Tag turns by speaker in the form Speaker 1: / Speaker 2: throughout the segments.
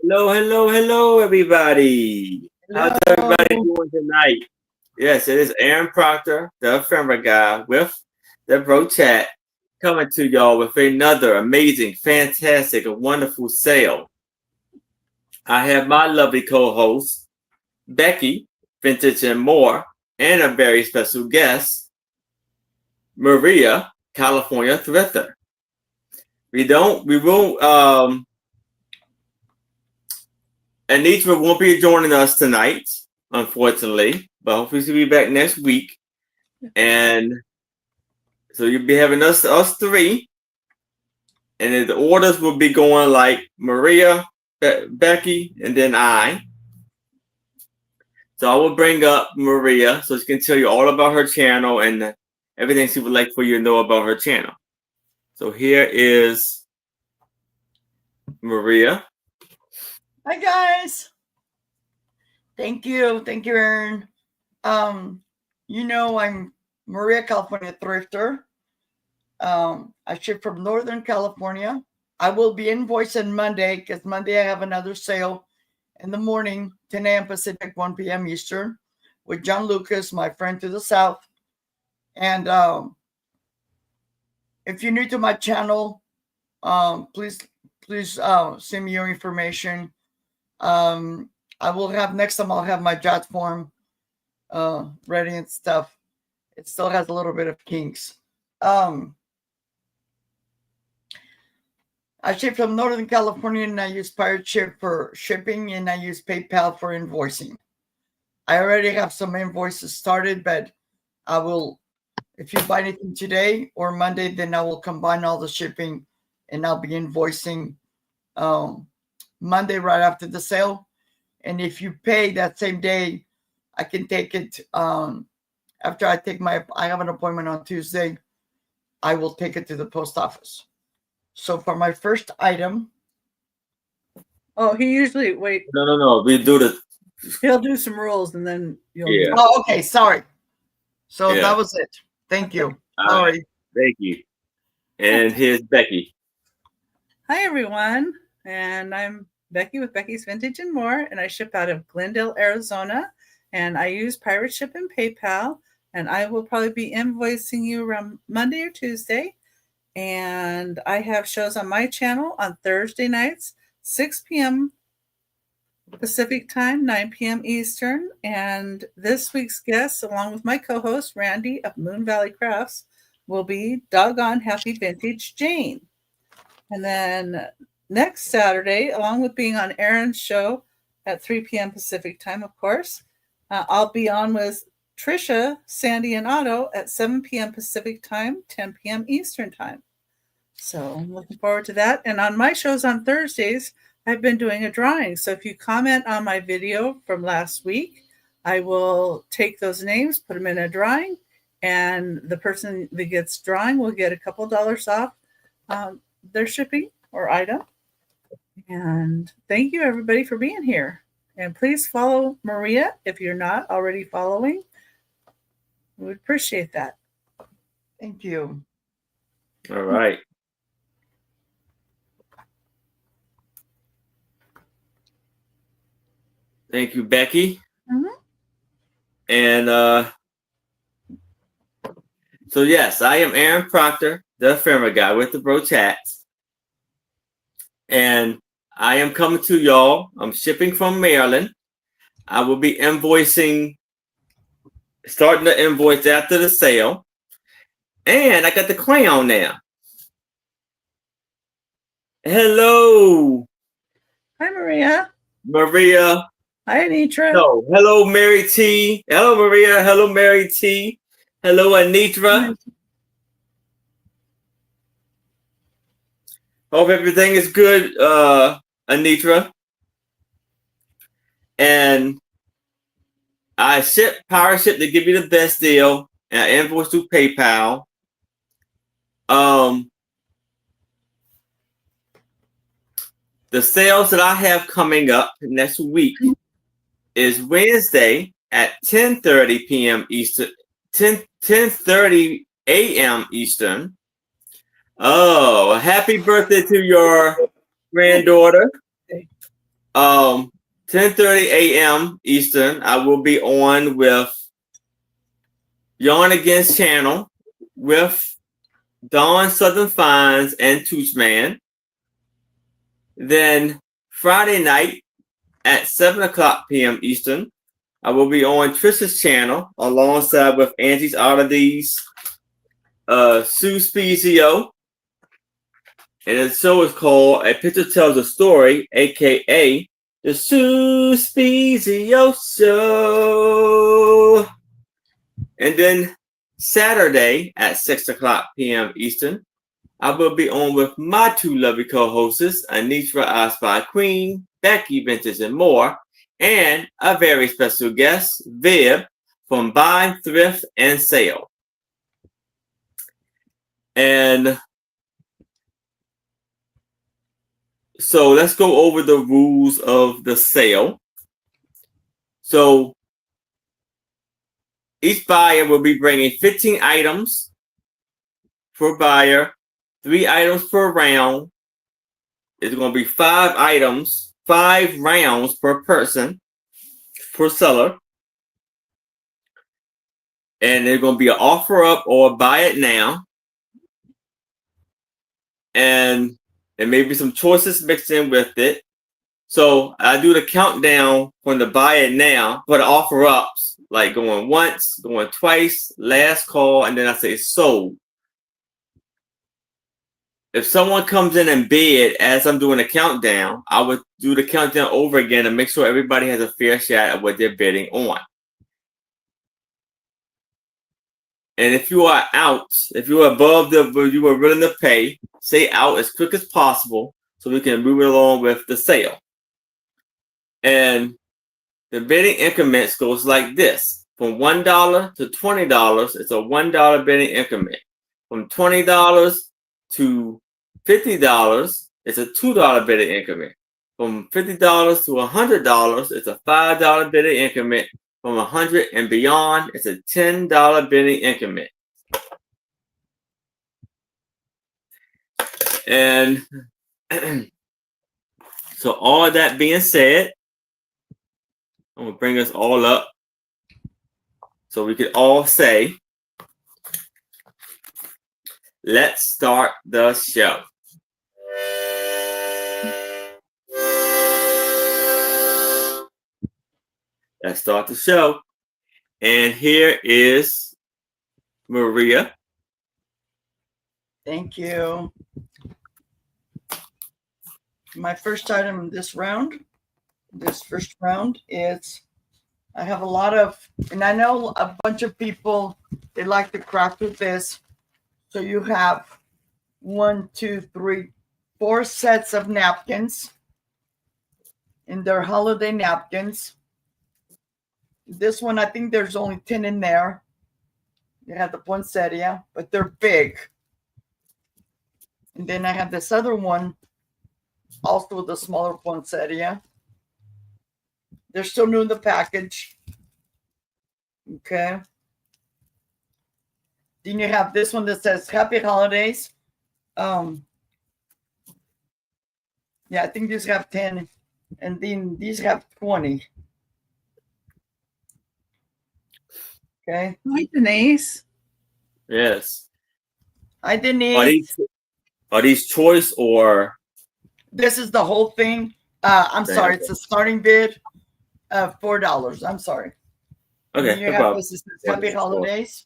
Speaker 1: Hello, hello, hello, everybody. How's everybody
Speaker 2: Hello.
Speaker 1: doing tonight? Yes, it is Aaron Proctor, the ephemera guy, with the Bro Chat, coming to y'all with another amazing, fantastic, and wonderful sale. I have my lovely co-host, Becky, Vintage and More, and a very special guest, Maria, California Thrifter. Anitra won't be joining us tonight, unfortunately, but hopefully she'll be back next week. And so you'll be having us three, and then the orders will be going like Maria, Becky, and then I. So I will bring up Maria so she can tell you all about her channel and everything she would like for you to know about her channel. So here is Maria.
Speaker 2: Hi guys. Thank you. Thank you, Aaron. I'm Maria, California Thrifter. I ship from Northern California. I will be invoicing Monday because Monday I have another sale in the morning, 10 a.m. Pacific, 1 p.m. Eastern, with John Lucas, my friend to the south. And if you're new to my channel, please send me your information. I will have next time. I'll have my jot form ready and stuff. It still has a little bit of kinks. I ship from Northern California, and I use Pirate Ship for shipping, and I use PayPal for invoicing. I already have some invoices started, but I will, if you buy anything today or Monday, then I will combine all the shipping, and I'll be invoicing Monday right after the sale. And if you pay that same day, I can take it after I have an appointment on Tuesday. I will take it to the post office. So for my first item.
Speaker 3: Oh, he usually wait.
Speaker 1: No. We do the.
Speaker 3: He'll do some rules and then you'll.
Speaker 1: Yeah.
Speaker 2: Oh, okay. Sorry. So that was it. Thank you. Sorry.
Speaker 1: Thank you. And here's Becky.
Speaker 3: Hi everyone, and I'm Becky with Becky's Vintage and More, and I ship out of Glendale, Arizona, and I use Pirate Ship and PayPal, and I will probably be invoicing you around Monday or Tuesday. And I have shows on my channel on Thursday nights, 6 p.m. Pacific time, 9 p.m. Eastern. And this week's guest, along with my co-host, Randy of Moon Valley Crafts, will be Doggone Happy Vintage Jane. And then next Saturday, along with being on Aaron's show at 3 p.m. Pacific time, of course, I'll be on with Trisha, Sandy, and Otto at 7 p.m. Pacific time, 10 p.m. Eastern time. So I'm looking forward to that. And on my shows on Thursdays, I've been doing a drawing. So if you comment on my video from last week, I will take those names, put them in a drawing, and the person that gets drawing will get a couple dollars off their shipping or item. And thank you everybody for being here. And please follow Maria if you're not already following. We would appreciate that.
Speaker 2: Thank you.
Speaker 1: All right. Thank you, Becky.
Speaker 3: Mm-hmm.
Speaker 1: And so yes, I am Aaron Proctor, the ephemera guy with the Bro Chats. And I am coming to y'all. I'm shipping from Maryland. I will be starting the invoice after the sale. And I got the crayon now. Hello.
Speaker 3: Hi, Maria.
Speaker 1: Maria.
Speaker 3: Hi, Anitra.
Speaker 1: No. Hello, Mary T. Hello, Maria. Hello, Mary T. Hello, Anitra. Hope everything is good, Anitra. And I ship Power Ship to give you the best deal, and I invoice through PayPal. The sales that I have coming up next week is Wednesday at 10:30 p.m. Eastern, 10:30 a.m. Eastern. Oh, happy birthday to your granddaughter. 10:30 a.m. Eastern, I will be on with Yarn Against Channel with Dawn Southern Finds and Toochman. Then Friday night at 7 o'clock p.m. Eastern, I will be on Trisha's channel alongside with Angie's Oddities, Sue Spezio. And the show is called A Picture Tells a Story, aka the Sue Spezio Show. And then Saturday at 6 o'clock p.m. Eastern, I will be on with my two lovely co-hosts, Anitra, I Spy Queen, Becky, Vintage and More, and a very special guest, Viv, from Buy, Thrift, and Sale. And so let's go over the rules of the sale. So each buyer will be bringing 15 items per buyer, 3 items per round. It's going to be 5 items, 5 rounds per person, per seller. And there's going to be an offer up or buy it now. And there may be some choices mixed in with it. So I do the countdown from the buy it now for the offer ups, like going once, going twice, last call, and then I say sold. If someone comes in and bid as I'm doing the countdown, I would do the countdown over again and make sure everybody has a fair shot of what they're bidding on. And if you are out, if you are above you are willing to pay, say out as quick as possible so we can move it along with the sale. And the bidding increments goes like this. From $1 to $20, it's a $1 bidding increment. From $20 to $50, it's a $2 bidding increment. From $50 to $100, it's a $5 bidding increment. From $100 and beyond, it's a $10 bidding increment. And so all that being said, I'm going to bring us all up so we can all say, let's start the show. Let's start the show. And here is Maria.
Speaker 2: Thank you. My first item in this first round is, I have a lot of, and I know a bunch of people, they like to craft with this. So you have 1, 2, 3, 4 sets of napkins. And they're holiday napkins. This one, I think there's only 10 in there. You have the poinsettia, but they're big. And then I have this other one, also with a smaller poinsettia. They're still new in the package. Okay. Then you have this one that says Happy Holidays. Yeah, I think these have 10. And then these have 20. Okay.
Speaker 3: Hi, Denise.
Speaker 1: Yes.
Speaker 2: Hi, Denise.
Speaker 1: Are these choice or?
Speaker 2: This is the whole thing. I'm sorry. It's a starting bid of $4. I'm sorry.
Speaker 1: Okay.
Speaker 2: And you have this that says Happy Holidays.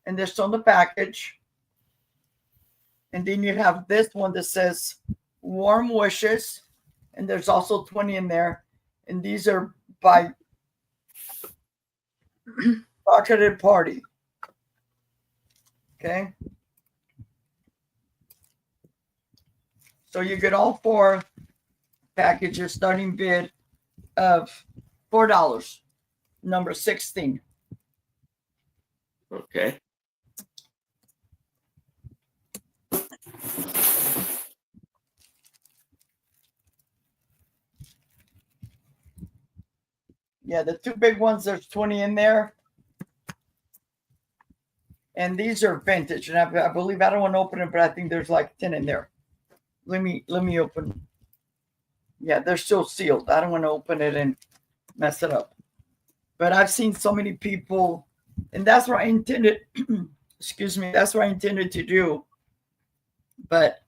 Speaker 2: And they're still in the package. And then you have this one that says Warm Wishes. And there's also 20 in there. And these are by Pocketed Party. Okay. So you get all 4 packages, starting bid of $4, number 16.
Speaker 1: Okay.
Speaker 2: Yeah, the 2 big ones, there's 20 in there. And these are vintage. And I believe, I don't want to open it, but I think there's like 10 in there. Let me open. Yeah, they're still sealed. I don't want to open it and mess it up. But I've seen so many people, and that's what I intended. Excuse me. That's what I intended to do. But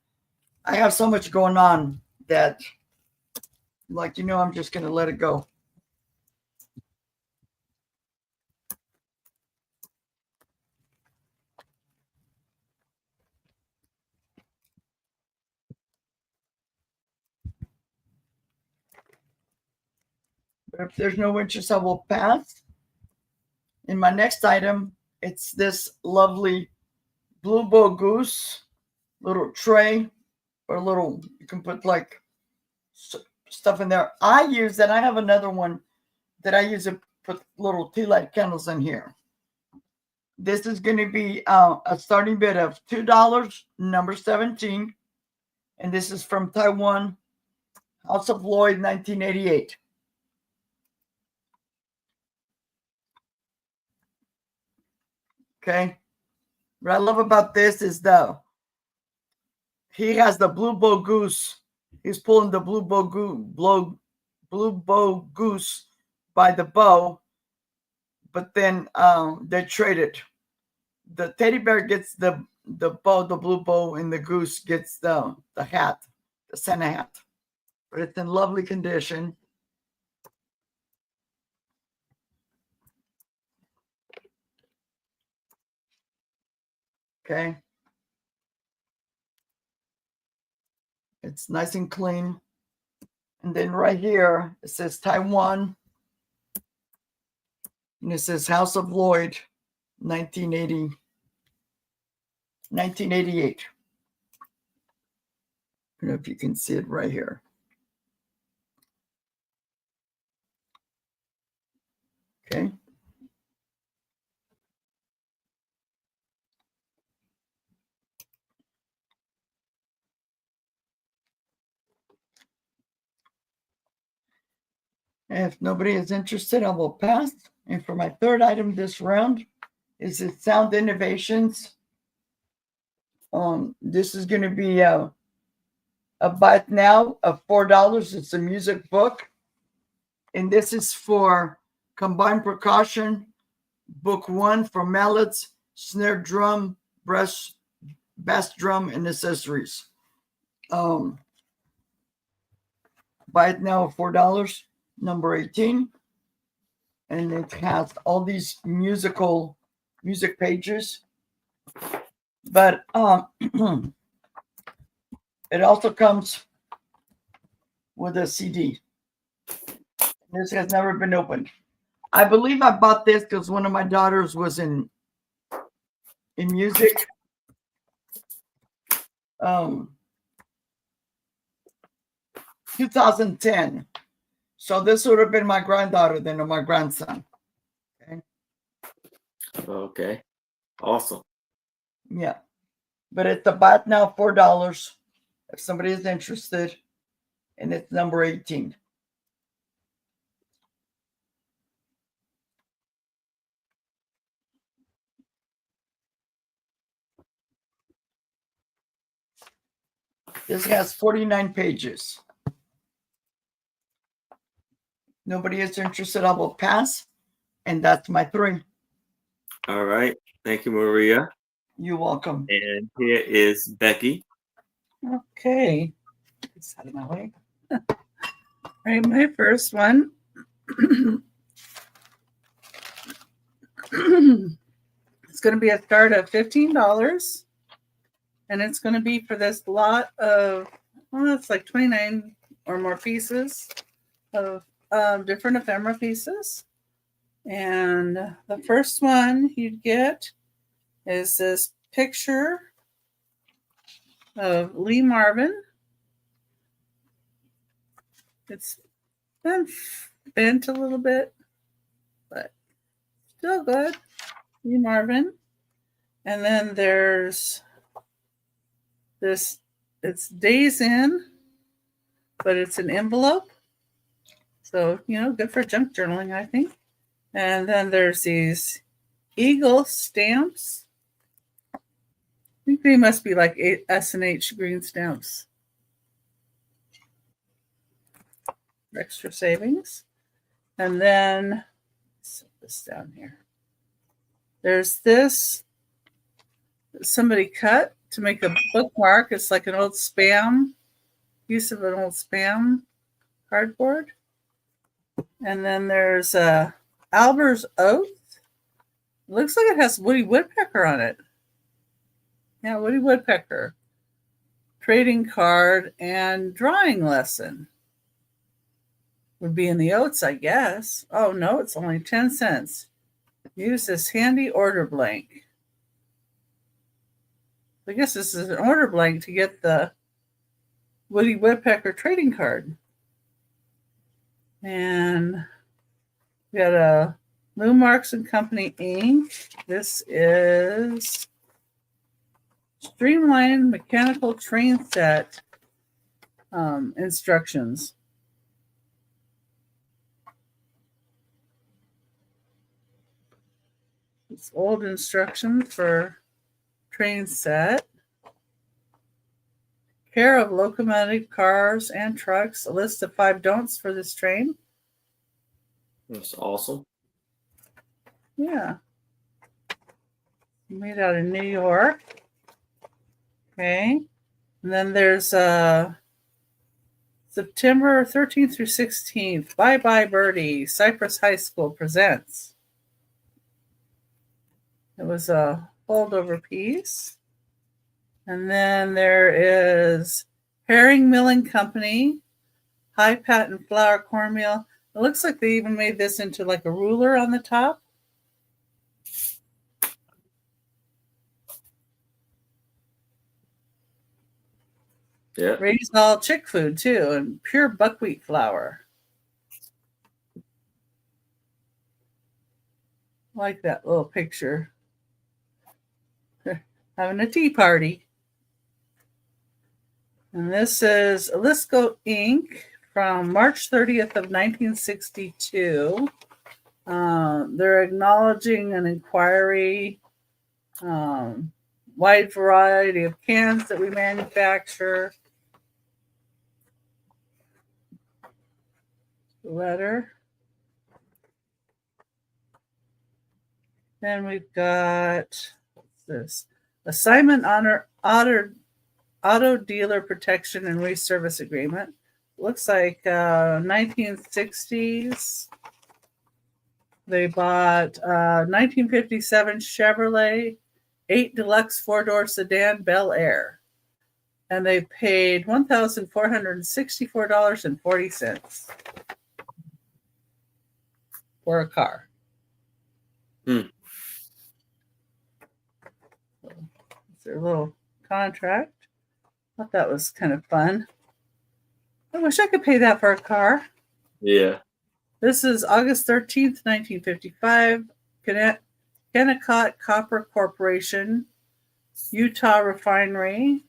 Speaker 2: I have so much going on that, like, I'm just going to let it go. But if there's no interest, I will pass. In my next item, it's this lovely Blue Bow Goose little tray, or you can put like stuff in there. I have another one that I use to put little tea light candles in here. This is going to be a starting bid of $2, number 17. And this is from Taiwan, House of Lloyd, 1988. Okay. What I love about this is he has the Blue Bow Goose. He's pulling the Blue Bow Goose by the bow, but then they traded. The teddy bear gets the bow, the blue bow, and the goose gets the hat, the Santa hat. But it's in lovely condition. Okay. It's nice and clean. And then right here, it says Taiwan. And it says House of Lloyd, 1988. I don't know if you can see it right here. Okay. And if nobody is interested, I will pass. And for my third item this round is the Sound Innovations. This is going to be a buy it now of $4. It's a music book. And this is for combined percussion, book 1 for mallets, snare drum, bass drum, and accessories. Buy it now of $4, number 18. And it has all these music pages. But it also comes with a CD. This has never been opened. I believe I bought this because one of my daughters was in music. 2010. So this would have been my granddaughter then, or my grandson.
Speaker 1: Okay. Awesome.
Speaker 2: Yeah. But it's about now $4 if somebody is interested. And it's number 18. This has 49 pages. Nobody is interested, I will pass. And that's my 3.
Speaker 1: All right. Thank you, Maria.
Speaker 2: You're welcome.
Speaker 1: And here is Becky.
Speaker 3: Okay. It's out of my way. All right, my first one. It's going to be a start of $15. And it's going to be for this lot of, it's like 29 or more pieces of different ephemera pieces. And the first one you'd get is this picture of Lee Marvin. It's been bent a little bit, but still good. Lee Marvin. And then there's this, it's Days In, but it's an envelope. So, good for junk journaling, I think. And then there's these eagle stamps. I think they must be like S&H green stamps. extra savings. And then set this down here. There's this somebody cut to make a bookmark. It's like an old spam, use of an old spam cardboard. And then there's Alber's Oath. Looks like it has Woody Woodpecker on it. Yeah, Woody Woodpecker. Trading card and drawing lesson. Would be in the oats, I guess. Oh, no, it's only 10 cents. Use this handy order blank. I guess this is an order blank to get the Woody Woodpecker trading card. And we got a Lou Marks and Company ink. This is Streamlined Mechanical Train Set instructions. It's old instructions for train set. Care of locomotive, cars, and trucks. A list of 5 don'ts for this train.
Speaker 1: That's awesome.
Speaker 3: Yeah. Made out in New York. Okay. And then there's September 13th through 16th. Bye Bye Birdie. Cypress High School presents. It was a holdover piece. And then there is Herring Milling Company. High patent flour cornmeal. It looks like they even made this into like a ruler on the top.
Speaker 1: Yeah.
Speaker 3: Raised all chick food too, and pure buckwheat flour. Like that little picture. Having a tea party. And this is Elisco ink from March 30th of 1962. They're acknowledging an inquiry, wide variety of cans that we manufacture. Letter. Then we've got, what's this? Assignment Auto Dealer Protection and Reservice Agreement. Looks like 1960s. They bought 1957 Chevrolet 8 Deluxe 4-door sedan Bel Air. And they paid $1,464.40 for a car. It's their little contract. Thought that was kind of fun. I wish I could pay that for a car.
Speaker 1: Yeah.
Speaker 3: This is August 13th, 1955. Kennecott Copper Corporation, Utah Refinery.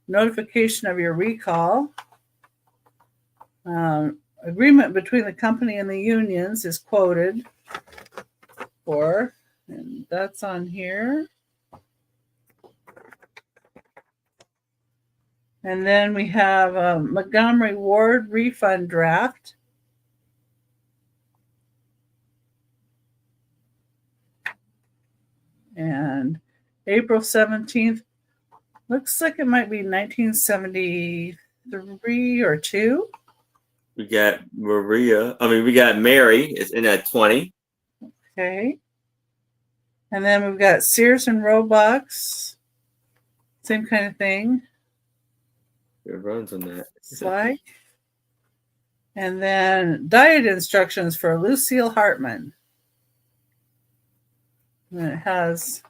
Speaker 3: Notification of your recall. Agreement between the company and the unions is quoted for, and that's on here. And then we have a Montgomery Ward refund draft. And April 17th, looks like it might be 1973 or 2.
Speaker 1: We got we got Mary is in at 20.
Speaker 3: Okay. And then we've got Sears and Roebuck's. Same kind of thing.
Speaker 1: It runs on that.
Speaker 3: It's like. And then diet instructions for Lucille Hartman. And it has,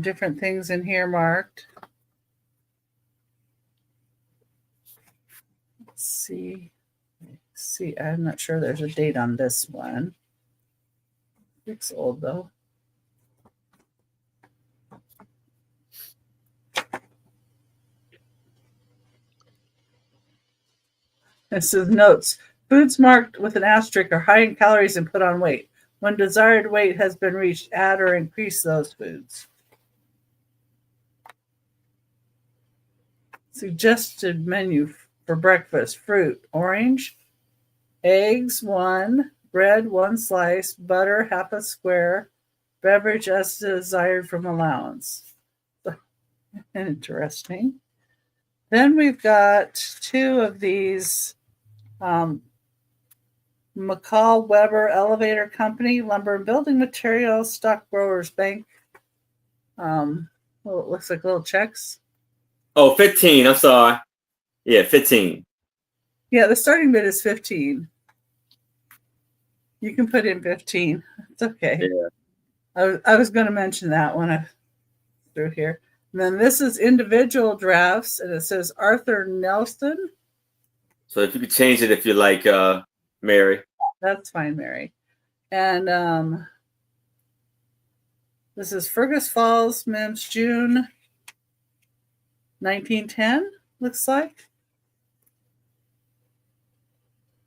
Speaker 3: different things in here marked. Let's see. I'm not sure there's a date on this one. It's old though. This is notes. Foods marked with an asterisk are high in calories and put on weight. When desired weight has been reached, add or increase those foods. Suggested menu for breakfast: fruit, orange, eggs 1, bread 1 slice, butter half a square, beverage as desired from allowance. Interesting. Then we've got 2 of these McCall Weber Elevator Company Lumber and Building Materials Stock Growers Bank. Well, it looks like little checks.
Speaker 1: Oh, 15. I'm sorry. Yeah, 15.
Speaker 3: Yeah, the starting bid is 15. You can put in 15. It's okay.
Speaker 1: Yeah.
Speaker 3: I was going to mention that when I through here. And then this is individual drafts, and it says Arthur Nelson.
Speaker 1: So if you could change it if you like, Mary.
Speaker 3: That's fine, Mary. And this is Fergus Falls, Mims, June 1910, looks like.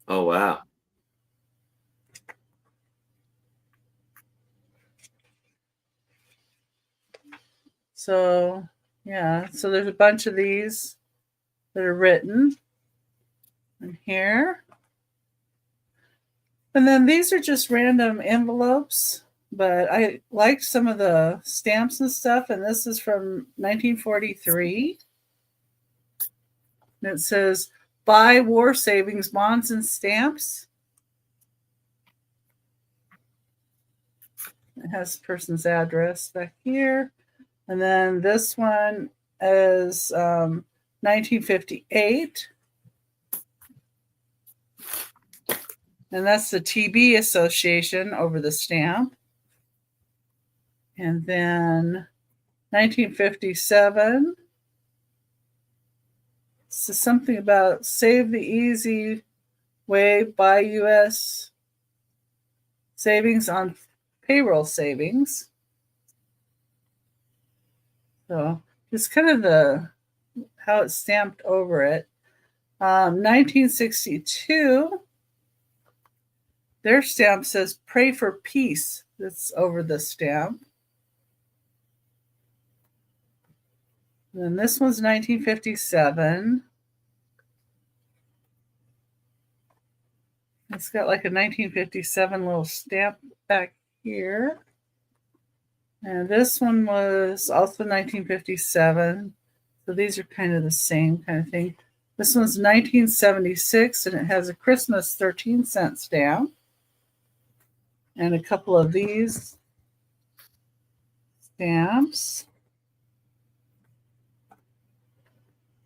Speaker 1: Oh, wow.
Speaker 3: So, yeah, so there's a bunch of these that are written in here. And then these are just random envelopes, but I liked some of the stamps and stuff. And this is from 1943. And it says, buy war savings bonds and stamps. It has the person's address back here. And then this one is 1958. And that's the TB Association over the stamp. And then 1957. This is something about save the easy way, buy U.S. savings on payroll savings. So just kind of how it's stamped over it. 1962, their stamp says pray for peace. That's over the stamp. And then this one's 1957. It's got like a 1957 little stamp back here. And this one was also 1957. So these are kind of the same kind of thing. This one's 1976, and it has a Christmas 13-cent stamp. And a couple of these stamps.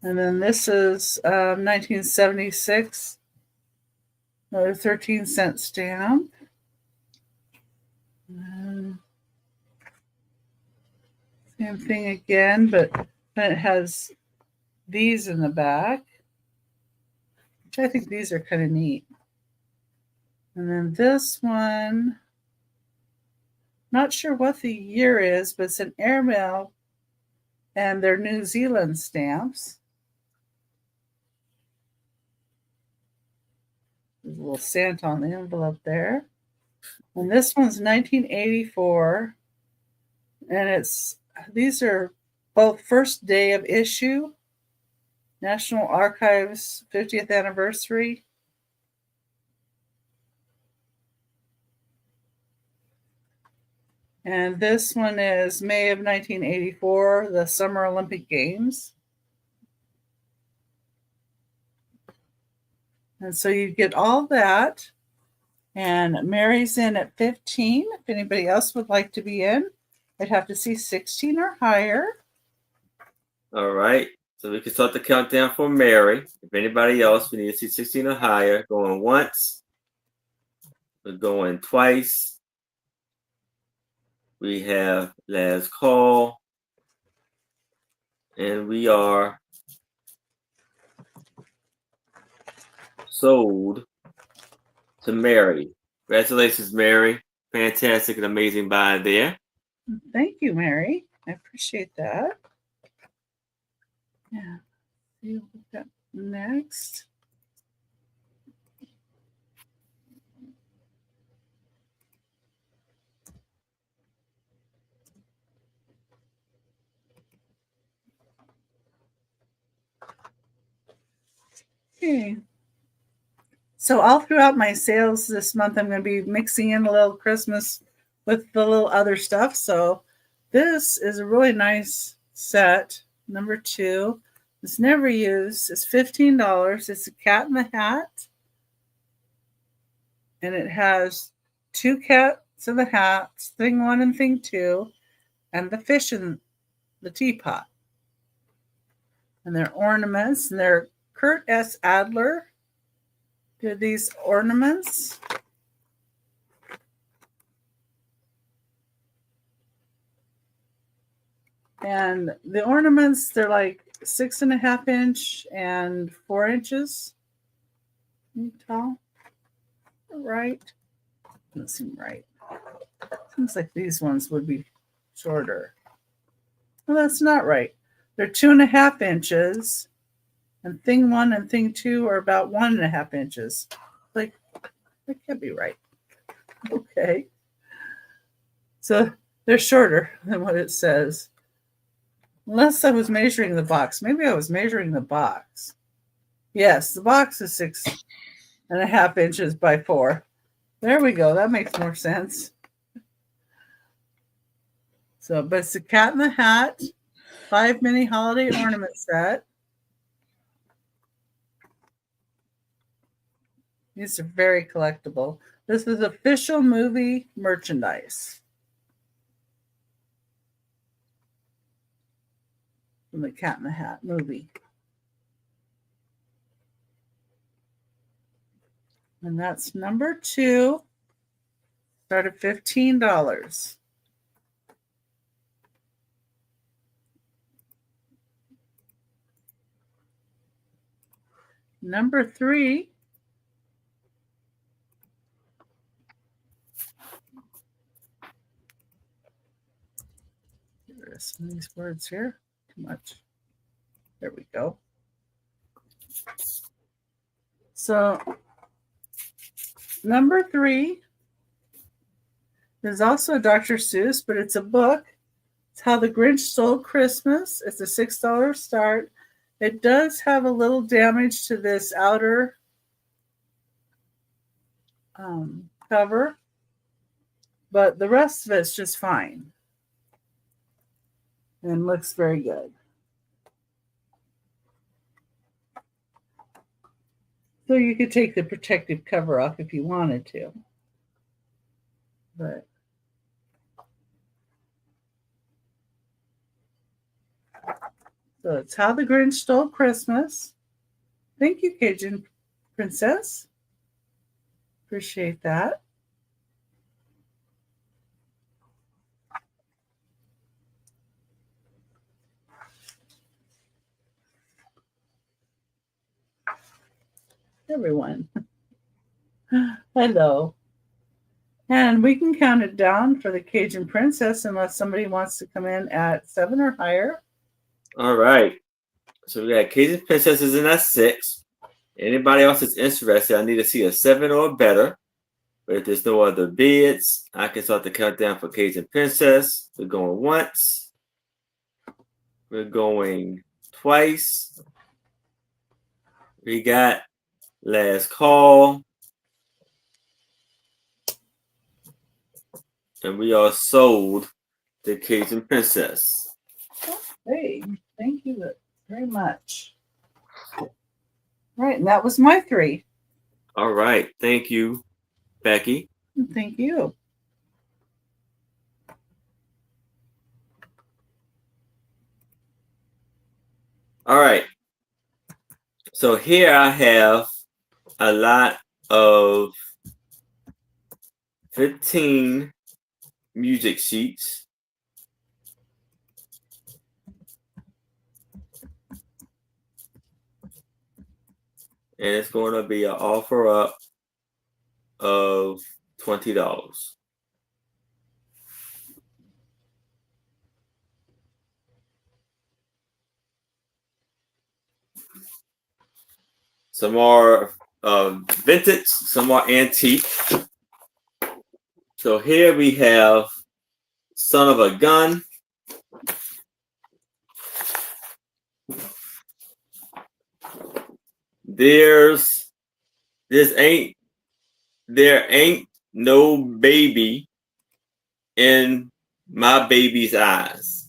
Speaker 3: And then this is 1976, another 13-cent stamp. And same thing again, but then it has these in the back, which I think these are kind of neat. And then this one, not sure what the year is, but it's an airmail and they're New Zealand stamps. There's a little Santa on the envelope there. And this one's 1984. And these are both first day of issue, National Archives 50th anniversary. And this one is May of 1984, the Summer Olympic Games. And so you get all that. And Mary's in at 15. If anybody else would like to be in, I'd have to see 16 or higher.
Speaker 1: All right. So we can start the countdown for Mary. If anybody else, we need to see 16 or higher. Going once. We're going twice. We have last call. And we are sold to Mary. Congratulations, Mary. Fantastic and amazing buy there.
Speaker 3: Thank you, Mary. I appreciate that. Yeah. See what we've got next. Okay. So all throughout my sales this month, I'm going to be mixing in a little Christmas with the little other stuff. So this is a really nice set. Number 2. It's never used. It's $15. It's a cat in the hat. And it has 2 cats in the hats, thing 1 and thing 2, and the fish in the teapot. And they're ornaments, and they're Kurt S. Adler did these ornaments. And the ornaments, they're like 6.5 inch and 4 inches. Can you tell? Right? Doesn't seem right. Seems like these ones would be shorter. Well, that's not right. They're 2.5 inches, and thing 1 and thing 2 are about 1.5 inches. Like, that can't be right. Okay. So they're shorter than what it says. Unless I was measuring the box. Maybe I was measuring the box. Yes, the box is 6.5 inches by 4. There we go. That makes more sense. So, but it's a cat in the hat, 5 mini holiday ornament set. These are very collectible. This is official movie merchandise from the Cat in the Hat movie. And that's number 2. Start at $15. Number 3. Get rid of some of these words here. Too much. There we go. So number 3 is also Dr. Seuss, but it's a book. It's How the Grinch Stole Christmas. It's a $6 start. It does have a little damage to this outer cover, but the rest of it's just fine and looks very good. So you could take the protective cover off if you wanted to. But so it's How the Grinch Stole Christmas. Thank you, Cajun Princess. Appreciate that. Everyone. Hello. And we can count it down for the Cajun Princess unless somebody wants to come in at 7 or higher.
Speaker 1: All right. So we got Cajun Princess is in at 6. Anybody else that's interested, I need to see a 7 or better. But if there's no other bids, I can start the countdown for Cajun Princess. We're going once. We're going twice. We got last call. And we are sold the Cajun Princess.
Speaker 3: Hey, thank you very much. Right, and that was my 3.
Speaker 1: All right. Thank you, Becky.
Speaker 3: Thank you.
Speaker 1: All right. So here I have a lot of 15 music sheets. And it's going to be an offer up of $20. Some more vintage, some more antique. So here we have Son of a Gun. There's there ain't no baby in my baby's eyes.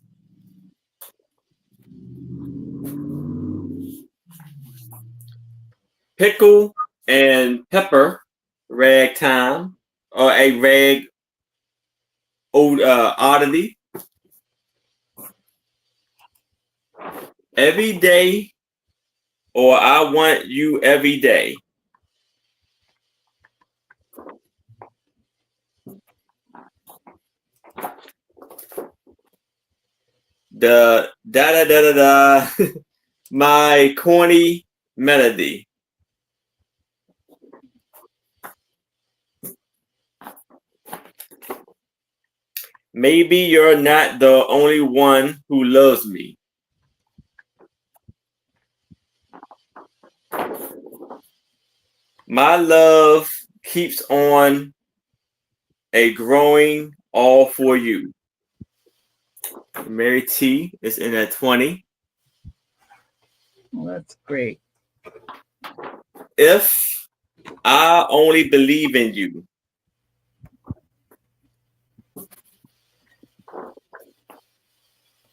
Speaker 1: Pickle and pepper ragtime, or a rag old oddity. Every day, or I want you every day. The da da da da da, my corny melody. Maybe you're not the only one who loves me. My love keeps on a growing all for you. Mary T is in at 20.
Speaker 3: Well, that's great.
Speaker 1: If I only believe in you.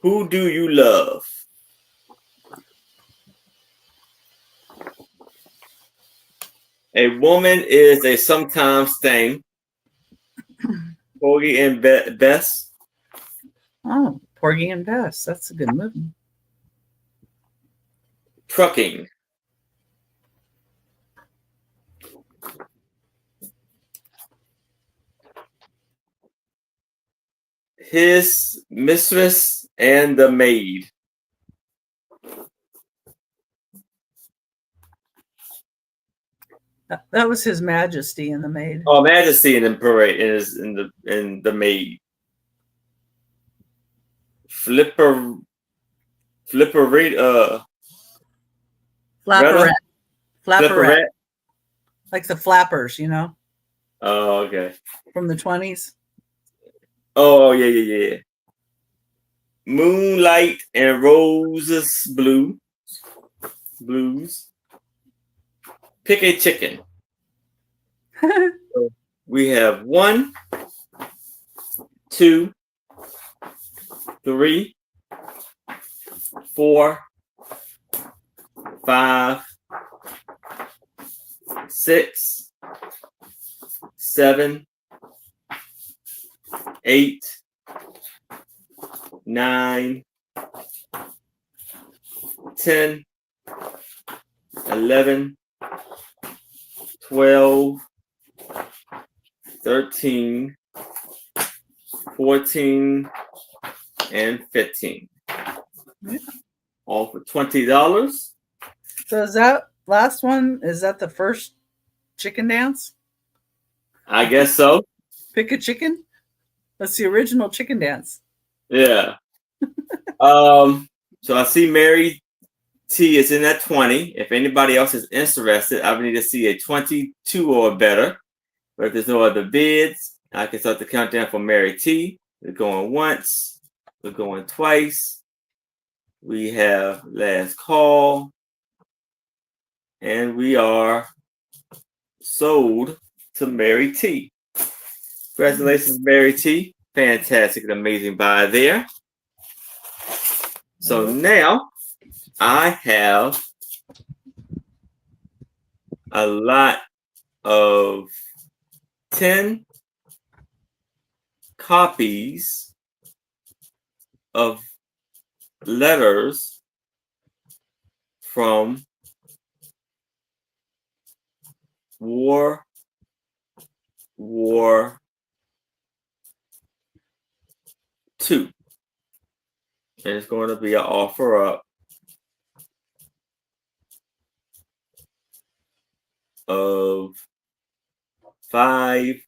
Speaker 1: Who do you love? A woman is a sometimes thing. Porgy and Bess.
Speaker 3: Oh, Porgy and Bess. That's a good movie.
Speaker 1: Trucking. His mistress and the maid.
Speaker 3: That was His Majesty and the Maid.
Speaker 1: Oh, Majesty and the parade is in the maid. Flipperate.
Speaker 3: Flapperette.
Speaker 1: Flipperette.
Speaker 3: Like the Flappers, you know,
Speaker 1: Oh, okay.
Speaker 3: from the 20s.
Speaker 1: Oh, yeah. Moonlight and Roses Blues. Pick a chicken. So we have 1, 2, 3, 4, 5, 6, 7, 8, 9, 10, 11, 12, 13, 14, and 15.
Speaker 3: Yeah.
Speaker 1: All for $20.
Speaker 3: So is that last one? Is that the first chicken dance?
Speaker 1: I guess so.
Speaker 3: Pick a chicken? That's the original chicken dance.
Speaker 1: Yeah. So I see Mary T is in at 20. If anybody else is interested, I would need to see a 22 or better. But if there's no other bids, I can start the countdown for Mary T. We're going once. We're going twice. We have last call. And we are sold to Mary T. Congratulations, Mary T. Fantastic and amazing buy there. So now I have a lot of 10 copies of letters from War II. And it's going to be an offer up of $5.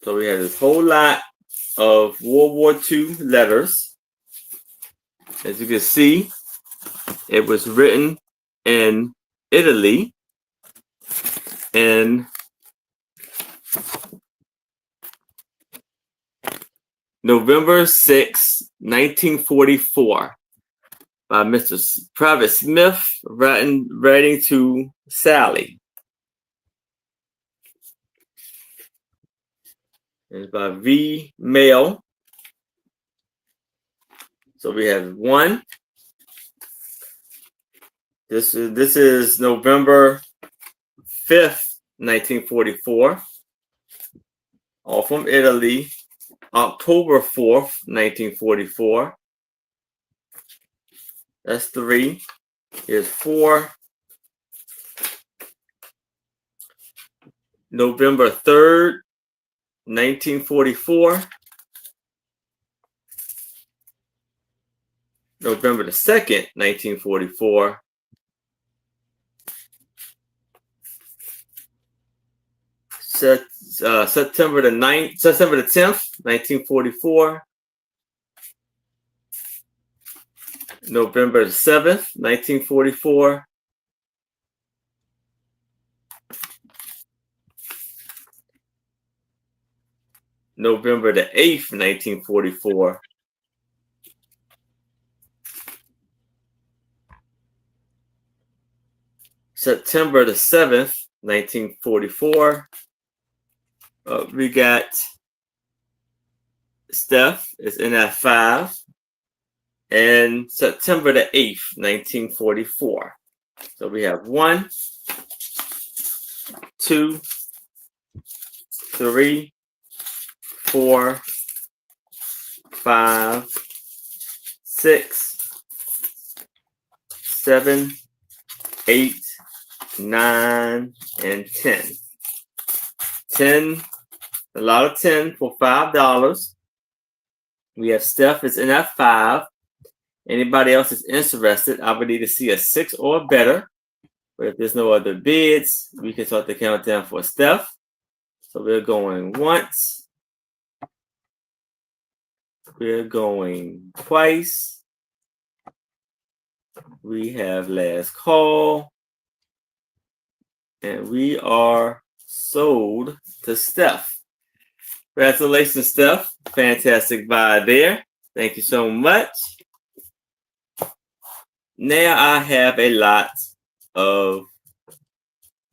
Speaker 1: So we have this whole lot of World War II letters. As you can see, it was written in Italy in November 6, 1944, by Mr. Private Smith, writing to Sally. It's by V. Mail. So we have one. This is November 5th, 1944. All from Italy. October 4th, 1944. That's 3. Here's 4. November 3rd, 1944. November the 2nd, 1944. September the 10th, 1944. November the 7th, 1944. November the 8th, 1944. September the 7th, 1944. We got Steph is in at 5. And September the 8th, 1944. So we have 1, 2, 3, 4, 5, 6, 7, 8, 9, and 10. 10, a lot of 10 for $5. We have Steph is in at 5. Anybody else is interested, I would need to see a 6 or better. But if there's no other bids, we can start the countdown for Steph. So we're going once. We're going twice. We have last call. And we are sold to Steph. Congratulations, Steph. Fantastic buy there. Thank you so much. Now I have a lot of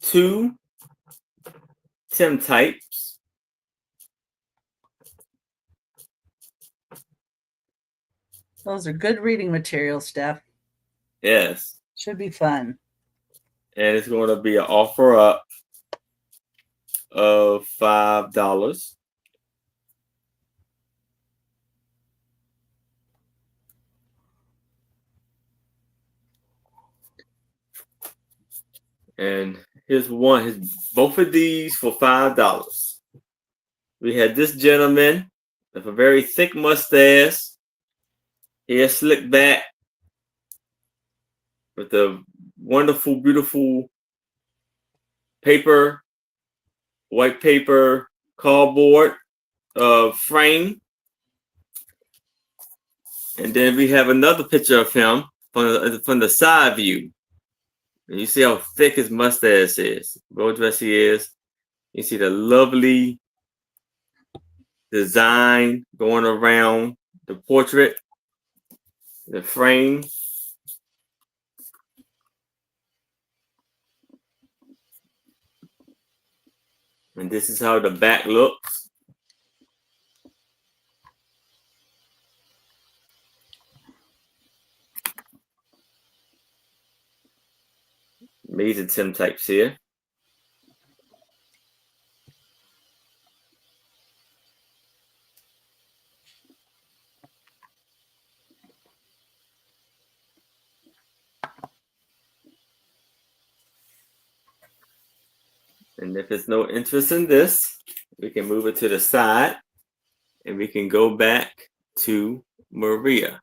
Speaker 1: 2 Tim types.
Speaker 3: Those are good reading materials, Steph.
Speaker 1: Yes.
Speaker 3: Should be fun.
Speaker 1: And it's going to be an offer up of $5. And here's one. Both of these for $5. We had this gentleman with a very thick mustache, hair slicked back, with a wonderful, beautiful paper, white paper cardboard frame. And then we have another picture of him from the side view. And you see how thick his mustache is, well dressed he is. You see the lovely design going around the portrait, the frame. And this is how the back looks. Amazing Tim types here. And if there's no interest in this, we can move it to the side and we can go back to Maria.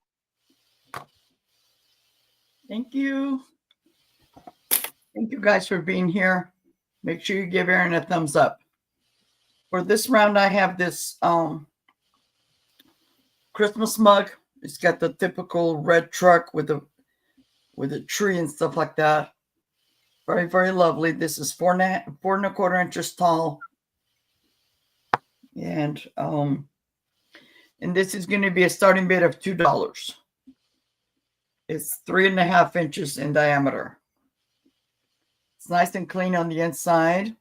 Speaker 2: Thank you. Thank you guys for being here. Make sure you give Aaron a thumbs up. For this round, I have this Christmas mug. It's got the typical red truck with a tree and stuff like that. Very, very lovely. This is 4.25 inches tall. And And this is going to be a starting bid of $2. It's 3.5 inches in diameter. It's nice and clean on the inside.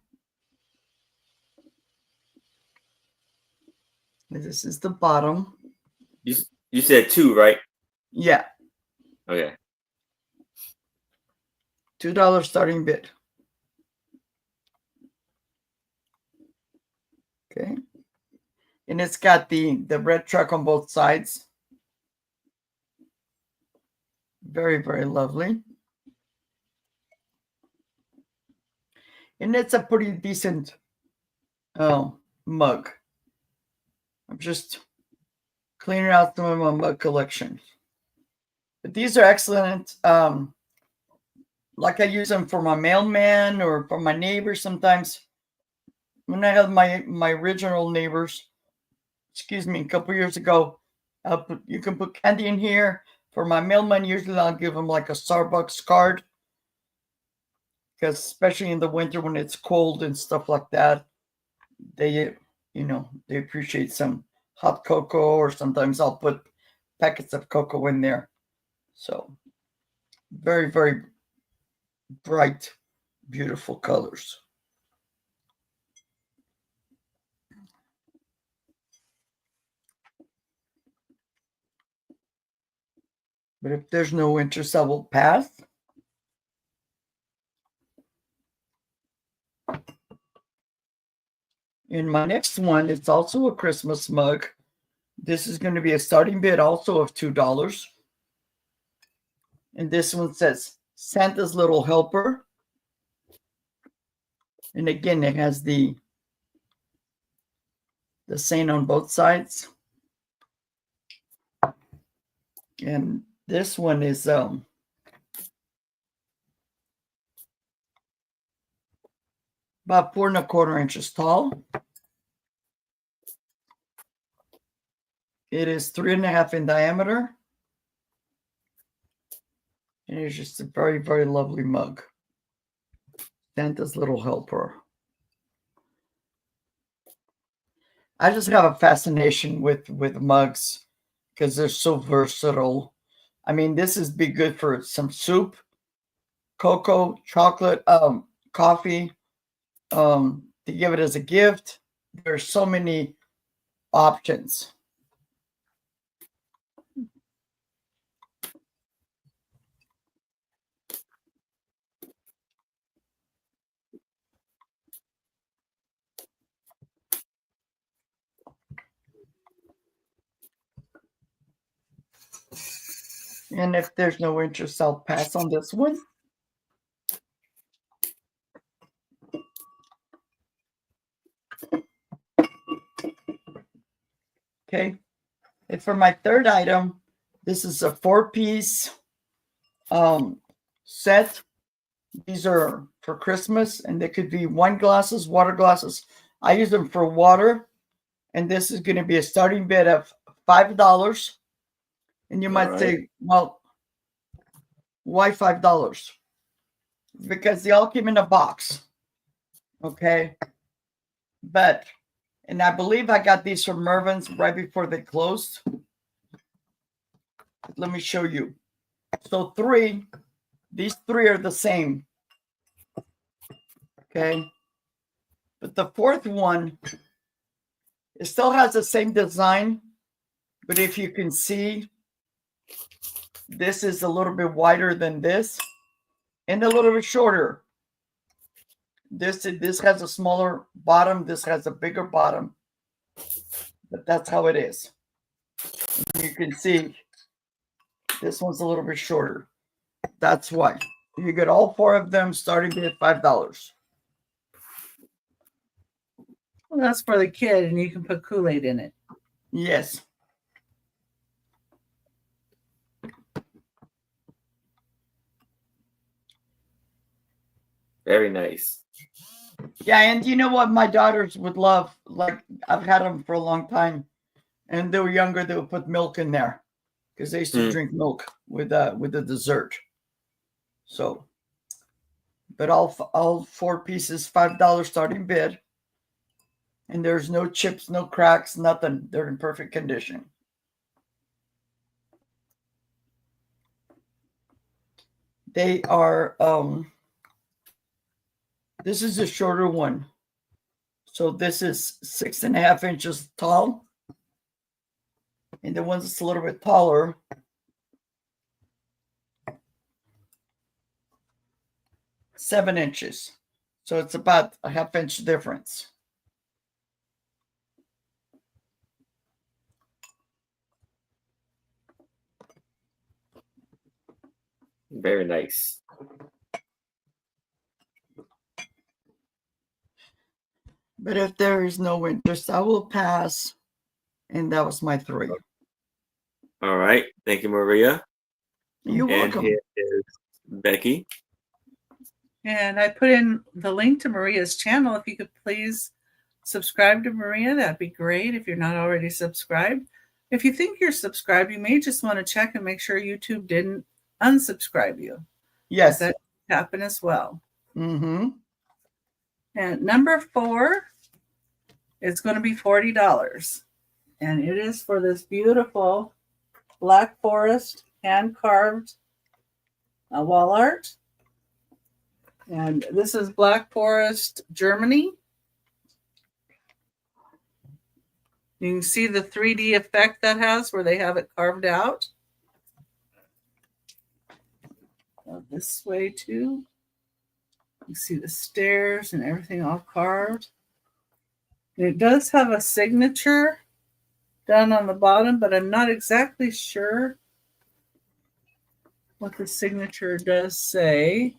Speaker 2: And this is the bottom.
Speaker 1: You said 2, right?
Speaker 2: Yeah,
Speaker 1: Okay.
Speaker 2: $2 starting bid. Okay. And it's got the red truck on both sides. Very, very lovely. And it's a pretty decent mug. I'm just cleaning out some of my mug collection. But these are excellent. Like I use them for my mailman or for my neighbors sometimes. When I had my original neighbors, a couple years ago, you can put candy in here. For my mailman, usually I'll give them like a Starbucks card. Because especially in the winter when it's cold and stuff like that, they appreciate some hot cocoa, or sometimes I'll put packets of cocoa in there. So very, very bright, beautiful colors. But if there's no interest, I will pass. In my next one, it's also a Christmas mug. This is going to be a starting bid also of $2. And this one says Santa's Little Helper. And again, it has the saying on both sides. And this one is about 4.25 inches tall. It is 3.5 in diameter. And it's just a very, very lovely mug. Santa's Little Helper. I just have a fascination with mugs because they're so versatile. I mean, this is be good for some soup, cocoa, chocolate, coffee, to give it as a gift. There's so many options. And if there's no interest, I'll pass on this one. Okay. And for my third item, this is a 4-piece set. These are for Christmas, and they could be wine glasses, water glasses. I use them for water. And this is going to be a starting bid of $5. And you might say, well, why $5? Because they all came in a box. Okay. And I believe I got these from Mervyn's right before they closed. Let me show you. So these three are the same. Okay. But the fourth one, it still has the same design. But if you can see, this is a little bit wider than this and a little bit shorter. This has a smaller bottom. This has a bigger bottom. But that's how it is. You can see this one's a little bit shorter. That's why. You get all 4 of them starting at $5.
Speaker 3: Well, that's for the kid, and you can put Kool-Aid in it.
Speaker 2: Yes.
Speaker 1: Very nice.
Speaker 2: Yeah, and you know what my daughters would love? Like, I've had them for a long time, and they were younger. They would put milk in there because they used to drink milk with the dessert. So, but all 4 pieces, $5 starting bid. And there's no chips, no cracks, nothing. They're in perfect condition. They are, this is a shorter one. So this is 6.5 inches tall. And the ones that's a little bit taller, 7 inches. So it's about a 1/2 inch difference.
Speaker 1: Very nice.
Speaker 2: But if there is no interest, I will pass. And that was my 3.
Speaker 1: All right. Thank you, Maria.
Speaker 2: You're
Speaker 1: And
Speaker 2: welcome.
Speaker 1: here is Becky.
Speaker 3: And I put in the link to Maria's channel. If you could please subscribe to Maria, that'd be great if you're not already subscribed. If you think you're subscribed, you may just want to check and make sure YouTube didn't unsubscribe you.
Speaker 2: Yes.
Speaker 3: That can happen as well.
Speaker 2: Mm-hmm.
Speaker 3: And number 4 is going to be $40. And it is for this beautiful Black Forest hand-carved wall art. And this is Black Forest, Germany. You can see the 3D effect that has where they have it carved out. This way too. You see the stairs and everything all carved. And it does have a signature down on the bottom, but I'm not exactly sure what the signature does say.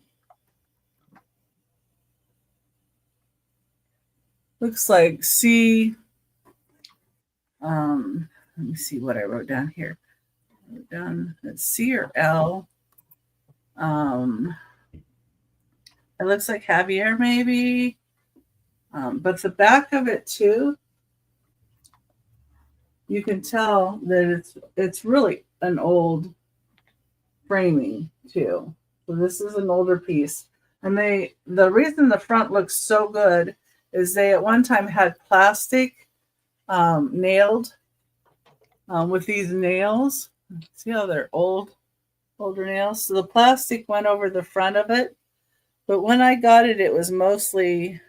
Speaker 3: Looks like C. Let me see what I wrote down here. I wrote down it's C or L. It looks like Javier maybe. But the back of it too, you can tell that it's really an old framing too. So this is an older piece. And the reason the front looks so good is they at one time had plastic nailed with these nails. See how they're older nails? So the plastic went over the front of it. But when I got it, it was mostly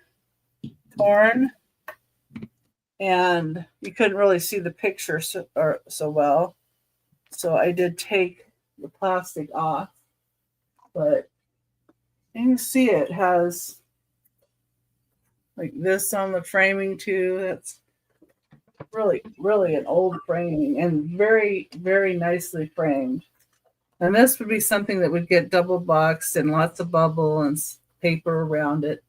Speaker 3: torn. And you couldn't really see the picture so well. So I did take the plastic off. But you can see it has like this on the framing too. That's really, really an old framing and very, very nicely framed. And this would be something that would get double boxed and lots of bubble and paper around it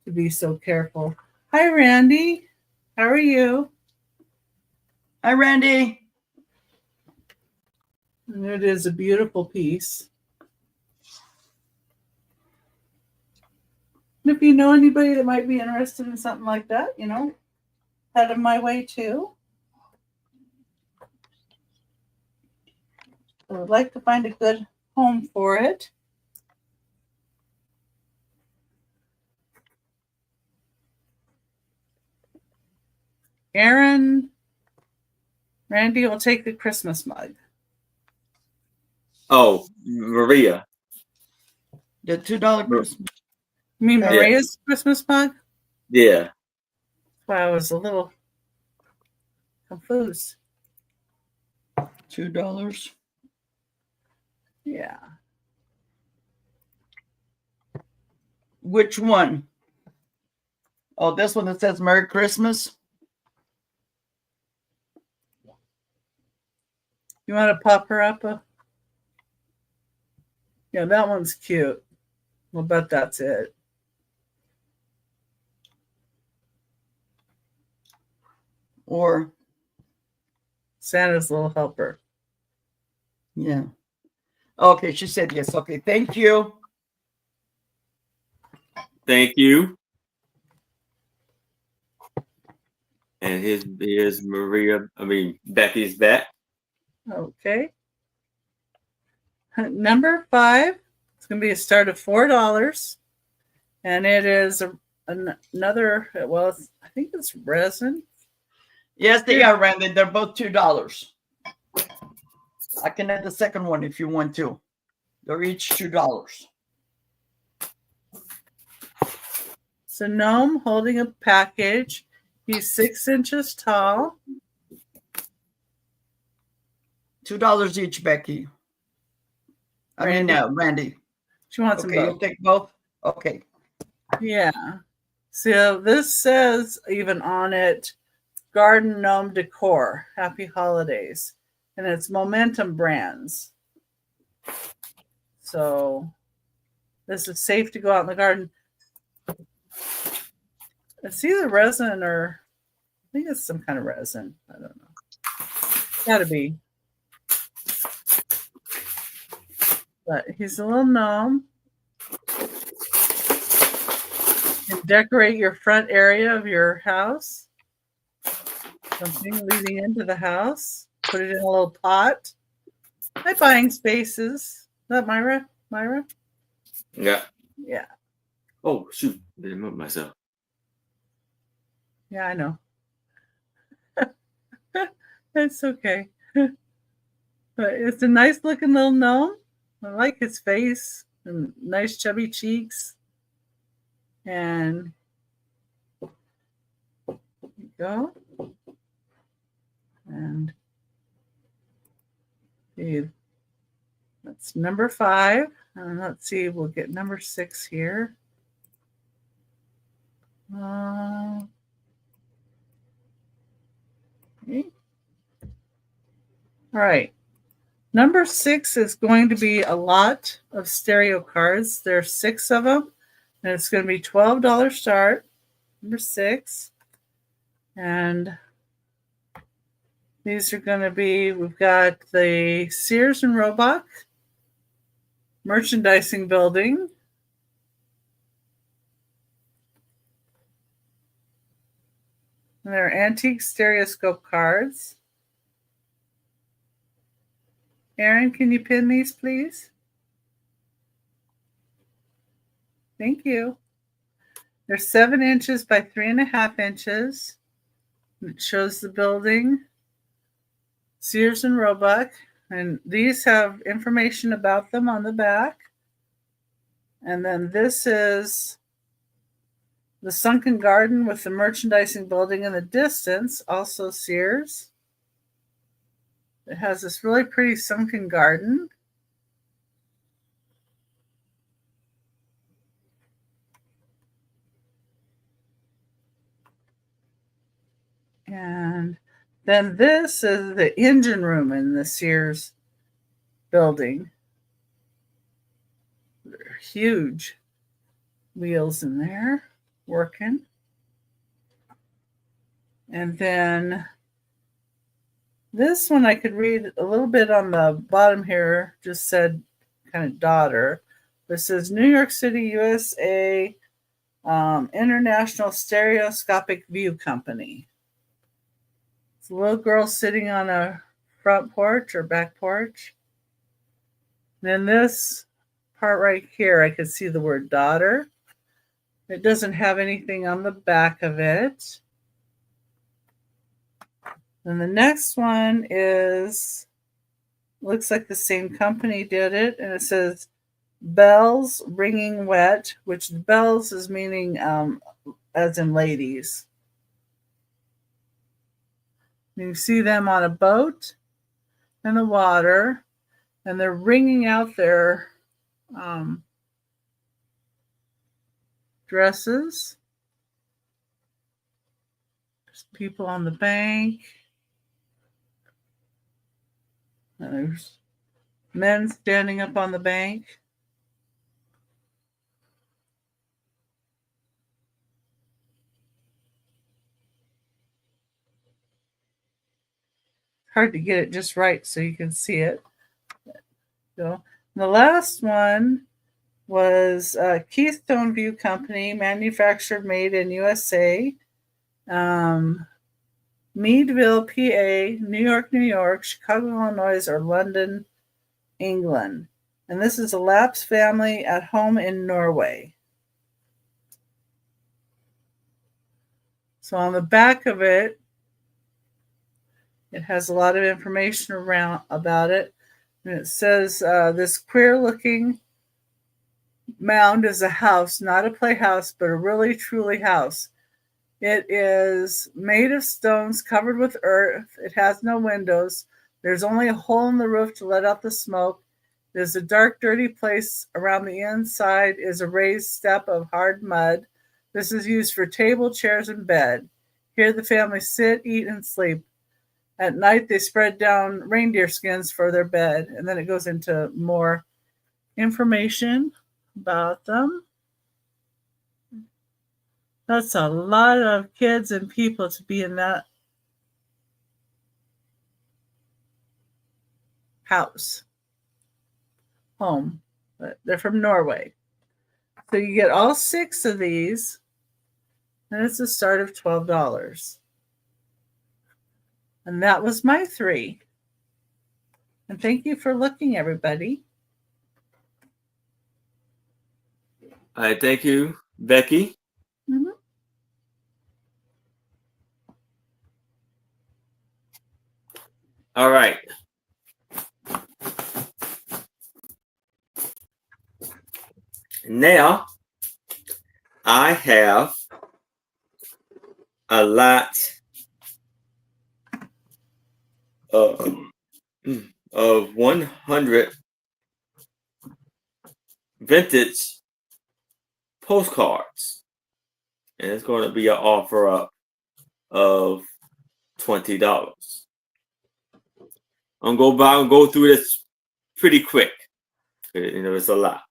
Speaker 3: to be so careful. Hi, Randy. How are you?
Speaker 2: Hi, Randy.
Speaker 3: And it is a beautiful piece. And if you know anybody that might be interested in something like that, head them my way too. I would like to find a good home for it. Randy will take the Christmas mug.
Speaker 1: Oh, Maria.
Speaker 2: The $2 Christmas.
Speaker 3: You mean Maria's Christmas mug?
Speaker 1: Yeah.
Speaker 3: That's why I was a little confused.
Speaker 2: $2.
Speaker 3: Yeah.
Speaker 2: Which one? Oh, this one that says Merry Christmas.
Speaker 3: You want to pop her up? Yeah, that one's cute. I'll bet that's it.
Speaker 2: Or
Speaker 3: Santa's Little Helper.
Speaker 2: Yeah. Okay, she said yes. Okay, thank you.
Speaker 1: Thank you. And here's Becky's back.
Speaker 3: Okay. Number 5, it's going to be a start of $4. And it is another, well, I think it's resin.
Speaker 2: Yes, they are, Randy. They're both $2. I can add the second one if you want to. They're each $2.
Speaker 3: It's a gnome holding a package. He's 6 inches tall.
Speaker 2: $2 each, Becky. Randy.
Speaker 3: She wants them
Speaker 2: Okay,
Speaker 3: both.
Speaker 2: you take both? Okay.
Speaker 3: Yeah. So this says even on it, Garden Gnome Decor. Happy Holidays. And it's Momentum Brands. So this is safe to go out in the garden. It's either resin or I think it's some kind of resin. I don't know. Gotta be. But he's a little gnome. You can decorate your front area of your house. Something leading into the house. Put it in a little pot. By buying spaces. Is that Myra? Myra?
Speaker 1: Yeah.
Speaker 3: Yeah.
Speaker 1: Oh, shoot. Didn't move myself.
Speaker 3: Yeah, I know. It's okay. But it's a nice looking little gnome. I like his face and nice chubby cheeks. And there you go. And that's number 5. And let's see, we'll get number 6 here. Okay. All right. Number 6 is going to be a lot of stereo cards. There's 6 of them, and it's going to be $12 start. Number 6. And these are going to be, we've got the Sears and Roebuck merchandising building. And they're antique stereoscope cards. Aaron, can you pin these, please? Thank you. They're 7 inches by 3.5 inches. It shows the building, Sears and Roebuck, and these have information about them on the back. And then this is the sunken garden with the merchandising building in the distance, also Sears. It has this really pretty sunken garden. And then this is the engine room in the Sears building. There are huge wheels in there working. And then this one I could read a little bit on the bottom here, just said kind of daughter. This says New York City, USA, International Stereoscopic View Company. It's a little girl sitting on a front porch or back porch. Then this part right here, I could see the word daughter. It doesn't have anything on the back of it. And the next one is, looks like the same company did it, and it says bells ringing wet, which the bells is meaning as in ladies. You see them on a boat in the water, and they're wringing out their dresses. There's people on the bank. And there's men standing up on the bank. Hard to get it just right so you can see it. So the last one was Keystone View Company, manufactured, made in USA. Meadville, PA, New York, New York, Chicago, Illinois, or London, England. And this is a Lapps family at home in Norway. So on the back of it, it has a lot of information around about it. And it says this queer-looking mound is a house, not a playhouse, but a really, truly house. It is made of stones covered with earth. It has no windows. There's only a hole in the roof to let out the smoke. It is a dark, dirty place. Around the inside is a raised step of hard mud. This is used for table, chairs, and bed. Here the family sit, eat, and sleep. At night, they spread down reindeer skins for their bed. And then it goes into more information about them. That's a lot of kids and people to be in that home. But they're from Norway. So you get all 6 of these, and it's a start of $12. And that was my 3. And thank you for looking, everybody.
Speaker 1: All right, thank you, Becky.
Speaker 3: Mm-hmm.
Speaker 1: All right. Now, I have a lot of 100 vintage postcards, and it's going to be an offer up of $20. I'm gonna go through this pretty quick. You know, it's a lot.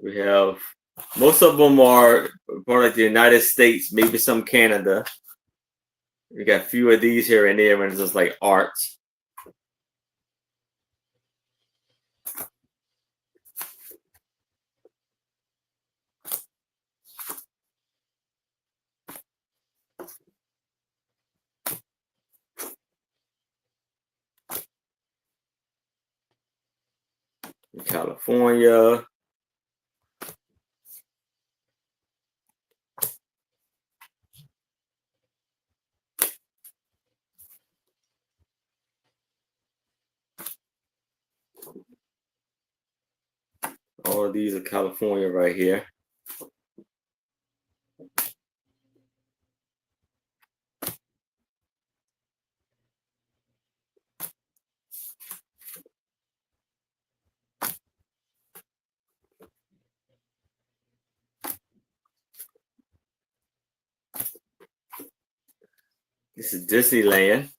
Speaker 1: We have most of them are more like the United States, maybe some Canada. We got a few of these here and there, and it's just like art. In California. All of these are California right here. This is Disneyland,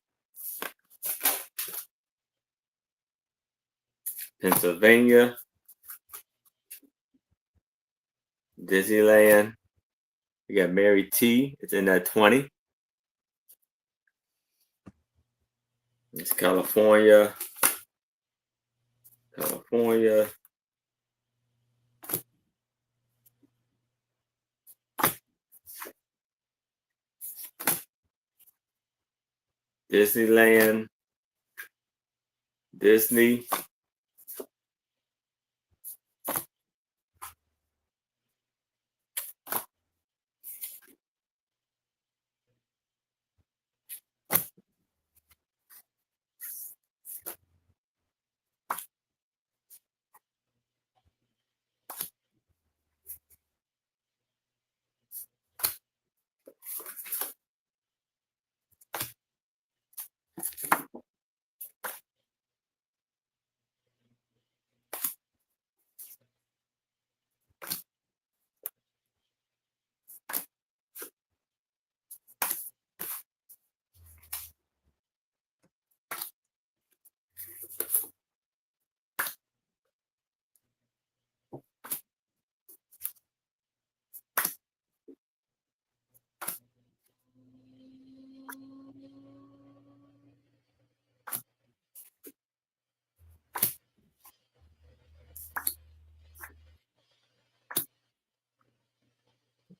Speaker 1: Pennsylvania, Disneyland. We got Mary T. It's in that 20. It's California. California. Disneyland. Disney.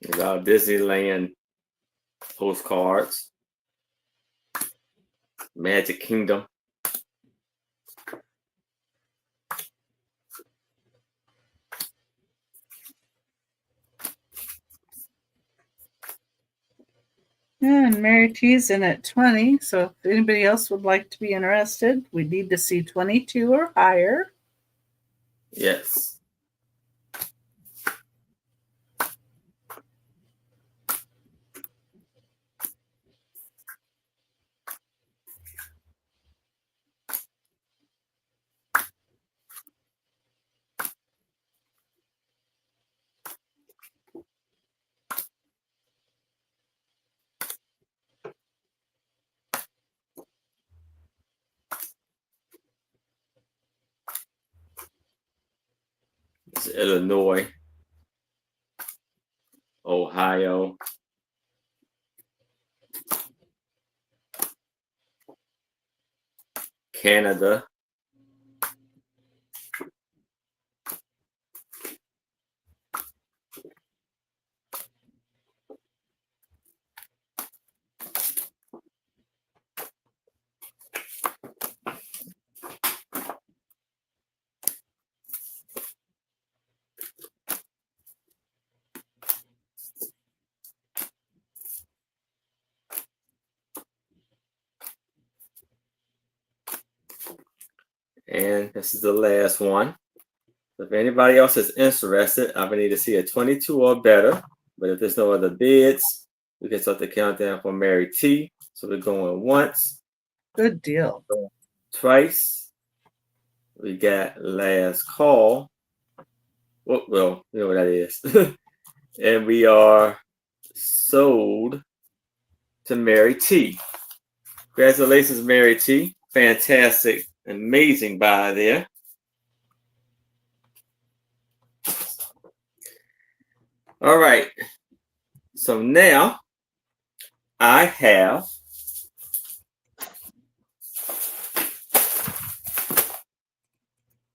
Speaker 1: It's our Disneyland postcards. Magic Kingdom.
Speaker 3: And Mary T's in at 20. So if anybody else would like to be interested, we need to see 22 or higher.
Speaker 1: Yes. It's Illinois, Ohio, Canada, and this is the last one. If anybody else is interested, I would need to see a 22 or better. But if there's no other bids, we can start the countdown for Mary T. So we're going once,
Speaker 3: Good deal.
Speaker 1: twice. We got last call. Well, you know what that is. And we are sold to Mary T. Congratulations, Mary T. Fantastic, amazing buy there. All right. So now I have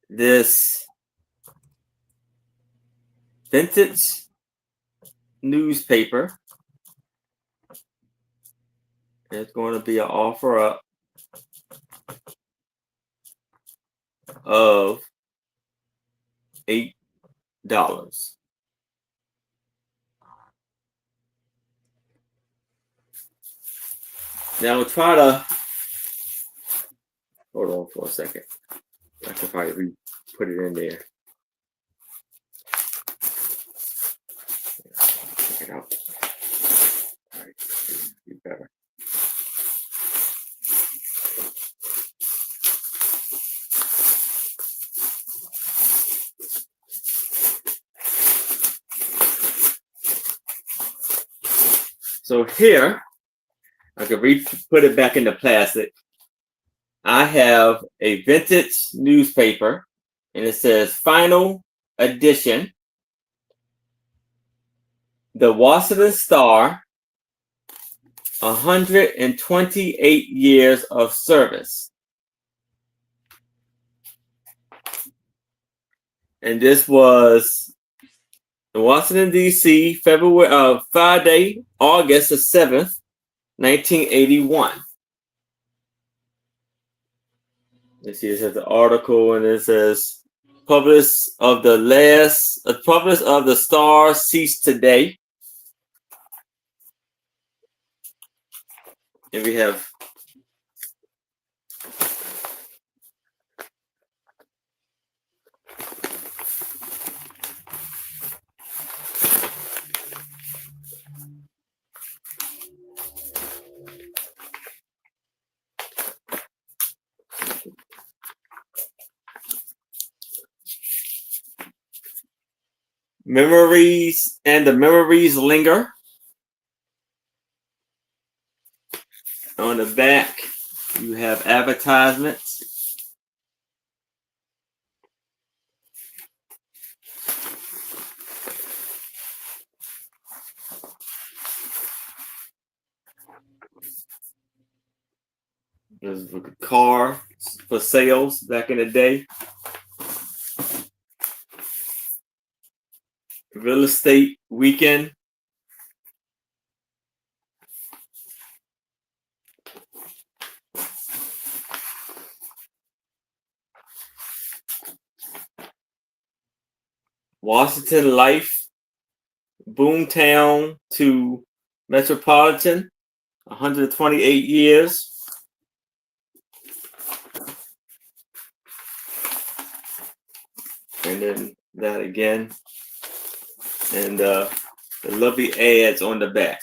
Speaker 1: this vintage newspaper. It's going to be an offer up of $8. Now we'll try to hold on for a second. I can probably put it in there. Check it out. All right, be better. So here, I can put it back into plastic. I have a vintage newspaper, and it says final edition. The Washington Star, 128 years of service. And this was in Washington, D.C., Friday, August the 7th, 1981. You see, it says the article, and it says publish of the Star ceased today. And we have memories, and the memories linger. On the back, you have advertisements. There's a car for sales back in the day. Real estate weekend. Washington Life, Boomtown to Metropolitan. 128 years. And then that again. And the lovely ads on the back.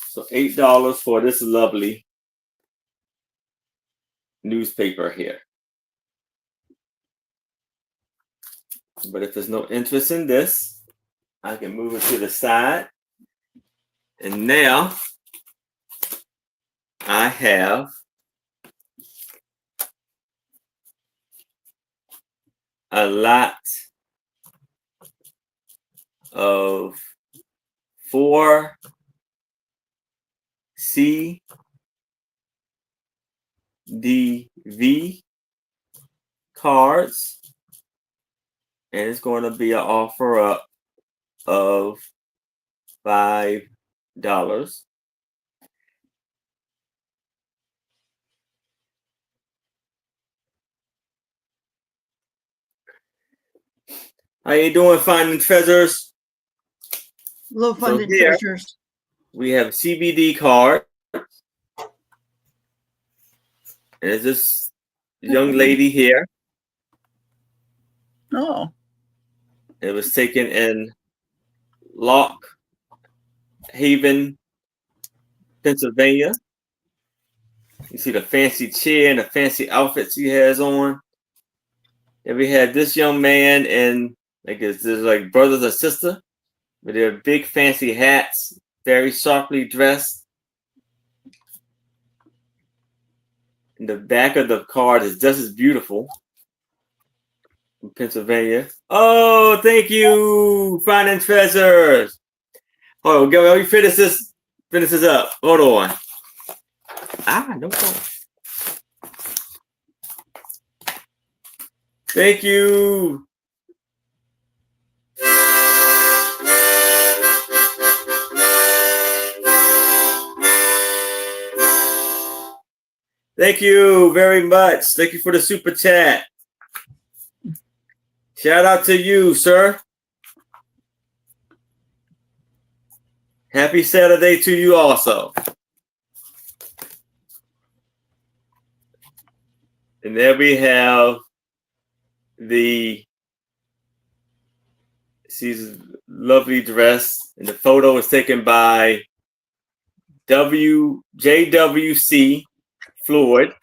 Speaker 1: So $8 for this lovely newspaper here. But if there's no interest in this, I can move it to the side. And now I have a lot of 4CDV cards. And it's going to be an offer up of $5. How you doing, finding treasures?
Speaker 2: Little funding
Speaker 1: here-
Speaker 2: treasures.
Speaker 1: We have CBD card. And it's this young lady here.
Speaker 3: Oh,
Speaker 1: It was taken in Lock Haven, Pennsylvania. You see the fancy chair and the fancy outfit she has on. And we had this young man and like it's like brothers or sister with their big fancy hats, very sharply dressed. And the back of the card is just as beautiful. From Pennsylvania. Oh, thank you, finding treasures. Oh, let me finish this up. Hold on. No problem. Thank you. Thank you very much. Thank you for the super chat. Shout out to you, sir. Happy Saturday to you also. And there we have she's lovely dress. And the photo was taken by JWC Floyd.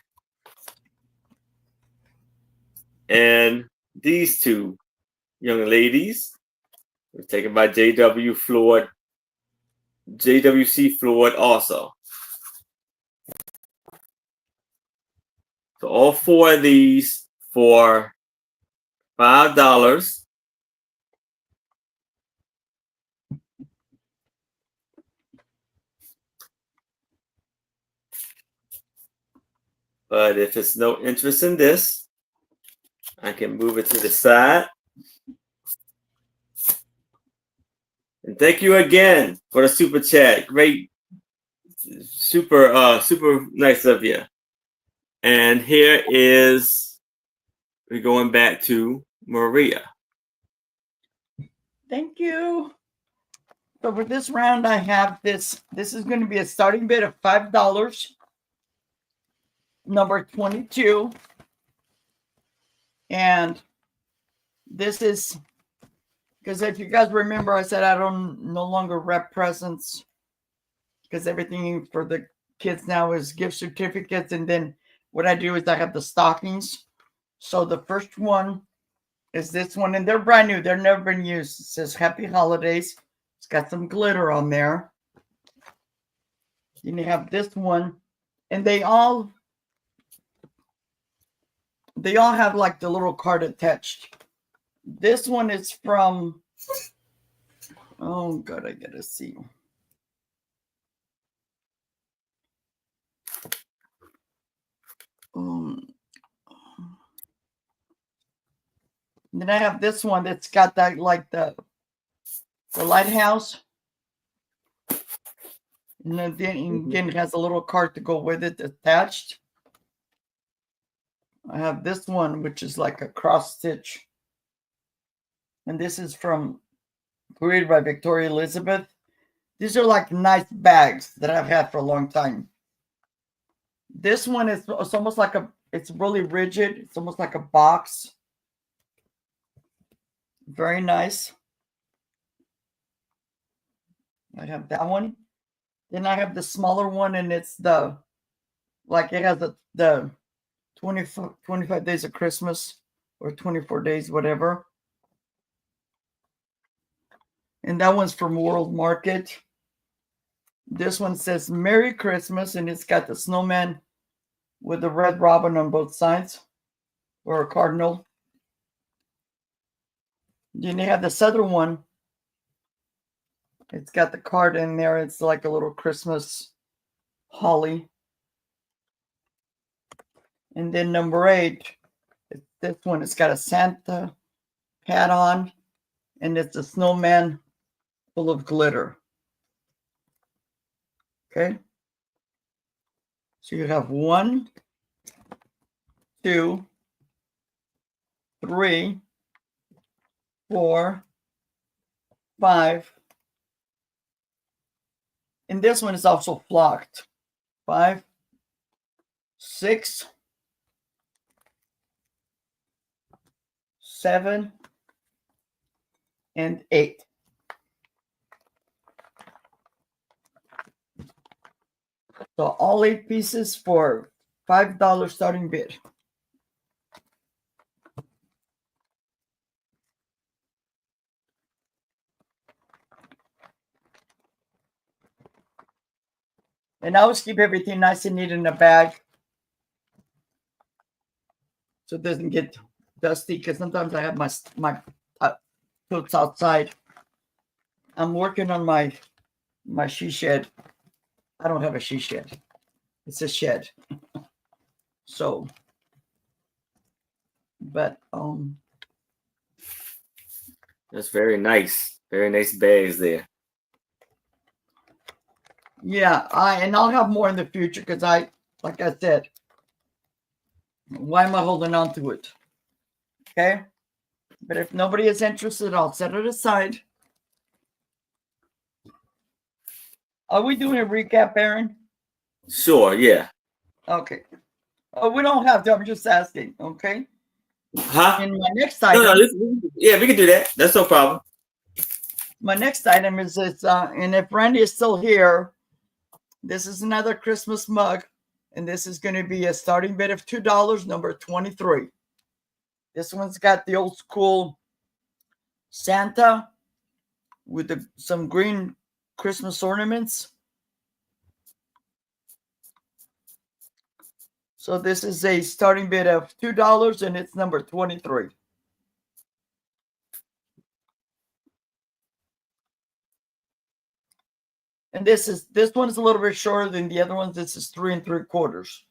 Speaker 1: And these two young ladies were taken by JWC Floyd also. So all four of these for $5. But if it's no interest in this, I can move it to the side. And thank you again for the super chat. Great, super nice of you. And here is, we're going back to Maria.
Speaker 2: Thank you. So for this round, I have this. This is going to be a starting bid of $5. Number 22. And this is because if you guys remember, I said I don't no longer rep presents because everything for the kids now is gift certificates. And then what I do is I have the stockings. So the first one is this one, and they're brand new. They've never been used. It says Happy Holidays. It's got some glitter on there. Then you have this one, and they all have like the little card attached. This one is from, oh God, I gotta see. And then I have this one that's got that like the lighthouse. And then again, it has a little card to go with it attached. I have this one, which is like a cross stitch. And this is created by Victoria Elizabeth. These are like nice bags that I've had for a long time. This one is it's almost like it's really rigid. It's almost like a box. Very nice. I have that one. Then I have the smaller one, and it's it has the 25 days of Christmas or 24 days, whatever. And that one's from World Market. This one says Merry Christmas, and it's got the snowman with the red robin on both sides, or a cardinal. Then you have this other one. It's got the card in there. It's like a little Christmas holly. And then number 8, this one. It's got a Santa hat on, and it's a snowman full of glitter. Okay. So you have 1, 2, 3, 4, 5. And this one is also flocked. 5, 6, 7, and 8. So all 8 pieces for $5 starting bid. And I always keep everything nice and neat in a bag so it doesn't get dusty, because sometimes I have my totes outside. I'm working on my she shed. I don't have a she shed. It's a shed. So, but
Speaker 1: That's very nice. Very nice bags there.
Speaker 2: yeah, I'll have more in the future, because like I said, why am I holding on to it? Okay. But if nobody is interested, I'll set it aside. Are we doing a recap, Aaron?
Speaker 1: Sure, yeah.
Speaker 2: Okay. Oh, we don't have to. I'm just asking. Okay.
Speaker 1: Huh?
Speaker 2: And my next item.
Speaker 1: No, yeah, we can do that. That's no problem.
Speaker 2: My next item is this, and if Randy is still here, this is another Christmas mug, and this is going to be a starting bid of $2, number 23. This one's got the old school Santa with some green Christmas ornaments. So this is a starting bid of $2, and it's number 23. And this one's a little bit shorter than the other ones. This is 3 3/4.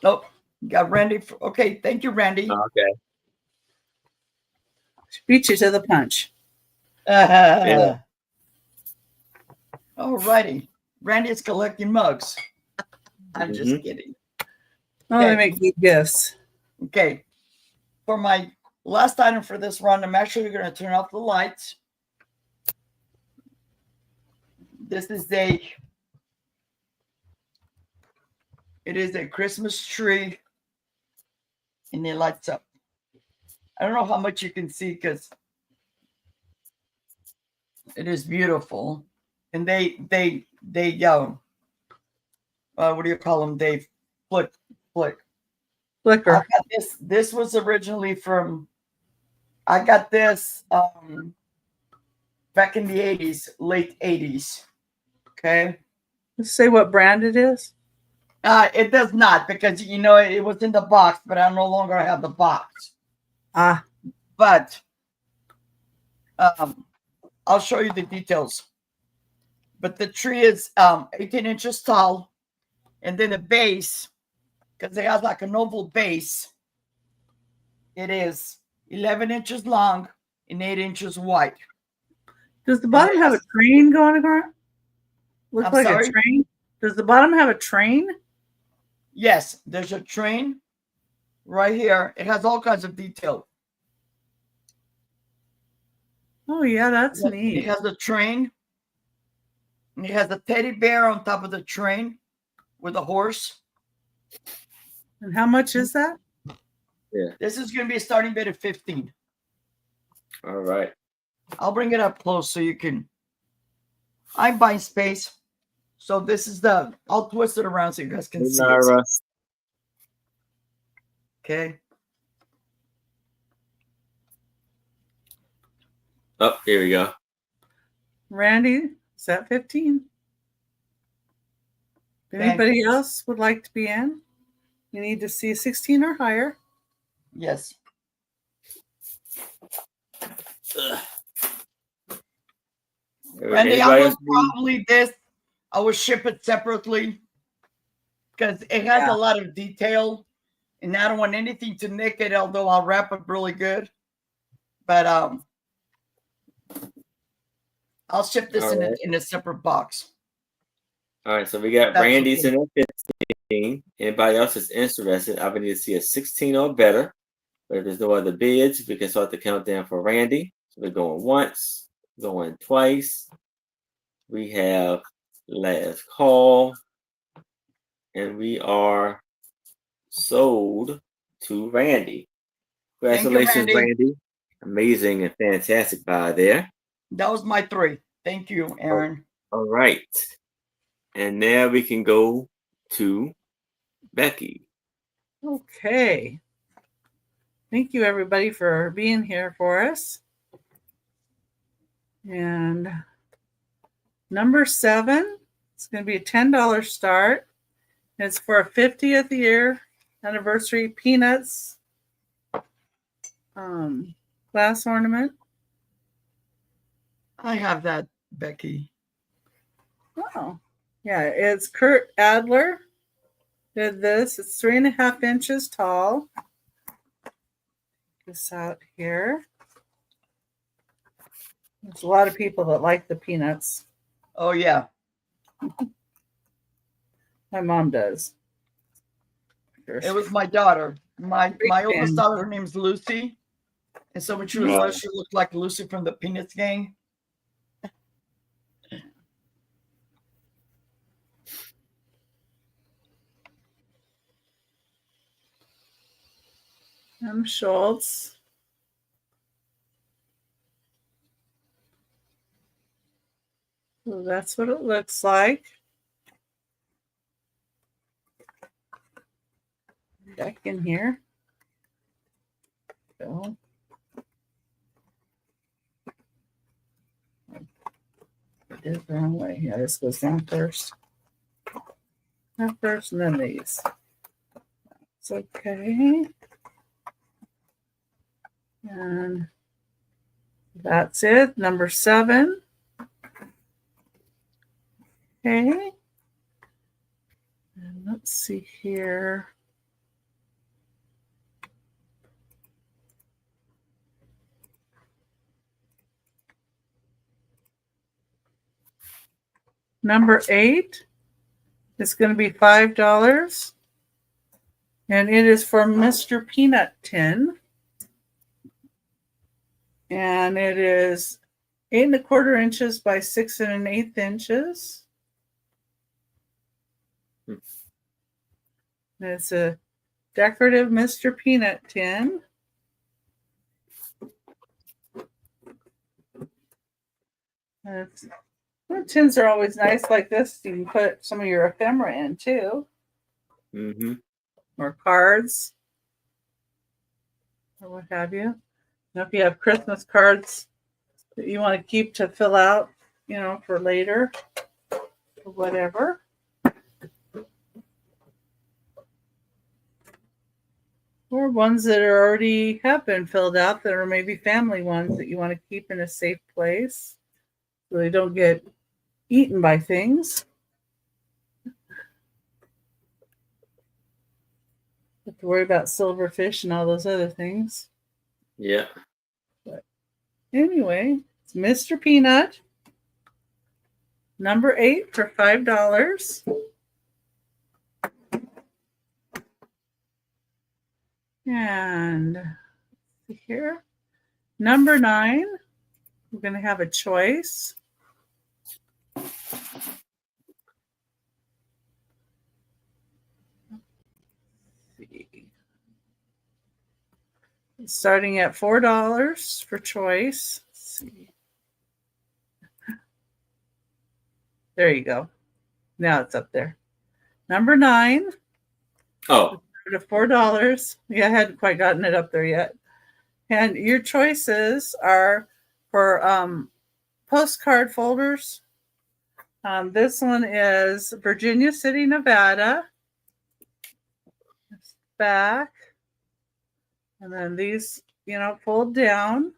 Speaker 2: Oh, got Randy. Okay, thank you, Randy.
Speaker 1: Okay.
Speaker 3: Beat you to the punch.
Speaker 1: Yeah.
Speaker 2: All righty. Randy is collecting mugs. I'm just kidding.
Speaker 3: Oh,
Speaker 2: Okay.
Speaker 3: they make neat gifts.
Speaker 2: Okay. For my last item for this run, I'm actually going to turn off the lights. This is it is a Christmas tree, and it lights up. I don't know how much you can see, because it is beautiful. And they what do you call them? They flicker.
Speaker 3: Flicker.
Speaker 2: This was originally I got this back in the 80s, late 80s. Okay.
Speaker 3: Let's say what brand it is.
Speaker 2: It does not, because it was in the box, but I no longer have the box. But I'll show you the details. But the tree is 18 inches tall, and then the base, because it has like an oval base, It is 11 inches long and 8 inches wide.
Speaker 3: Does the bottom have a train going across? Looks
Speaker 2: I'm
Speaker 3: like
Speaker 2: sorry?
Speaker 3: a train. Does the bottom have a train?
Speaker 2: Yes, there's a train right here. It has all kinds of detail.
Speaker 3: Oh yeah, that's
Speaker 2: It
Speaker 3: neat.
Speaker 2: has a train. And it has a teddy bear on top of the train with a horse.
Speaker 3: And how much is that?
Speaker 1: Yeah.
Speaker 2: This is going to be a starting bid of 15.
Speaker 1: All right.
Speaker 2: I'll bring it up close so you can. I'm buying space. So this is I'll twist it around so you guys can see it. Okay.
Speaker 1: Oh, here we go.
Speaker 3: Randy, is that 15? If anybody else would like to be in, you need to see 16 or higher.
Speaker 2: Yes. Randy, I will probably I will ship it separately because it has a lot of detail and I don't want anything to nick it, although I'll wrap it really good. But I'll ship this in a separate box.
Speaker 1: All right, so we got Randy's in a 15. Anybody else is interested, I would need to see a 16 or better. But if there's no other bids, we can start the countdown for Randy. So we're going once, going twice. We have last call. And we are sold to Randy. Congratulations,
Speaker 2: you,
Speaker 1: Randy. Amazing and fantastic buy there.
Speaker 2: That was my 3. Thank you, Aaron.
Speaker 1: All right. And now we can go to Becky.
Speaker 3: Okay. Thank you, everybody, for being here for us. And number 7, it's going to be a $10 start. It's for a 50th year anniversary Peanuts glass ornament.
Speaker 2: I have that, Becky.
Speaker 3: Oh, yeah. It's Kurt Adler did this. It's 3.5 inches tall. This out here. There's a lot of people that like the Peanuts.
Speaker 2: Oh, yeah.
Speaker 3: My mom does.
Speaker 2: It was my daughter. My oldest daughter, her name's Lucy. And so when she was little, she looked like Lucy from the Peanuts gang.
Speaker 3: M. Schultz. So that's what it looks like. Back in here. So. I did it the wrong way. Yeah, this goes down first. Not first, and then these. It's okay. And that's it. Number 7. Okay. And let's see here. Number 8 is going to be $5. And it is for Mr. Peanut Tin. And it is 8¼ inches by 6 1/8 inches. And it's a decorative Mr. Peanut tin. Tins are always nice like this. You can put some of your ephemera in too.
Speaker 1: Mm-hmm.
Speaker 3: Or cards. Or what have you. Now, if you have Christmas cards that you want to keep to fill out, for later or whatever. Or ones that already have been filled out that are maybe family ones that you want to keep in a safe place so they don't get eaten by things. to worry about silverfish and all those other things.
Speaker 1: Yeah.
Speaker 3: But anyway, it's Mr. Peanut, number 8 for $5. And here, number 9, we're going to have a choice. Starting at $4 for choice. Let's see. There you go. Now it's up there. Number 9.
Speaker 1: Oh.
Speaker 3: To $4. Yeah, I hadn't quite gotten it up there yet. And your choices are for postcard folders. This one is Virginia City, Nevada. It's back. And then these, fold down.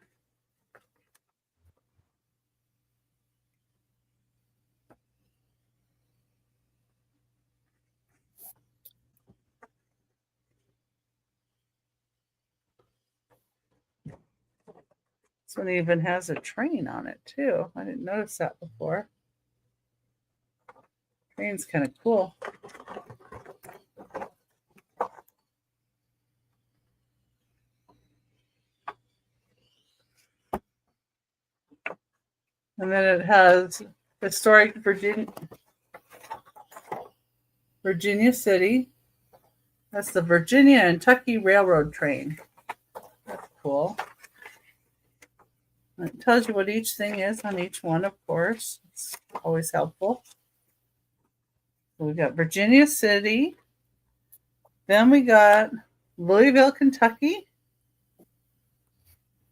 Speaker 3: This one even has a train on it too. I didn't notice that before. Train's kind of cool. And then it has historic Virginia City. That's the Virginia and Kentucky Railroad train. That's cool. It tells you what each thing is on each one, of course. It's always helpful. So we got Virginia City. Then we got Louisville, Kentucky.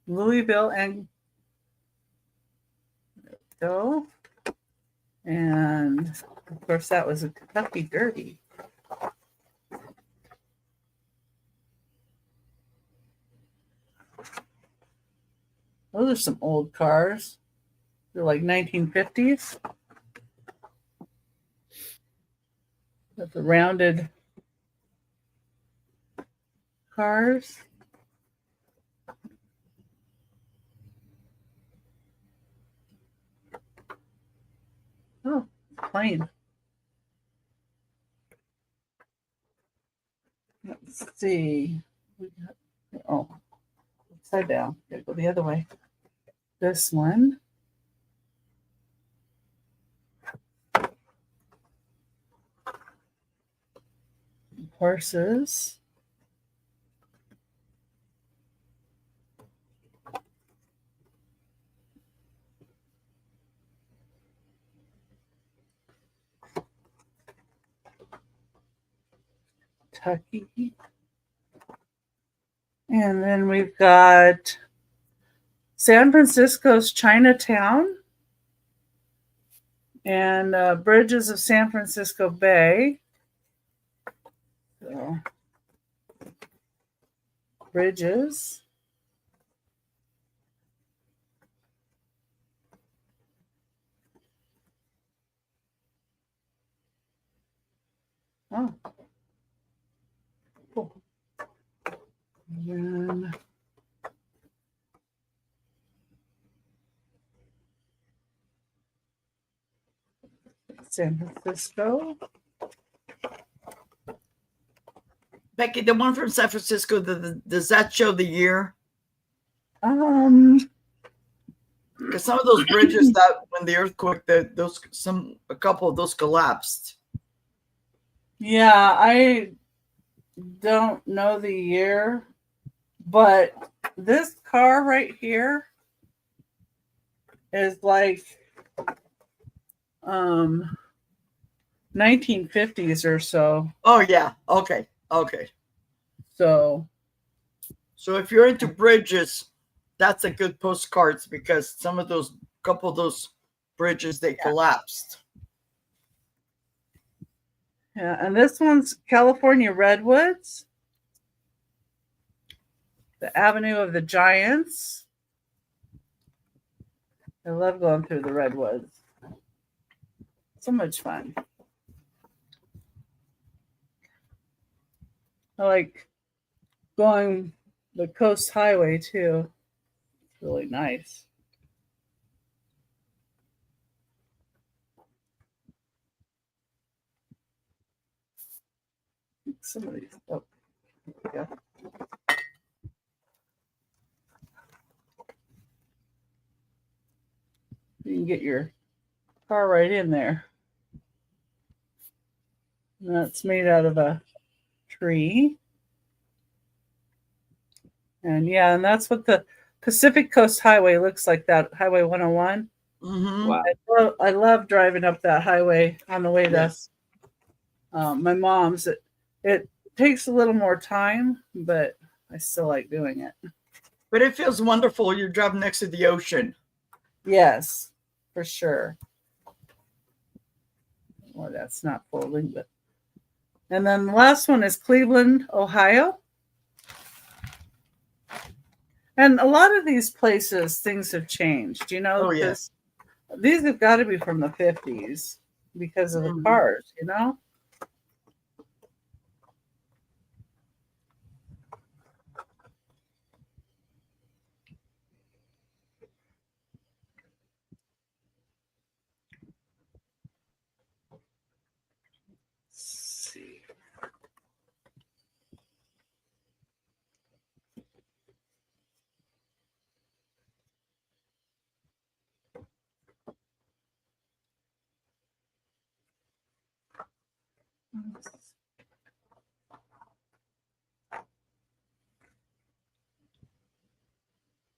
Speaker 3: Louisville and go. And of course, that was a Kentucky Derby. Those are some old cars. They're like 1950s. Got the rounded cars. Oh, plane. Let's see. Upside down. Gotta go the other way. This one. Horses. Kentucky. And then we've got San Francisco's Chinatown and Bridges of San Francisco Bay. So, bridges. Oh, cool. And then San Francisco.
Speaker 2: Becky, the one from San Francisco, does that show the year?
Speaker 3: Um,
Speaker 2: Because some of those bridges that when the earthquake, a couple of those collapsed.
Speaker 3: yeah, I don't know the year, but this car right here is like 1950s or so.
Speaker 2: Oh yeah, okay.
Speaker 3: So
Speaker 2: if you're into bridges, that's a good postcards because couple of those bridges they collapsed.
Speaker 3: yeah, and this one's California Redwoods, the Avenue of the Giants. I love going through the redwoods. So much fun. I like going the Coast Highway too. It's really nice. Some of these. Oh, here we go. You can get your car right in there. And that's made out of a tree. And yeah, and that's what the Pacific Coast Highway looks like, that Highway 101.
Speaker 2: Mm-hmm.
Speaker 1: Wow.
Speaker 3: I love driving up that highway on the way to
Speaker 2: Yes.
Speaker 3: my mom's. It takes a little more time, but I still like doing it.
Speaker 2: But it feels wonderful. You're driving next to the ocean.
Speaker 3: Yes, for sure. Well, that's not folding, but. And then the last one is Cleveland, Ohio. And a lot of these places, things have changed, you know.
Speaker 2: Oh, yes.
Speaker 3: These have got to be from the 50s because of the cars, you know. Let's see.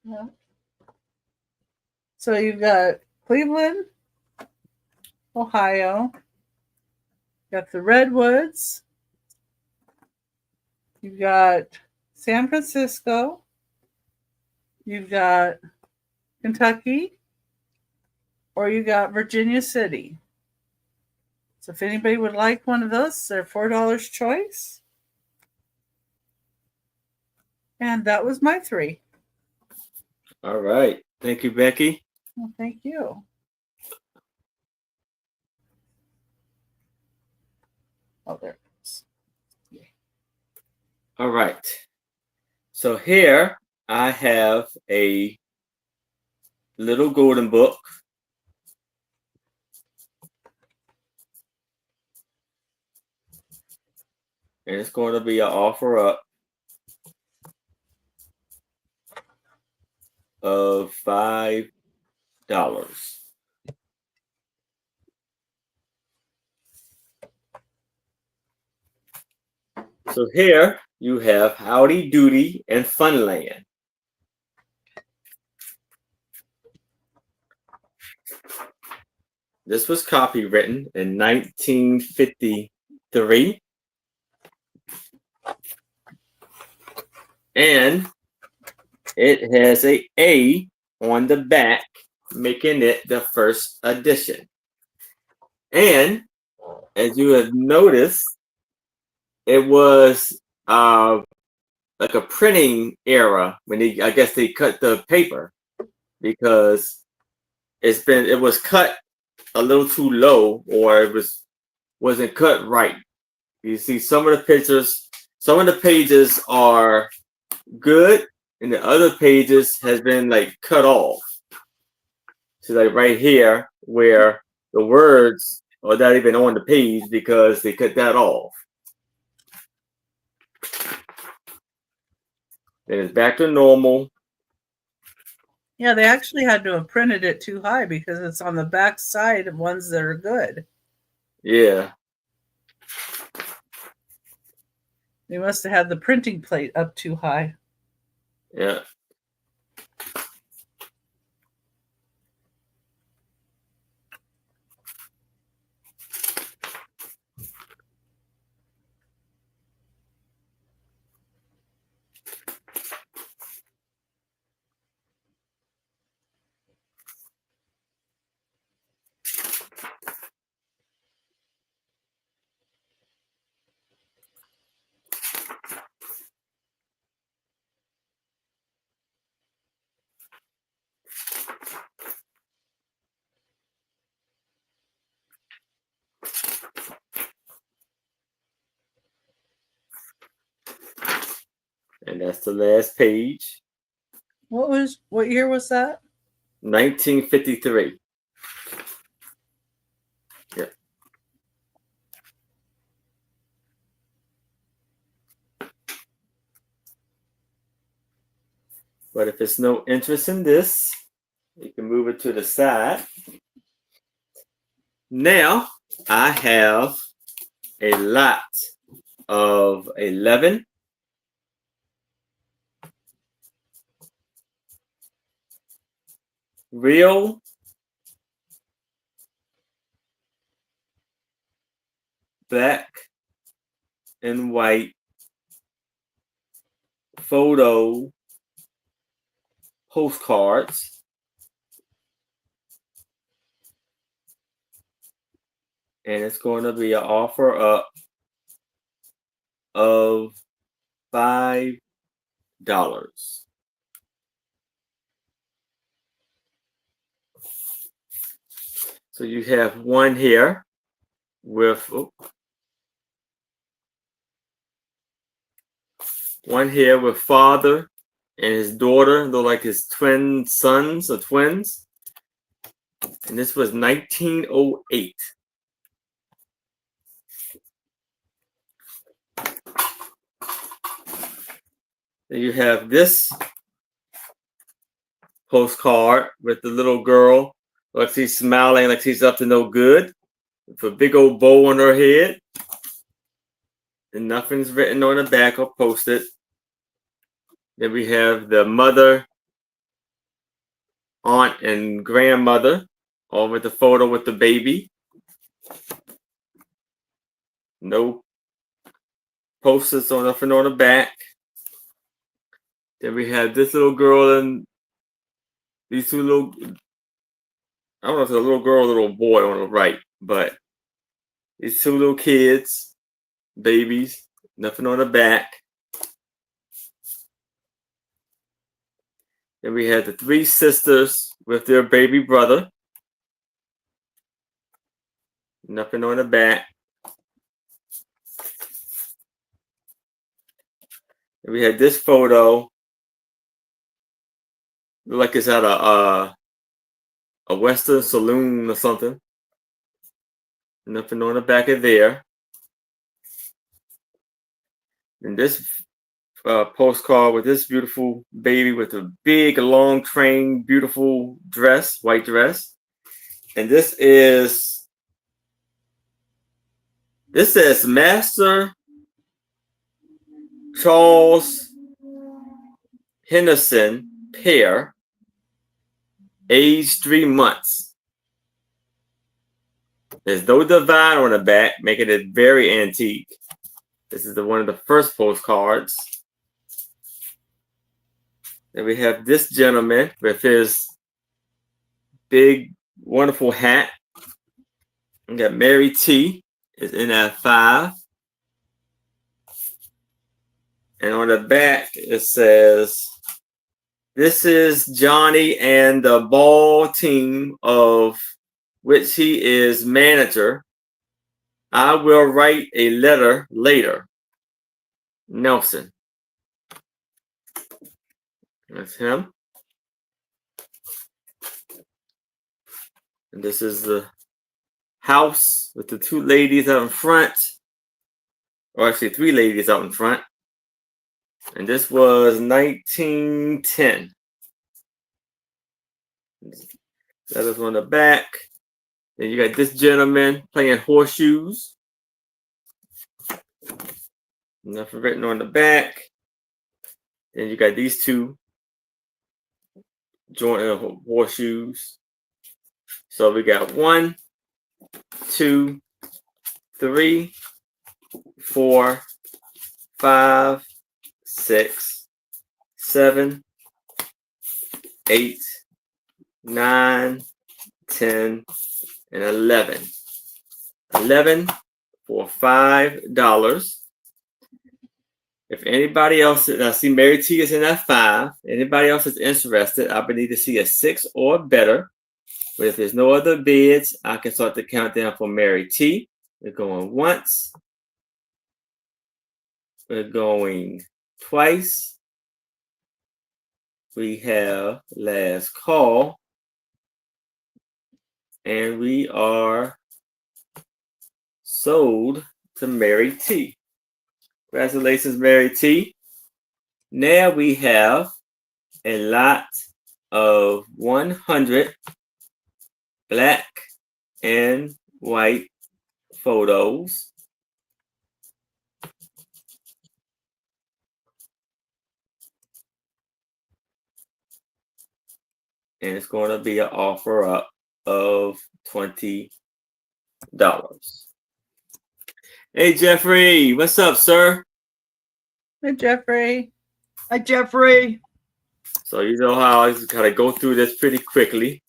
Speaker 3: Yeah. So you've got Cleveland, Ohio. You got the Redwoods. You've got San Francisco. You've got Kentucky. Or you got Virginia City. So if anybody would like one of those, they're $4 choice. And that was my 3.
Speaker 1: All right. Thank you, Becky.
Speaker 3: Well, thank you. Oh, there it is. Yeah.
Speaker 1: All right. So here I have a little golden book. And it's going to be an offer up of $5. So here you have Howdy Doody and Funland. This was copywritten in 1953. And it has a A on the back, making it the first edition. And as you have noticed, it was like a printing era when I guess they cut the paper because it was cut a little too low, or it wasn't cut right. You see some of the pictures, some of the pages are good, and the other pages has been like cut off. So like right here, where the words are not even on the page because they cut that off. Then it's back to normal.
Speaker 3: Yeah, they actually had to have printed it too high because it's on the back side of ones that are good.
Speaker 1: Yeah.
Speaker 3: They must have had the printing plate up too high.
Speaker 1: Yeah. And that's the last page.
Speaker 3: What year was that?
Speaker 1: 1953. Yep. But if there's no interest in this, you can move it to the side. Now I have a lot of 11, real black and white photo postcards. And it's going to be an offer up of $5. So you have one here with father and his daughter. They're like his twin sons or twins. And this was 1908. Then you have this postcard with the little girl, like she's smiling like she's up to no good, with a big old bow on her head. And nothing's written on the back or posted. Then we have the mother, aunt, and grandmother, all with the photo with the baby. No posters or nothing on the back. Then we have this little girl and these two little, I don't know if it's a little girl or a little boy on the right, but these two little kids, babies, nothing on the back. Then we had the three sisters with their baby brother. Nothing on the back. And we had this photo. Look like it's at a Western saloon or something. Nothing on the back of there. And this postcard with this beautiful baby with a big, long train, beautiful dress, white dress. And this says Master Charles Henderson, pair, age 3 months. There's no divine on the back, making it very antique. This is one of the first postcards. Then we have this gentleman with his big, wonderful hat. We got Mary T. is in at 5. And on the back, it says, "This is Johnny and the ball team of which he is manager. I will write a letter later. Nelson." That's him. And this is the house with the two ladies out in front. Or actually 3 ladies out in front. And this was 1910. That is on the back. Then you got this gentleman playing horseshoes. Nothing written on the back. Then you got these two joining horseshoes. So we got 1, 2, 3, 4, 5, 6, 7, 8, 9, 10, and 11. 11 for $5. If anybody else, I see Mary T is in at 5. Anybody else is interested, I would need to see a 6 or better. But if there's no other bids, I can start the countdown for Mary T. We're going once. We're going Twice. We have Last Call. And we are sold to Mary T. Congratulations, Mary T. Now we have a lot of 100 black and white photos. And it's going to be an offer up of $20. Hey, Jeffrey, what's up, sir?
Speaker 3: Hi, Jeffrey.
Speaker 2: Hi, Jeffrey.
Speaker 1: So you know how I just gotta go through this pretty quickly.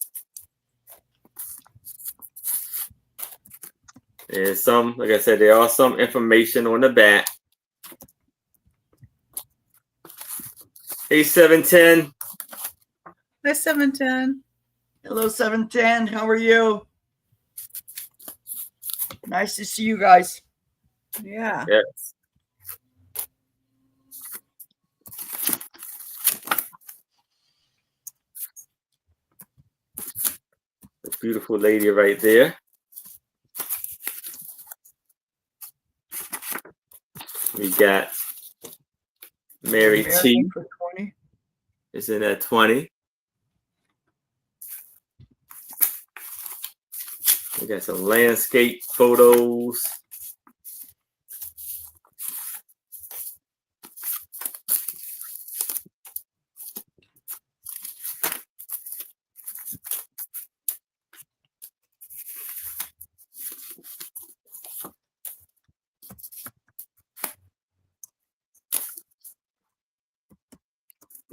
Speaker 1: And some, like I said, there are some information on the back. Hey, 710.
Speaker 3: Hi, 710.
Speaker 2: Hello, 710. How are you? Nice to see you guys.
Speaker 3: Yeah.
Speaker 1: Yes. A beautiful lady right there. We got Mary T.
Speaker 2: For 20.
Speaker 1: Is in at 20. We got some landscape photos.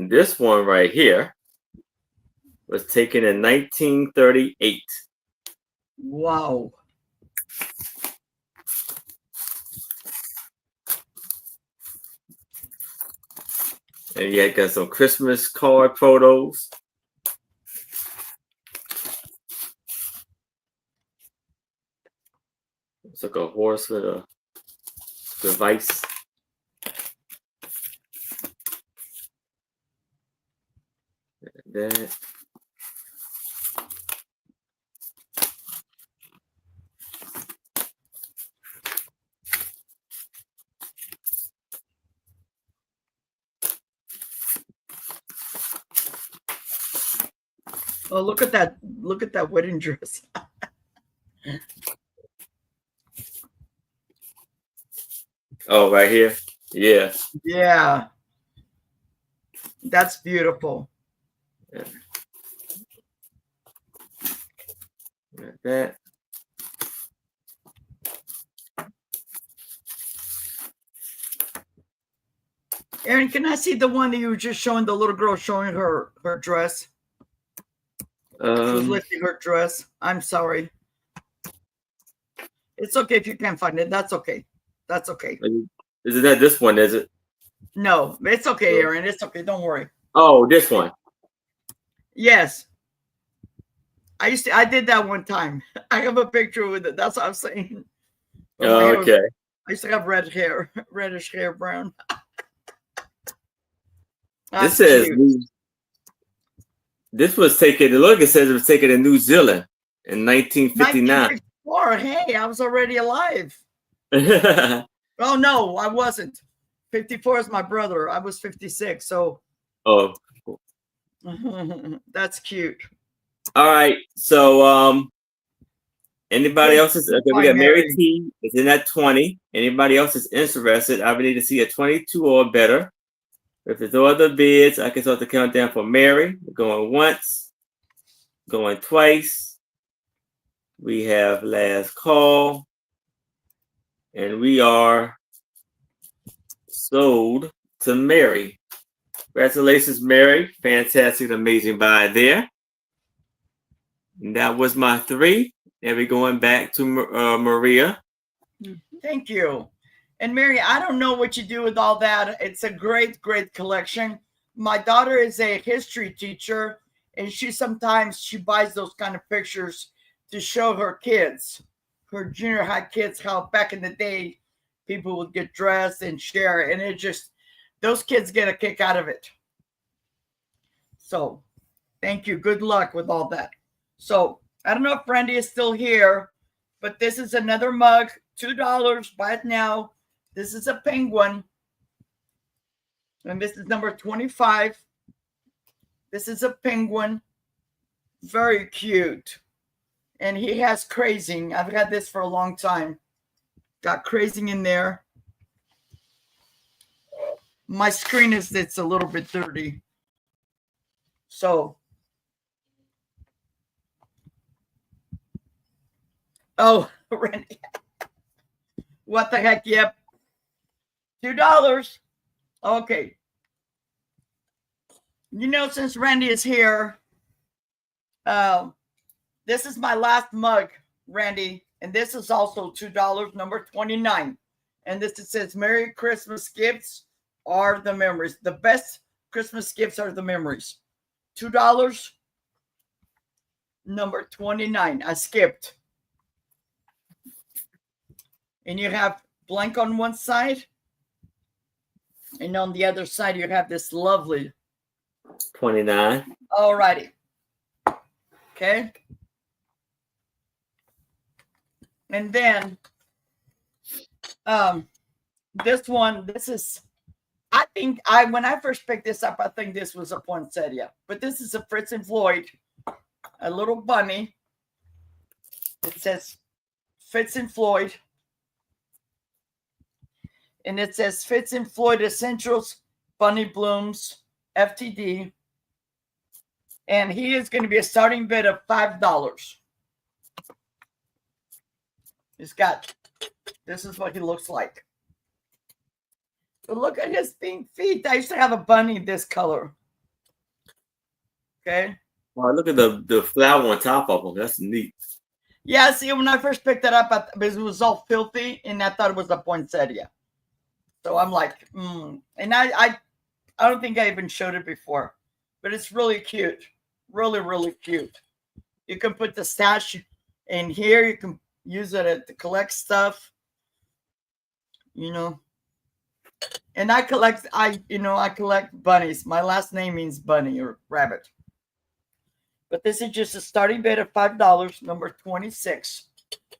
Speaker 1: This one right here was taken in 1938.
Speaker 2: Wow.
Speaker 1: And you got some Christmas card photos. It's like a horse with a device. That.
Speaker 2: Oh, look at that. Look at that wedding dress.
Speaker 1: Oh, right here. Yeah.
Speaker 2: Yeah. That's beautiful.
Speaker 1: Yeah. Like that.
Speaker 2: Aaron, can I see the one that you were just showing, the little girl showing her dress? She was lifting her dress. I'm sorry. It's okay if you can't find it. That's okay. That's okay.
Speaker 1: Isn't that this one, is it?
Speaker 2: No, it's okay, Aaron. It's okay. Don't worry.
Speaker 1: Oh, this one.
Speaker 2: Yes. I did that one time. I have a picture with it. That's what I'm saying.
Speaker 1: Oh, okay.
Speaker 2: I used to have red hair, reddish hair, brown.
Speaker 1: This says this was taken. Look, it says it was taken in New Zealand in 1959.
Speaker 2: 1954. Hey, I was already alive. Oh no, I wasn't. 54 is my brother. I was 56. So.
Speaker 1: Oh.
Speaker 2: That's cute.
Speaker 1: All right. So anybody else is we got Mary T is in at 20. Anybody else is interested? I would need to see a 22 or better. If there's no other bids, I can start the countdown for Mary. We're going once, going twice. We have Last Call. And we are sold to Mary. Congratulations, Mary. Fantastic, amazing buy there. And that was my 3. And we're going back to Maria.
Speaker 2: Thank you. And Mary, I don't know what you do with all that. It's a great, great collection. My daughter is a history teacher, and she buys those kind of pictures to show her kids, her junior high kids, how back in the day people would get dressed and share. And it just, those kids get a kick out of it. So thank you. Good luck with all that. So I don't know if Randy is still here, but this is another mug, $2. Buy it now. This is a penguin. And this is number 25. This is a penguin. Very cute. And he has crazing. I've had this for a long time. Got crazing in there. My screen it's a little bit dirty. So, oh, Randy. What the heck? Yep. $2. Okay. You know, since Randy is here, this is my last mug, Randy. And this is also $2, number 29. And this, it says, Merry Christmas gifts are the memories. The best Christmas gifts are the memories. $2, number 29. I skipped. And you have blank on one side. And on the other side, you have this lovely
Speaker 1: 29.
Speaker 2: All righty. Okay. And then this is, I think when I first picked this up, I think this was a poinsettia, but this is a Fritz and Floyd, a little bunny. It says Fritz and Floyd. And it says Fritz and Floyd Essentials Bunny Blooms FTD. And he is going to be a starting bid of $5. This is what he looks like. But look at his pink feet. I used to have a bunny this color. Okay.
Speaker 1: Well, look at the flower on top of them. That's neat.
Speaker 2: Yeah, see, when I first picked it up, it was all filthy, and I thought it was a poinsettia. So I'm like, And I don't think I even showed it before, but it's really cute. Really, really cute. You can put the stash in here. You can use it to collect stuff, And I collect bunnies. My last name means bunny or rabbit. But this is just a starting bid of $5, number 26.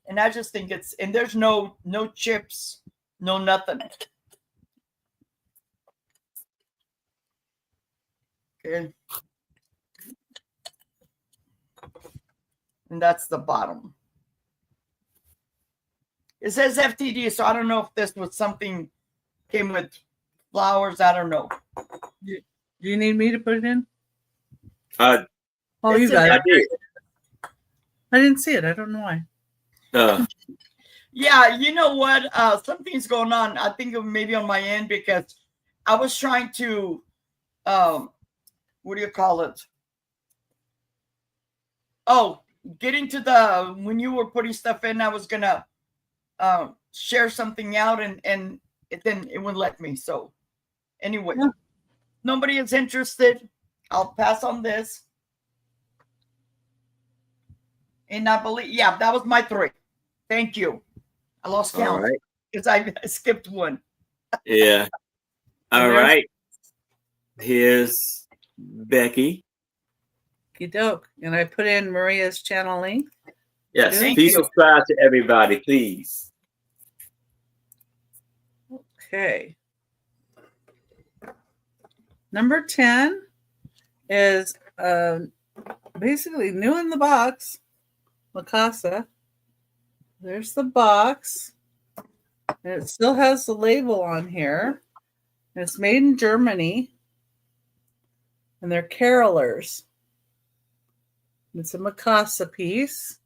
Speaker 2: And I just think and there's no chips, no nothing. Okay. And that's the bottom. It says FTD, so I don't know if this was something came with flowers. I don't know.
Speaker 3: Do you need me to put it in?
Speaker 1: Oh,
Speaker 3: You got it.
Speaker 1: did.
Speaker 3: I didn't see it. I don't know why.
Speaker 2: Yeah, you know what? Something's going on. I think it maybe on my end because I was trying to, what do you call it? Oh, getting to when you were putting stuff in, I was going to share something out and then it wouldn't let me. So anyway, Nobody is interested. I'll pass on this. And I believe, that was my 3. Thank you. I lost count because I skipped one.
Speaker 1: Yeah. All right. Here's Becky.
Speaker 3: Doke. And I put in Maria's channel link.
Speaker 1: Yes.
Speaker 2: Thank
Speaker 1: Please
Speaker 2: you.
Speaker 1: subscribe to everybody, please.
Speaker 3: Okay. Number 10 is basically new in the box. Mikasa. There's the box. And it still has the label on here. And it's made in Germany. And they're carolers. It's a Mikasa piece.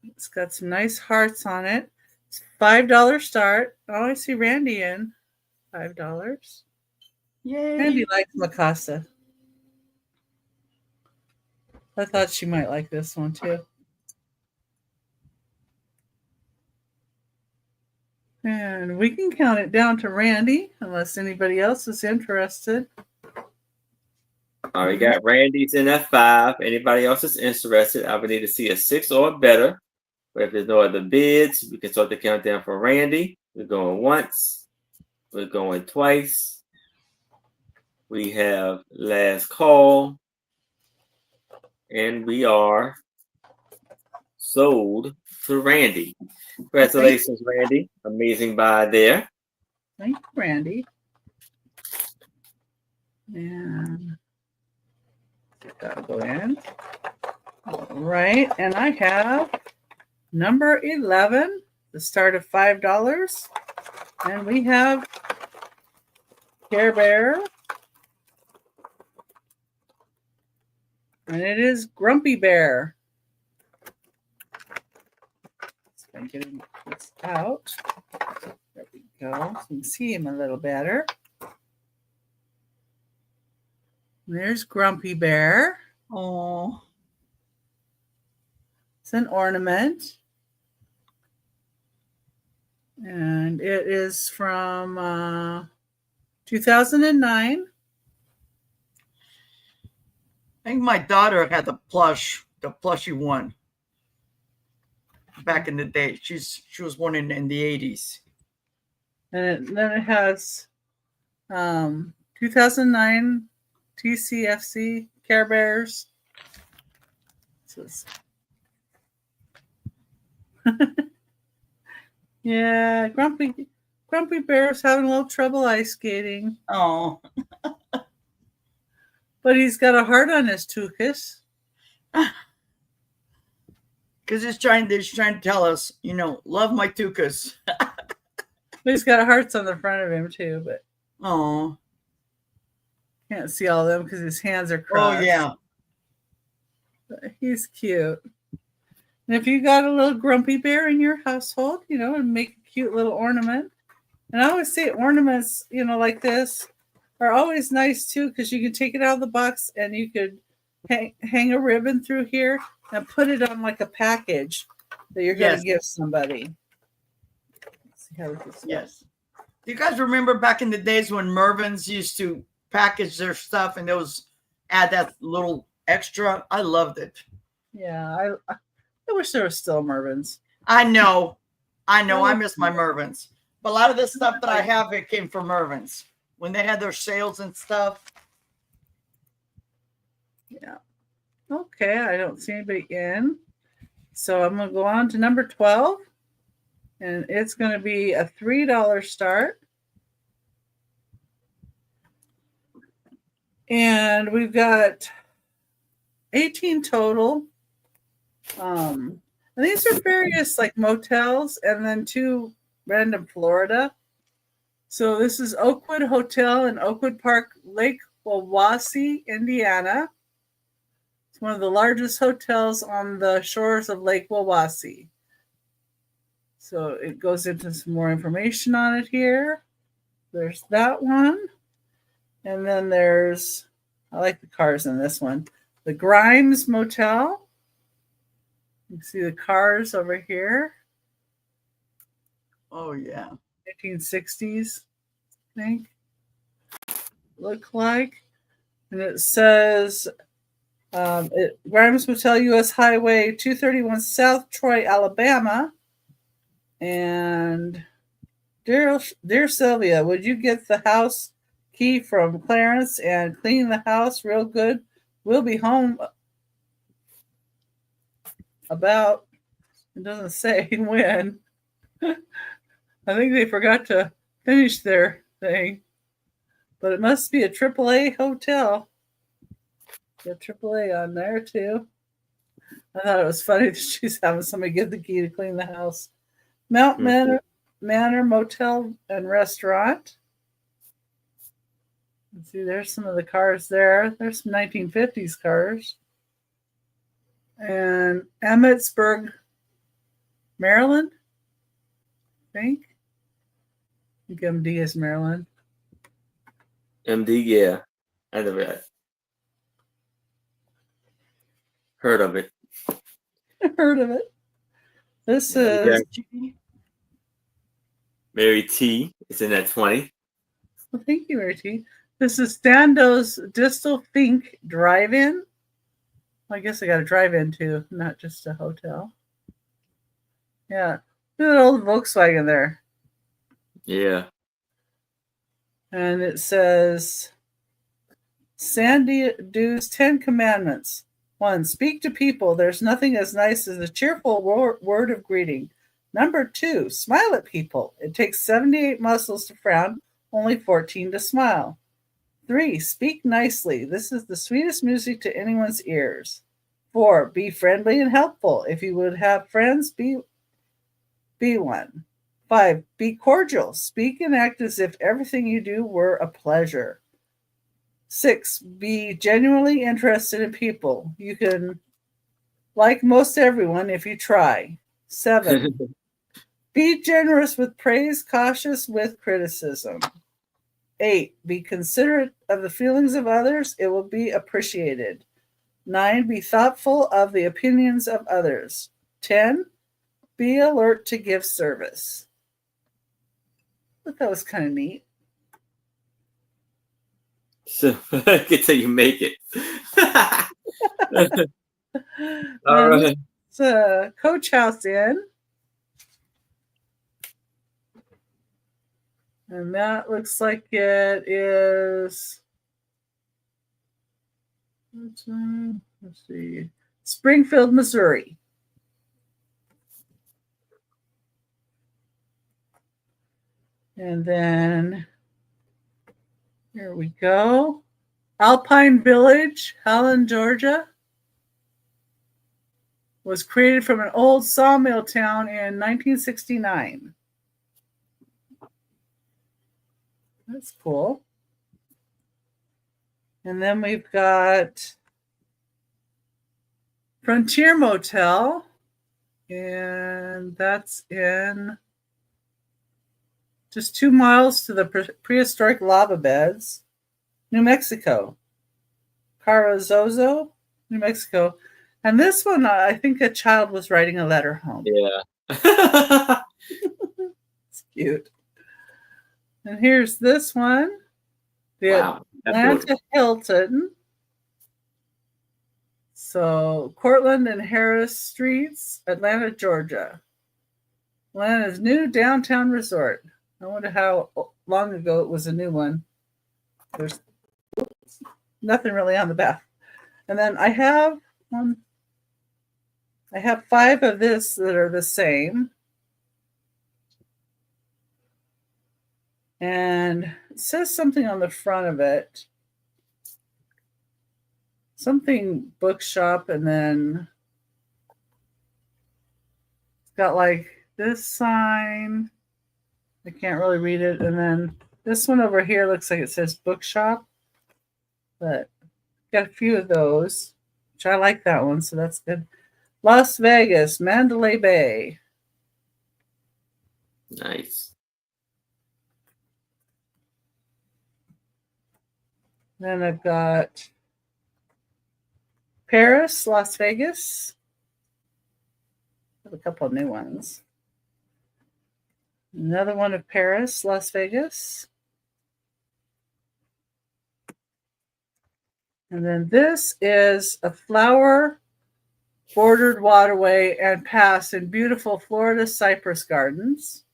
Speaker 3: It's got some nice hearts on it. It's $5 start. Oh, I see Randy in. $5.
Speaker 2: Yay.
Speaker 3: Randy likes Mikasa. I thought she might like this one too. And we can count it down to Randy, unless anybody else is interested.
Speaker 1: All right, got Randy's in at 5. Anybody else is interested, I would need to see a 6 or better. But if there's no other bids, we can start the countdown for Randy. We're going once. We're going twice. We have last call. And we are sold to Randy. Congratulations, Randy. Amazing buy there.
Speaker 3: Thank you, Randy. And that'll go in. All right. And I have number 11, the start of $5. And we have Care Bear. And it is Grumpy Bear. I'm getting this out. There we go. So you can see him a little better. There's Grumpy Bear.
Speaker 2: Oh,
Speaker 3: It's an ornament. And it is from 2009.
Speaker 2: I think my daughter had the plushy one back in the day. She was born in the 80s.
Speaker 3: And then it has 2009 TCFC Care Bears. Yeah, Grumpy Bear's having a little trouble ice skating.
Speaker 2: Oh,
Speaker 3: But he's got a heart on his tuchus.
Speaker 2: because he's trying to tell us, love my tukas.
Speaker 3: But he's got hearts on the front of him too, but
Speaker 2: Oh,
Speaker 3: can't see all of them because his hands are crossed.
Speaker 2: oh yeah.
Speaker 3: But he's cute. And if you got a little Grumpy Bear in your household, and make a cute little ornament. And I always say ornaments, like this are always nice too, because you can take it out of the box and you could hang a ribbon through here and put it on like a package that you're going to give somebody. Let's see how this
Speaker 2: Yes. Do you guys remember back in the days when Mervyn's used to package their stuff and add that little extra? I loved it.
Speaker 3: Yeah, I wish there was still Mervyn's.
Speaker 2: I know. I miss my Mervyn's. But a lot of the stuff that I have, it came from Mervyn's. When they had their sales and stuff.
Speaker 3: Yeah. Okay, I don't see anybody in. So I'm going to go on to number 12. And it's going to be a $3 start. And we've got 18 total. And these are various like motels and then 2 random Florida. So this is Oakwood Hotel in Oakwood Park, Lake Wawasee, Indiana. It's one of the largest hotels on the shores of Lake Wawasee. So it goes into some more information on it here. There's that one. And then I like the cars in this one. The Grimes Motel. You can see the cars over here.
Speaker 2: Oh, yeah.
Speaker 3: 1960s, I think. Look like. And it says Grimes Motel, U.S. Highway 231 South Troy, Alabama. And dear Sylvia, would you get the house key from Clarence and clean the house real good? We'll be home about, it doesn't say when. I think they forgot to finish their thing. But it must be a AAA hotel. Got AAA on there too. I thought it was funny that she's having somebody give the key to clean the house. Mount Manor Motel and Restaurant. Let's see, there's some of the cars there. There's some 1950s cars. And Emmitsburg, Maryland, I think. I think MD is Maryland.
Speaker 1: MD, yeah. I never heard of it.
Speaker 3: Heard of it. This is
Speaker 1: Mary T. is in at 20.
Speaker 3: well, thank you, Mary T. This is Stando's Distal Think Drive-In. I guess I got a drive-in too, not just a hotel. Yeah. Look at that old Volkswagen there.
Speaker 1: Yeah.
Speaker 3: And it says Sandy Dew's 10 Commandments. 1. Speak to people. There's nothing as nice as a cheerful word of greeting. Number 2. Smile at people. It takes 78 muscles to frown, only 14 to smile. 3. Speak nicely. This is the sweetest music to anyone's ears. 4. Be friendly and helpful. If you would have friends, be one. 5. Be cordial. Speak and act as if everything you do were a pleasure. 6. Be genuinely interested in people. You can like most everyone if you try. 7. Be generous with praise, cautious with criticism. 8. Be considerate of the feelings of others. It will be appreciated. 9. Be thoughtful of the opinions of others. 10. Be alert to give service. I thought that was kind of neat.
Speaker 1: So get till you make it. All right.
Speaker 3: It's a Coach House Inn. And that looks like it is, let's see, Springfield, Missouri. And then here we go. Alpine Village, Helen, Georgia, was created from an old sawmill town in 1969. That's cool. And then we've got Frontier Motel, and that's in just 2 miles to the prehistoric lava beds, New Mexico. Carrizozo, New Mexico. And this one, I think a child was writing a letter home.
Speaker 1: Yeah.
Speaker 3: It's cute. And here's this one. The
Speaker 1: Wow.
Speaker 3: Atlanta Hilton. So Cortland and Harris Streets, Atlanta, Georgia. Atlanta's new downtown resort. I wonder how long ago it was a new one. There's nothing really on the back. And then I have 5 of this that are the same. And it says something on the front of it. Something bookshop, and then it's got like this sign. I can't really read it. And then this one over here looks like it says bookshop. But got a few of those, which I like that one, so that's good. Las Vegas, Mandalay Bay.
Speaker 1: Nice.
Speaker 3: Then I've got Paris, Las Vegas. I have a couple of new ones. Another one of Paris, Las Vegas. And then this is a flower bordered waterway and pass in beautiful Florida cypress gardens.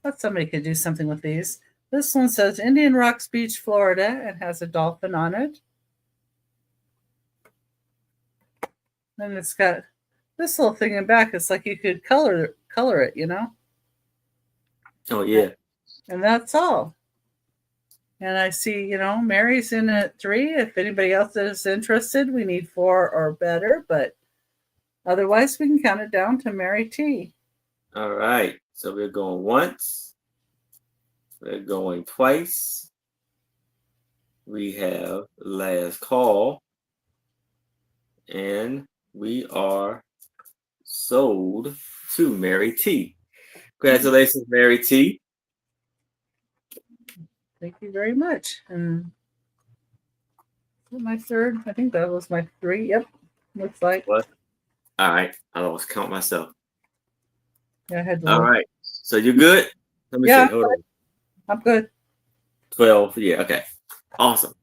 Speaker 3: Thought somebody could do something with these. This one says Indian Rocks Beach, Florida, and has a dolphin on it. And it's got this little thing in back. It's like you could color it, you know?
Speaker 1: Oh, yeah.
Speaker 3: And that's all. And I see, Mary's in at 3. If anybody else is interested, we need 4 or better. But otherwise, we can count it down to Mary T.
Speaker 1: All right. So we're going once. We're going twice. We have last call. And we are sold to Mary T. Congratulations, Mary T.
Speaker 3: Thank you very much. And my 3rd, I think that was my 3. Yep, looks like.
Speaker 1: What? All right. I almost count myself.
Speaker 3: Yeah, I had to
Speaker 1: All
Speaker 3: look.
Speaker 1: right. So you're good? Let me
Speaker 3: Yeah,
Speaker 1: see. Hold on.
Speaker 3: I'm good.
Speaker 1: 12. Yeah. Okay. Awesome.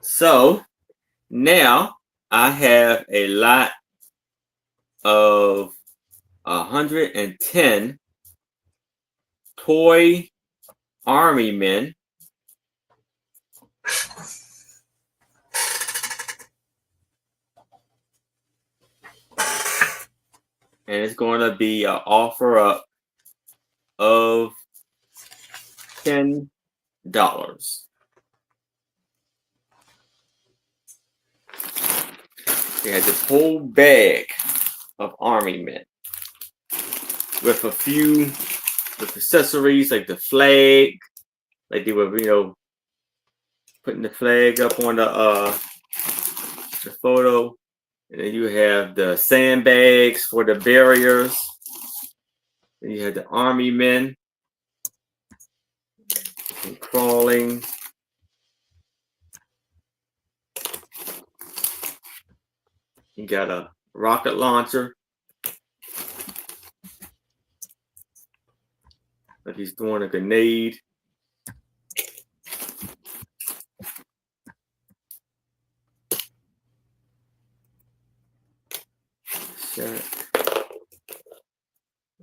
Speaker 1: So now I have a lot of 110 toy army men. And it's going to be an offer up of $10. They had this whole bag of army men with a few with accessories like the flag, like they were, putting the flag up on the photo. And then you have the sandbags for the barriers. Then you have the army men and crawling. You got a rocket launcher. Like he's throwing a grenade.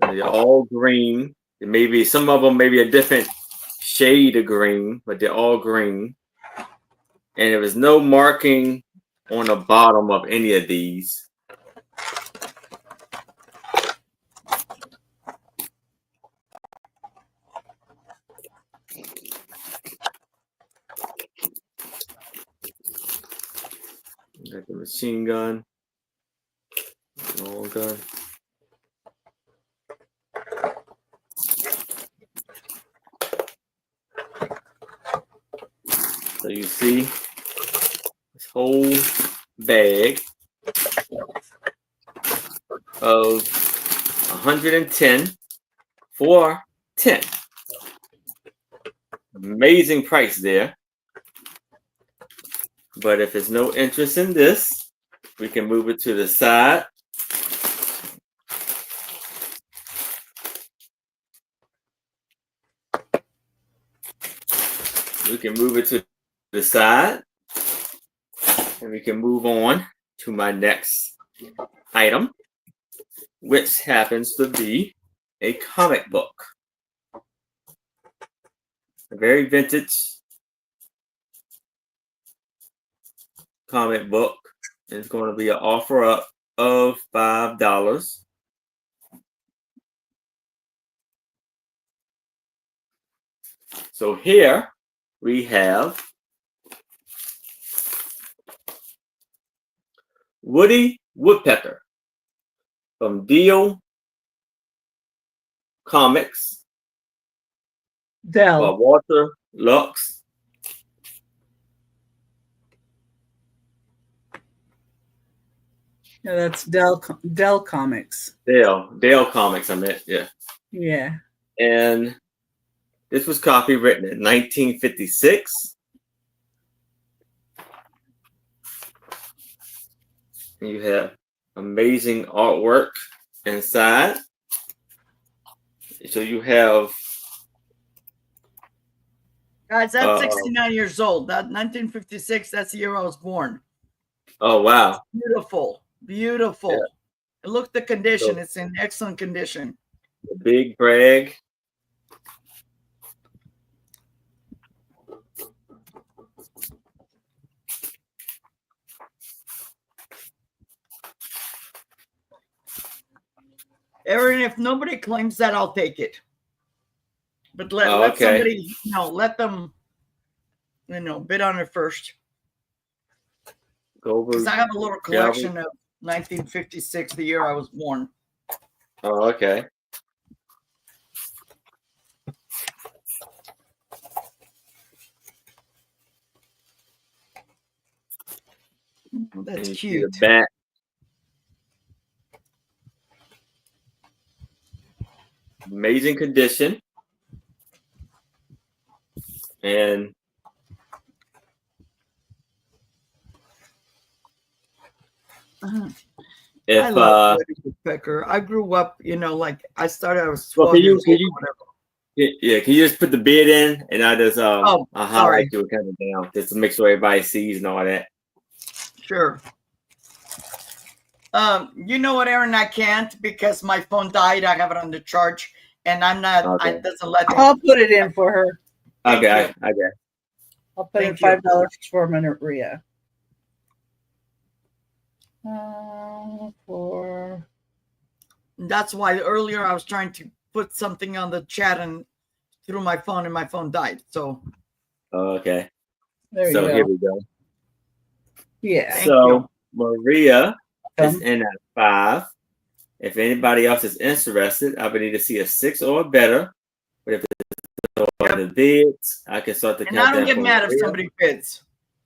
Speaker 1: And they're all green. And maybe some of them maybe a different shade of green, but they're all green. And there was no marking on the bottom of any of these. Got the machine gun, long gun. So you see this whole bag of 110 for 10. Amazing price there. But if there's no interest in this, we can move it to the side. We can move it to the side. And we can move on to my next item, which happens to be a comic book. A very vintage comic book. It's going to be an offer up of $5. So here we have Woody Woodpecker from Deal Comics.
Speaker 3: Dell.
Speaker 1: Walter Lux.
Speaker 3: No, that's Dell Comics.
Speaker 1: Dale Comics, I meant, yeah.
Speaker 3: Yeah.
Speaker 1: And this was copywritten in 1956. And you have amazing artwork inside. So you have...
Speaker 2: Guys, that's 69 years old. That 1956, that's the year I was born.
Speaker 1: Oh, wow.
Speaker 2: Beautiful. Beautiful.
Speaker 1: Yeah.
Speaker 2: Look at the condition. It's in excellent condition.
Speaker 1: The big brag.
Speaker 2: Aaron, if nobody claims that, I'll take it. But let somebody, let them, bid on it first. Because I have a little collection of 1956, the year I was born.
Speaker 1: Oh, okay.
Speaker 2: Oh, that's cute.
Speaker 1: The back. Amazing condition. And
Speaker 2: I love Woody Woodpecker. I grew up, like I was 12 years old or whatever.
Speaker 1: Yeah, can you just put the bid in and I just I'll highlight
Speaker 2: sorry.
Speaker 1: you kind of down just to make sure everybody sees and all that.
Speaker 2: sure. You know what, Aaron? I can't because my phone died. I have it on the charge, and I'm not.
Speaker 1: Okay.
Speaker 2: It doesn't let me.
Speaker 3: I'll put it in for her.
Speaker 2: Thank
Speaker 1: Okay.
Speaker 2: you.
Speaker 1: Okay.
Speaker 3: I'll put in
Speaker 2: Thank you.
Speaker 3: $5 for Maria. For
Speaker 2: That's why earlier I was trying to put something on the chat and through my phone, and my phone died. So
Speaker 1: Okay.
Speaker 3: there
Speaker 1: So
Speaker 3: you
Speaker 1: here
Speaker 3: go.
Speaker 1: we go.
Speaker 3: Yeah.
Speaker 2: Thank
Speaker 1: So
Speaker 2: you.
Speaker 1: Maria is
Speaker 3: Um,
Speaker 1: in at 5. If anybody else is interested, I would need to see a 6 or better. But if it's on the bids, I can start the
Speaker 2: And I don't
Speaker 1: countdown
Speaker 2: get
Speaker 1: for
Speaker 2: mad if
Speaker 1: Maria.
Speaker 2: somebody bids.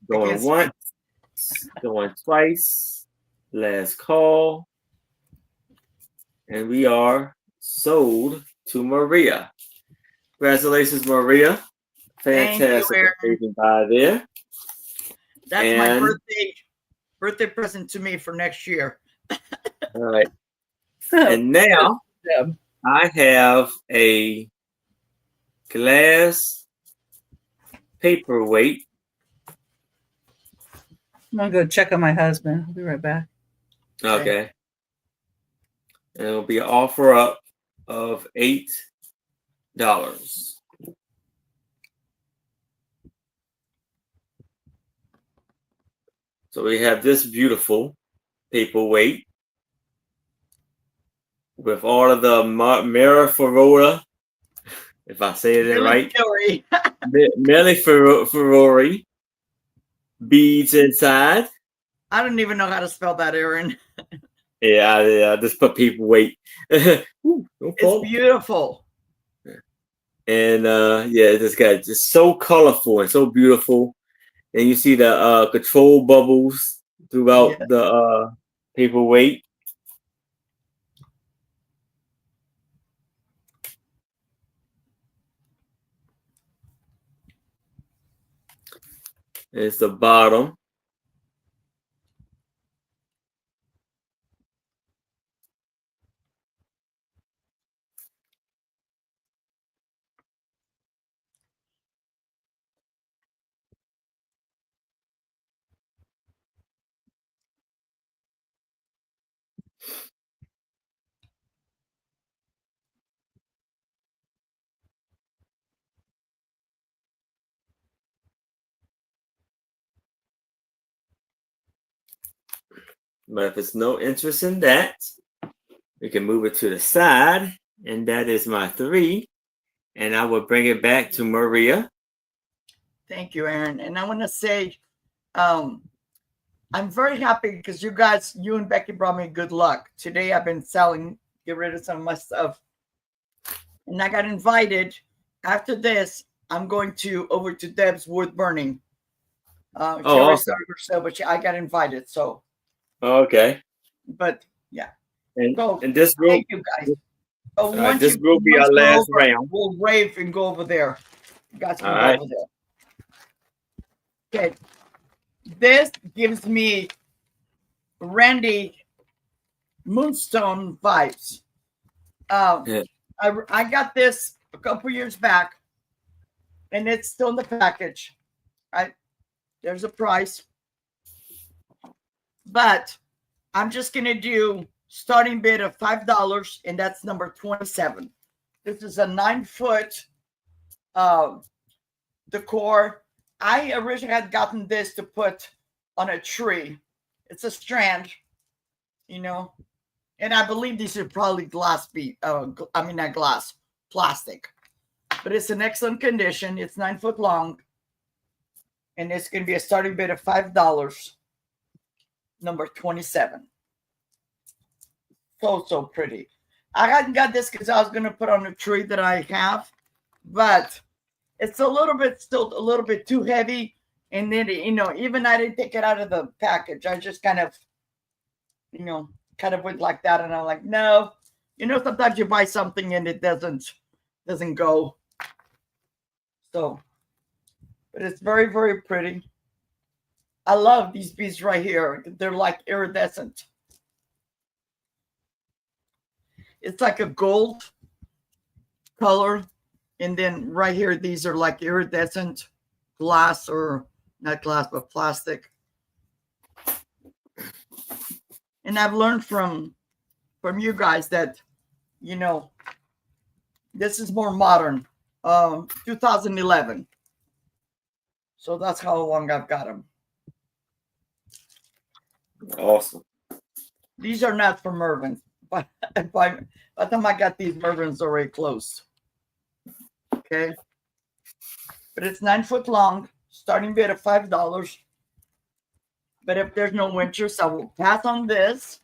Speaker 1: Going
Speaker 2: Because-
Speaker 1: once, going twice, last call. And we are sold to Maria. Congratulations, Maria.
Speaker 2: Thank you,
Speaker 1: Fantastic
Speaker 2: Aaron.
Speaker 1: amazing buy there.
Speaker 2: That's my
Speaker 1: And-
Speaker 2: birthday present to me for next year.
Speaker 1: All right. And now
Speaker 3: yeah.
Speaker 1: I have a glass paperweight.
Speaker 3: I'm gonna go check on my husband. I'll be right back.
Speaker 1: Okay. And it'll be an offer up of $8. So we have this beautiful paperweight with all of the Mariferola, if I say it right, Mariferori beads inside.
Speaker 2: I don't even know how to spell that, Aaron.
Speaker 1: Yeah, I just put paperweight. Ooh,
Speaker 2: It's beautiful.
Speaker 1: And yeah, this guy just so colorful and so beautiful. And you see the control bubbles throughout the paperweight. It's the bottom. But if it's no interest in that, we can move it to the side. And that is my 3. And I will bring it back to Maria.
Speaker 2: Thank you, Aaron. And I want to say, I'm very happy because you and Becky brought me good luck. Today I've been get rid of some of my stuff. And I got invited. After this, I'm going over to Deb's wood burning. She already started herself, but I got invited. So.
Speaker 1: Okay.
Speaker 2: But yeah.
Speaker 1: And this group.
Speaker 2: Thank you guys. So
Speaker 1: this will be our last round.
Speaker 2: We'll rave and go over there. You guys can go over there. Okay. This gives me Randy Moonstone vibes. I got this a couple years back, and it's still in the package. There's a price. But I'm just going to do starting bid of $5, and that's number 27. This is a 9-foot decor. I originally had gotten this to put on a tree. It's a strand, and I believe these are probably not glass, plastic. But it's in excellent condition. It's 9 foot long, and it's going to be a starting bid of $5. Number 27. So pretty. I hadn't got this because I was going to put on a tree that I have, but it's still a little bit too heavy. And then, even I didn't take it out of the package. I just kind of went like that. And I'm like, no, sometimes you buy something and it doesn't go. So, but it's very, very pretty. I love these beads right here. They're like iridescent. It's like a gold color. And then right here, these are like iridescent glass, or not glass, but plastic. And I've learned from you guys that, you know, this is more modern. 2011. So that's how long I've got them.
Speaker 1: Awesome.
Speaker 2: These are not for Mervyn, but by the time I got these, Mervyn's already closed. Okay. But it's 9 foot long, starting bid of $5. But if there's no interest, I will pass on this.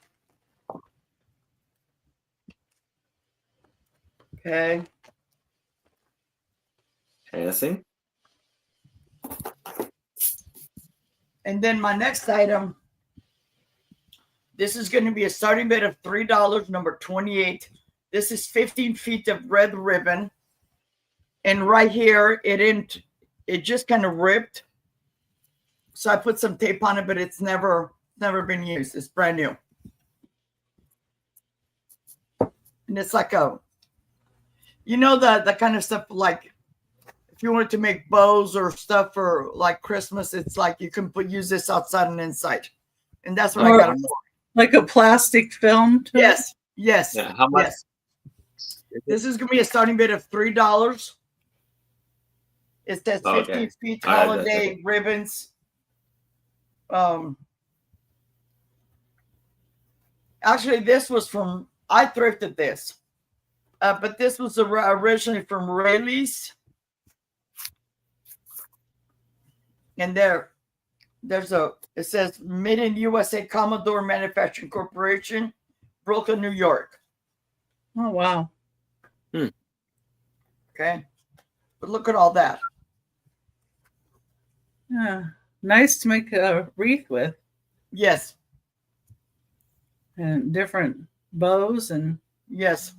Speaker 2: Okay.
Speaker 1: Passing.
Speaker 2: And then my next item, this is going to be a starting bid of $3, number 28. This is 15 feet of red ribbon. And right here, it just kind of ripped. So I put some tape on it, but it's never been used. It's brand new. And it's like you know, the kind of stuff like if you wanted to make bows or stuff for like Christmas, it's like you can use this outside and inside. And that's what I got it for.
Speaker 3: Like a plastic film?
Speaker 2: Yes. Yes.
Speaker 1: Yeah, how much?
Speaker 2: Yes. This is going to be a starting bid of $3. It says 15 feet holiday ribbons. Actually, this was from, I thrifted this. But this was originally from Rayleigh's. And it says made in USA Commodore Manufacturing Corporation, Brooklyn, New York.
Speaker 3: Oh, wow.
Speaker 2: Okay. But look at all that.
Speaker 3: Yeah. Nice to make a wreath with.
Speaker 2: Yes.
Speaker 3: And different bows. And
Speaker 2: yes.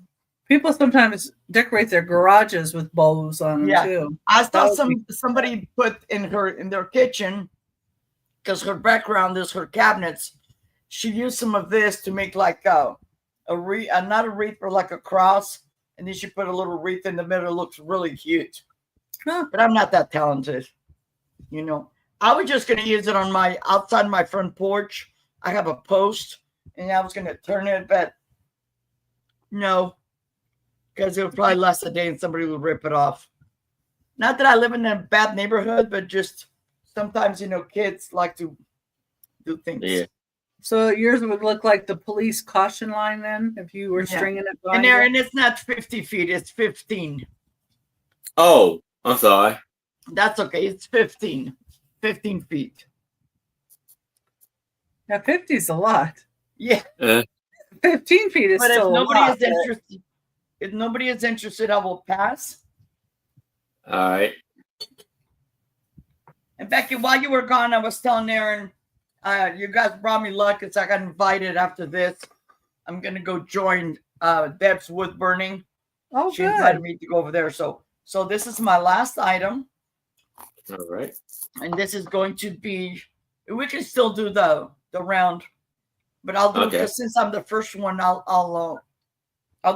Speaker 3: People sometimes decorate their garages with bows on them too.
Speaker 2: I saw somebody put in their kitchen, because her background is her cabinets. She used some of this to make like a wreath, not a wreath, but like a cross. And then she put a little wreath in the middle. It looks really cute.
Speaker 3: Huh.
Speaker 2: But I'm not that talented. You know, I was just going to use it on outside my front porch. I have a post and I was going to turn it, but no, because it would probably last a day and somebody would rip it off. Not that I live in a bad neighborhood, but just sometimes, you know, kids like to do things.
Speaker 1: Yeah.
Speaker 3: So yours would look like the police caution line then, if you were stringing it behind
Speaker 2: and it's not 50 feet, it's 15.
Speaker 1: Oh, I'm sorry.
Speaker 2: That's okay. It's 15 feet.
Speaker 3: Yeah, 50 is a lot.
Speaker 2: Yeah.
Speaker 3: 15 feet is
Speaker 2: but
Speaker 3: still
Speaker 2: if nobody
Speaker 3: a lot.
Speaker 2: is interested, if nobody is interested, I will pass.
Speaker 1: All right.
Speaker 2: And Becky, while you were gone, I was telling Aaron, you guys brought me luck because I got invited after this. I'm going to go join Deb's wood burning.
Speaker 3: Oh,
Speaker 2: she
Speaker 3: good.
Speaker 2: invited me to go over there. So this is my last item.
Speaker 1: All right.
Speaker 2: And this is going to be, we can still do the round, but I'll do because since I'm the first one, I'll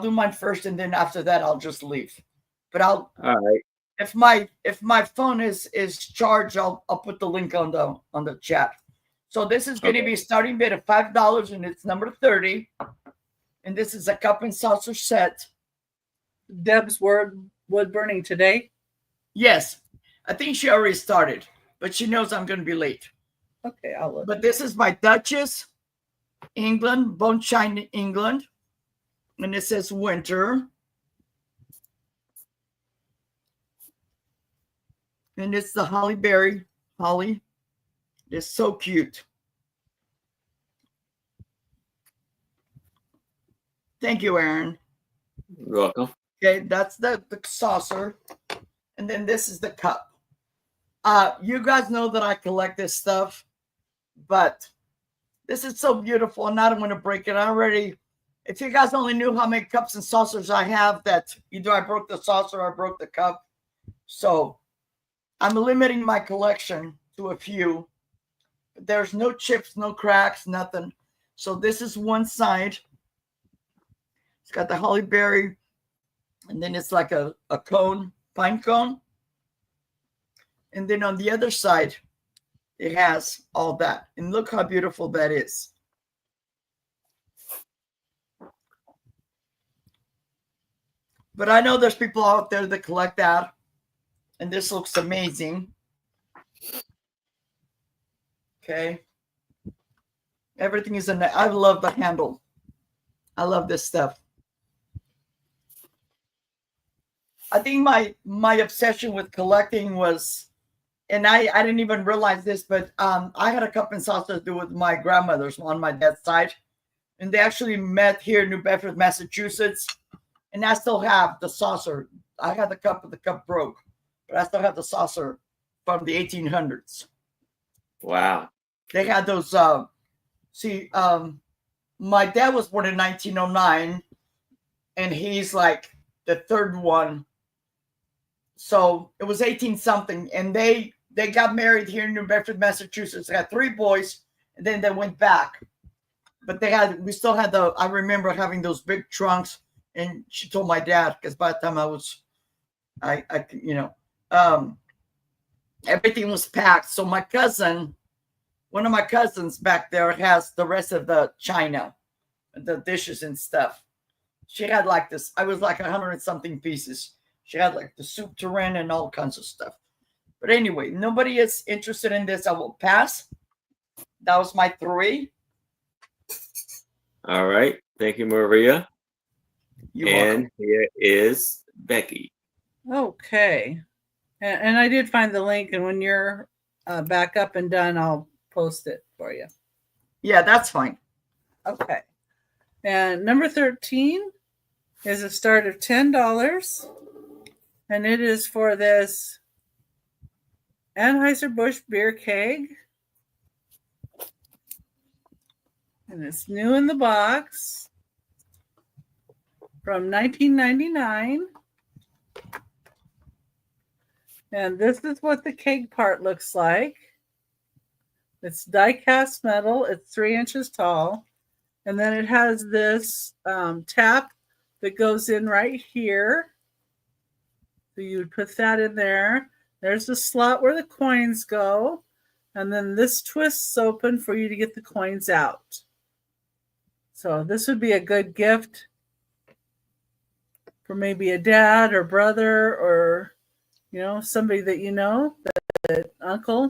Speaker 2: do mine first, and then after that I'll just leave. But
Speaker 1: all right.
Speaker 2: If my phone is charged, I'll put the link on the chat. So this is going to be starting bid of $5, and it's number 30. And this is a cup and saucer set.
Speaker 3: Deb's wood burning today?
Speaker 2: Yes. I think she already started, but she knows I'm going to be late.
Speaker 3: Okay, I'll look.
Speaker 2: But this is by Duchess, England, Bone Shine, England. And it says winter. And it's the holly. It's so cute. Thank you, Aaron.
Speaker 1: You're welcome.
Speaker 2: Okay, that's the saucer. And then this is the cup. You guys know that I collect this stuff, but this is so beautiful, and I don't want to break it. If you guys only knew how many cups and saucers I have, that either I broke the saucer or I broke the cup. So I'm limiting my collection to a few. But there's no chips, no cracks, nothing. So this is one side. It's got the holly berry, and then it's like a cone, pine cone. And then on the other side, it has all that. And look how beautiful that is. But I know there's people out there that collect that. And this looks amazing. Okay. Everything is in there. I love the handle. I love this stuff. I think my obsession with collecting was, and I didn't even realize this, but I had a cup and saucer to do with my grandmothers on my dad's side. And they actually met here in New Bedford, Massachusetts. And I still have the saucer. I had the cup, but the cup broke. But I still have the saucer from the 1800s.
Speaker 1: Wow.
Speaker 2: They had those. My dad was born in 1909, and he's like the third one. So it was 18 something, and they got married here in New Bedford, Massachusetts. They had 3 boys, and then they went back. But we still had I remember having those big trunks, and she told my dad, because by the time everything was packed. So one of my cousins back there has the rest of the china, the dishes and stuff. She had like this. I was like 100 and something pieces. She had like the soup tureen and all kinds of stuff. But anyway, nobody is interested in this. I will pass. That was my 3.
Speaker 1: All right. Thank you, Maria.
Speaker 2: You're
Speaker 1: and
Speaker 2: welcome.
Speaker 1: here is Becky.
Speaker 3: Okay. And I did find the link, and when you're back up and done, I'll post it for you.
Speaker 2: Yeah, that's fine.
Speaker 3: Okay. And number 13 is a start of $10. And it is for this Anheuser-Busch beer keg. And it's new in the box from 1999. And this is what the keg part looks like. It's die-cast metal. It's 3 inches tall. And then it has this tap that goes in right here. So you would put that in there. There's the slot where the coins go. And then this twists open for you to get the coins out. So this would be a good gift for maybe a dad or brother or, somebody that that uncle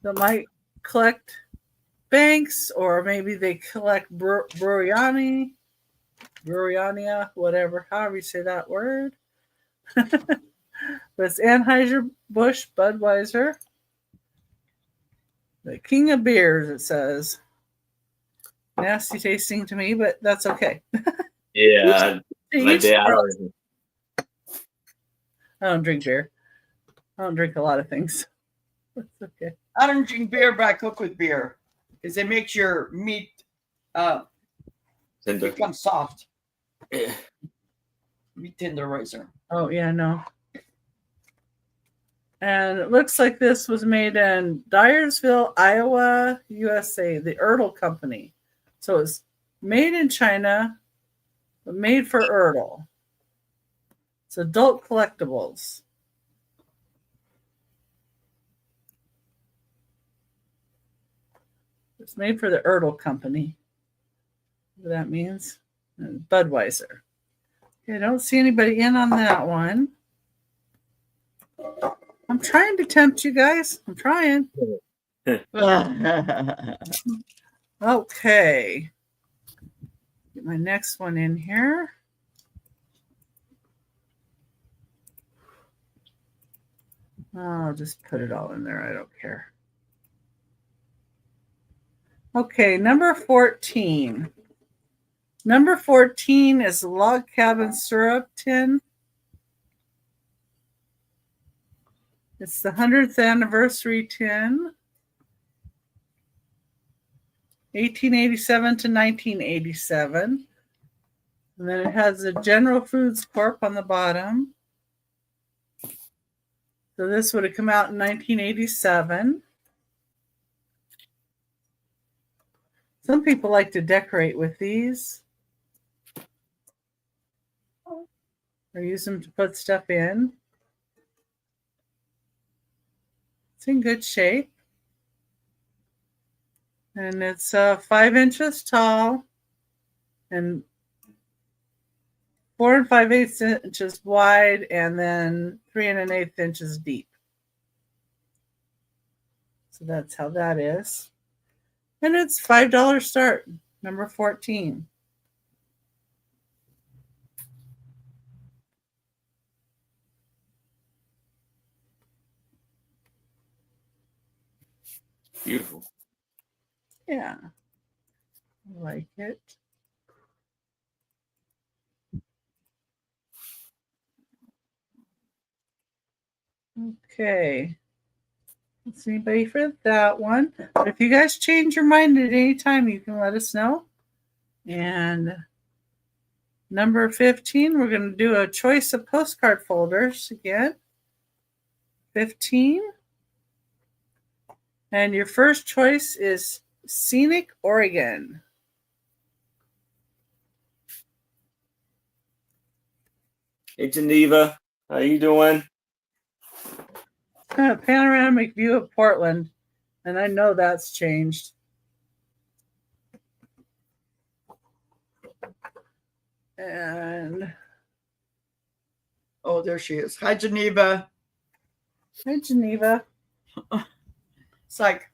Speaker 3: that might collect banks, or maybe they collect Bruriania, whatever, however you say that word. But it's Anheuser-Busch Budweiser, the king of beers, it says. Nasty tasting to me, but that's okay.
Speaker 1: Yeah, my dad.
Speaker 3: I don't drink beer. I don't drink a lot of things. That's okay.
Speaker 2: I don't drink beer, but I cook with beer because it makes your meat become soft.
Speaker 1: Yeah.
Speaker 2: Meat tenderizer.
Speaker 3: Oh, yeah, no. And it looks like this was made in Dyersville, Iowa, USA, the Ertl Company. So it's made in China, but made for Ertl. It's adult collectibles. It's made for the Ertl Company. What that means? And Budweiser. Okay, I don't see anybody in on that one. I'm trying to tempt you guys. I'm trying. Okay. Get my next one in here. I'll just put it all in there. I don't care. Okay, number 14. Number 14 is Log Cabin Syrup Tin. It's the 100th anniversary tin. 1887 to 1987. And then it has the General Foods Corp on the bottom. So this would have come out in 1987. Some people like to decorate with these or use them to put stuff in. It's in good shape. And it's 5 inches tall and 4 5/8 inches wide and then 3 1/8 inches deep. So that's how that is. And it's $5 start, number 14.
Speaker 1: Beautiful.
Speaker 3: Yeah, I like it. Okay. Is anybody for that one? But if you guys change your mind at any time, you can let us know. And number 15, we're going to do a choice of postcard folders again. 15. And your first choice is Scenic Oregon.
Speaker 1: Hey, Geneva, how you doing?
Speaker 3: Panoramic view of Portland. And I know that's changed. And
Speaker 2: Oh, there she is. Hi, Geneva.
Speaker 3: hi, Geneva.
Speaker 2: It's like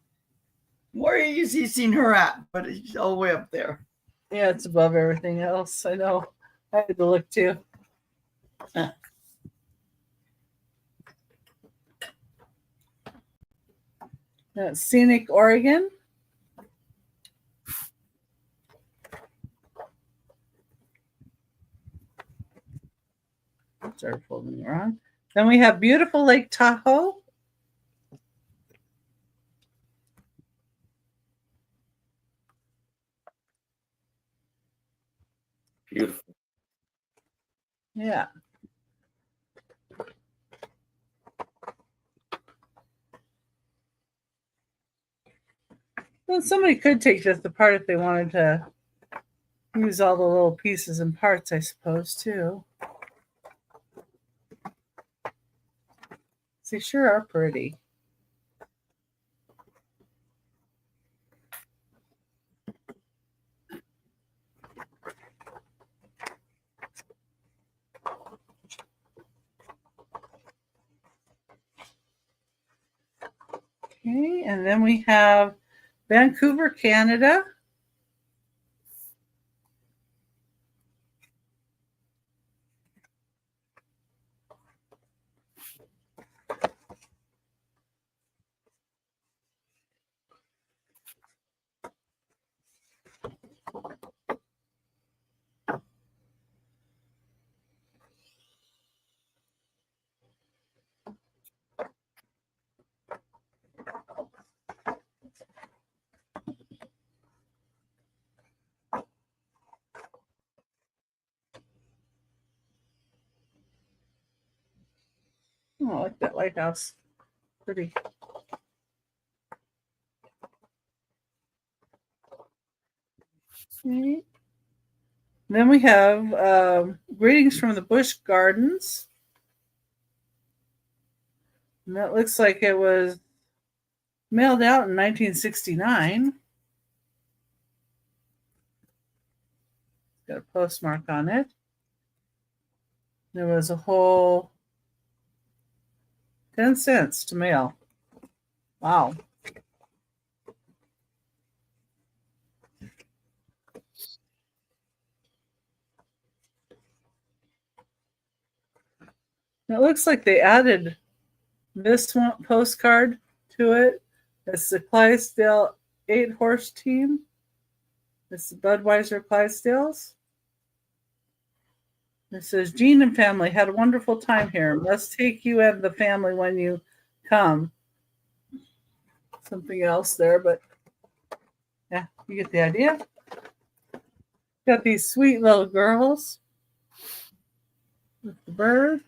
Speaker 2: more easy seeing her at, but she's all the way up there.
Speaker 3: Yeah, it's above everything else. I know. I had to look too. That's Scenic Oregon. Sorry, folding it wrong. Then we have beautiful Lake Tahoe.
Speaker 1: Beautiful.
Speaker 3: Yeah. Well, somebody could take this apart if they wanted to use all the little pieces and parts, I suppose, too. They sure are pretty. Okay, and then we have Vancouver, Canada. Oh, I like that lighthouse. Pretty. Okay. Then we have Greetings from the Busch Gardens. And that looks like it was mailed out in 1969. Got a postmark on it. There was a whole 10 cents to mail. Wow. It looks like they added this one postcard to it. It's the Clydesdale 8-horse team. It's the Budweiser Clydesdales. It says, Jean and family had a wonderful time here. Must take you and the family when you come. Something else there, but yeah, you get the idea. Got these sweet little girls with the bird.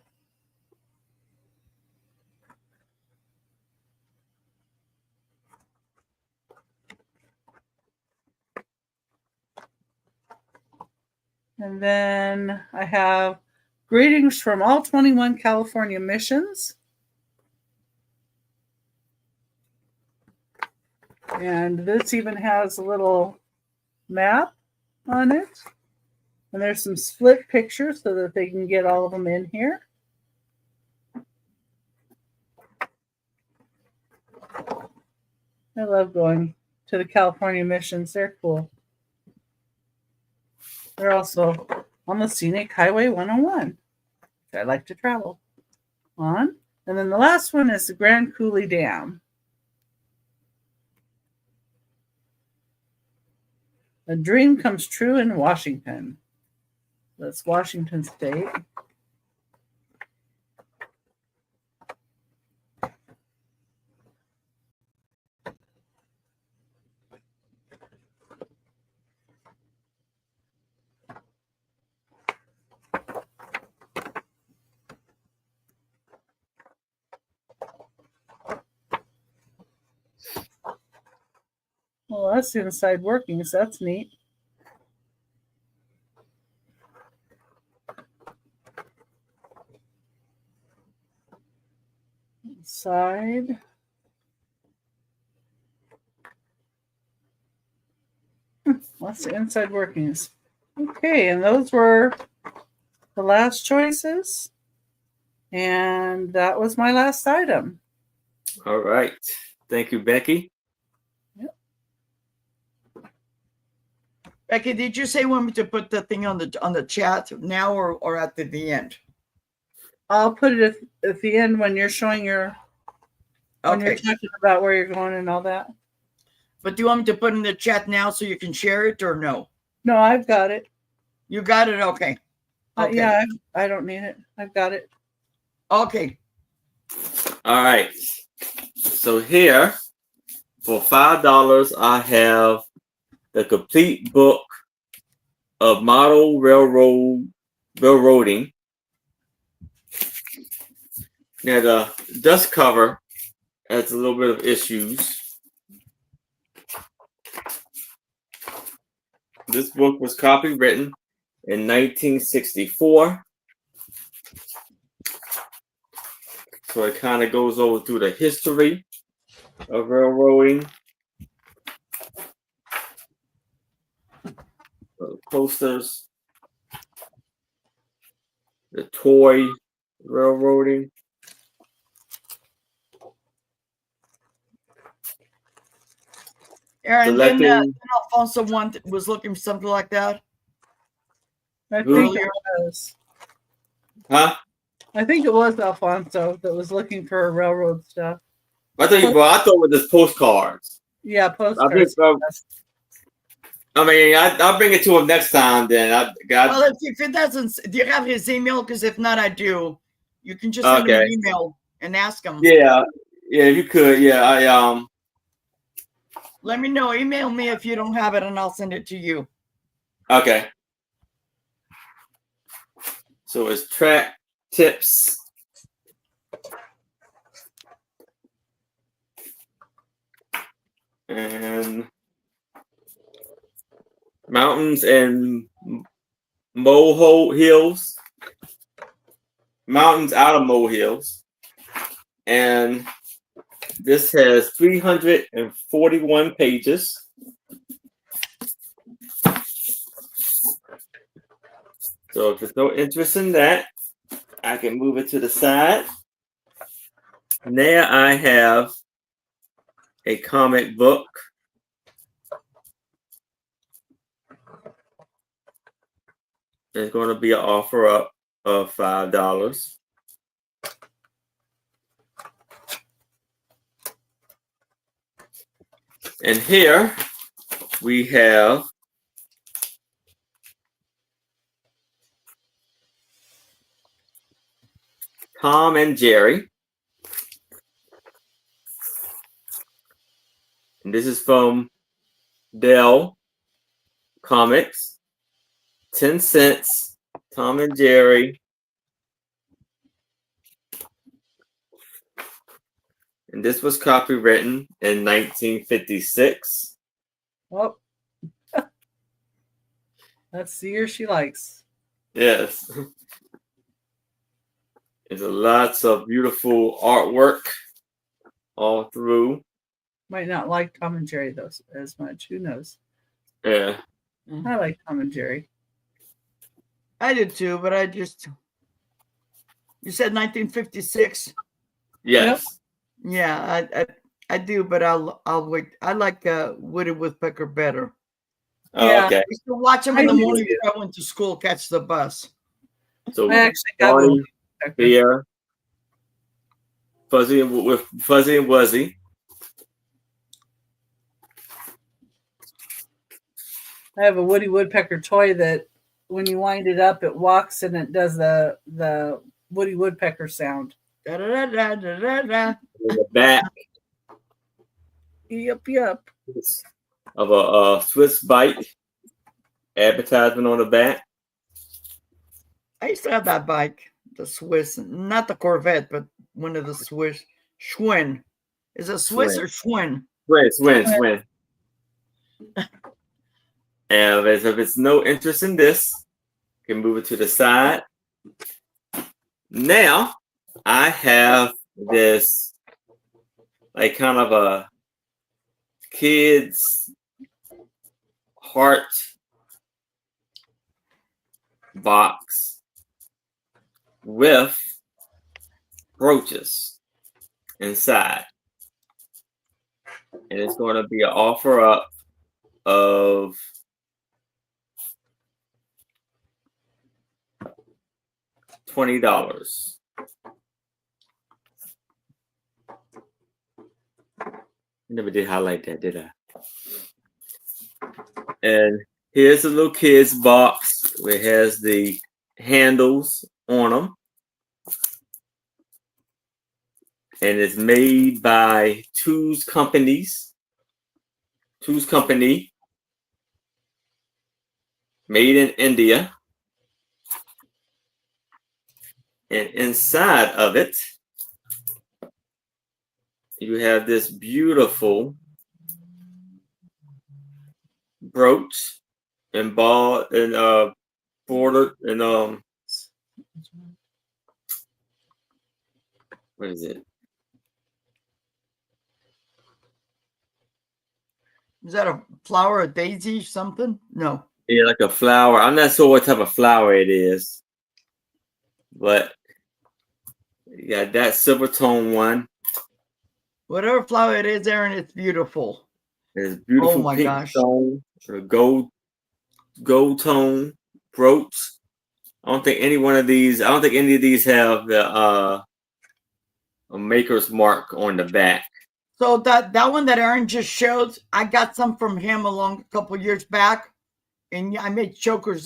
Speaker 3: And then I have greetings from all 21 California missions. And this even has a little map on it. And there's some split pictures so that they can get all of them in here. I love going to the California missions. They're cool. They're also on the Scenic Highway 101. I like to travel on. And then the last one is the Grand Coulee Dam. A dream comes true in Washington. That's Washington State. Well, that's inside workings. That's neat. Side. What's the inside workings? Okay, and those were the last choices. And that was my last item.
Speaker 1: All right. Thank you, Becky.
Speaker 2: Becky, did you say you want me to put the thing on the chat now or at the end?
Speaker 3: I'll put it at the end when you're showing when you're
Speaker 2: Okay.
Speaker 3: talking about where you're going and all that.
Speaker 2: But do you want me to put in the chat now so you can share it or no?
Speaker 3: No, I've got it.
Speaker 2: You got it? Okay. Okay.
Speaker 3: Yeah, I don't need it. I've got it.
Speaker 2: Okay.
Speaker 1: All right. So here, for $5, I have the complete book of model railroading. Now the dust cover has a little bit of issues. This book was copywritten in 1964. So it kind of goes over through the history of railroading. The posters, the toy railroading.
Speaker 2: Aaron,
Speaker 1: Selecting-
Speaker 2: didn't Alfonso was looking for something like that?
Speaker 3: I
Speaker 1: Who?
Speaker 3: think it was.
Speaker 1: Huh?
Speaker 3: I think it was Alfonso that was looking for railroad stuff.
Speaker 1: I thought it was just postcards.
Speaker 3: Yeah, postcards.
Speaker 1: I'll bring it to him next time. Then
Speaker 2: Well, if it doesn't, do you have his email? Because if not, I do. You can just send him an email and ask him.
Speaker 1: Yeah, you could. Yeah,
Speaker 2: Let me know. Email me if you don't have it, and I'll send it to you.
Speaker 1: Okay. So it's track tips. And mountains and molehills. Mountains out of molehills. And this has 341 pages. So if there's no interest in that, I can move it to the side. And there I have a comic book. There's going to be an offer up of $5. And here we have Tom and Jerry. And this is from Dell Comics. 10 cents. Tom and Jerry. And this was copywritten in 1956.
Speaker 3: Oh, that's the year she likes.
Speaker 1: Yes. There's lots of beautiful artwork all through.
Speaker 3: Might not like Tom and Jerry though as much. Who knows?
Speaker 1: Yeah.
Speaker 3: I like Tom and Jerry.
Speaker 2: I did too, but you said 1956.
Speaker 1: Yes.
Speaker 2: Yeah, I do, but I'll wait. I like Woody Woodpecker better.
Speaker 1: Oh,
Speaker 3: Yeah.
Speaker 1: okay.
Speaker 2: I used to watch them in the morning before I went to school, catch the bus.
Speaker 1: So
Speaker 3: I actually have a
Speaker 1: Barney,
Speaker 3: woodpecker.
Speaker 1: Bear, Fuzzy with Fuzzy and Wuzzy.
Speaker 3: I have a Woody Woodpecker toy that when you wind it up, it walks and it does the Woody Woodpecker sound.
Speaker 2: Da, da, da, da, da, da.
Speaker 1: In the back
Speaker 3: Yep.
Speaker 1: of a Swiss bike advertisement on the back.
Speaker 2: I used to have that bike, the Swiss, not the Corvette, but one of the Swiss. Schwinn. Is it Swiss or Schwinn?
Speaker 1: Swin. And if it's no interest in this, you can move it to the side. Now I have this like kind of a kid's heart box with brooches inside. And it's going to be an offer up of $20. I never did highlight that, did I? And here's a little kid's box where it has the handles on them. And it's made by Two's Company. Made in India. And inside of it, you have this beautiful brooch and ball and border and what is it?
Speaker 2: Is that a flower, a daisy, something? No.
Speaker 1: Yeah, like a flower. I'm not sure what type of flower it is, but you got that silver tone one.
Speaker 2: Whatever flower it is, Aaron, it's beautiful.
Speaker 1: There's beautiful
Speaker 2: my
Speaker 1: pink
Speaker 2: gosh.
Speaker 1: stone, or gold tone brooch. I don't think any of these have the a maker's mark on the back.
Speaker 2: So that one that Aaron just showed, I got some from him a couple years back, and I made a choker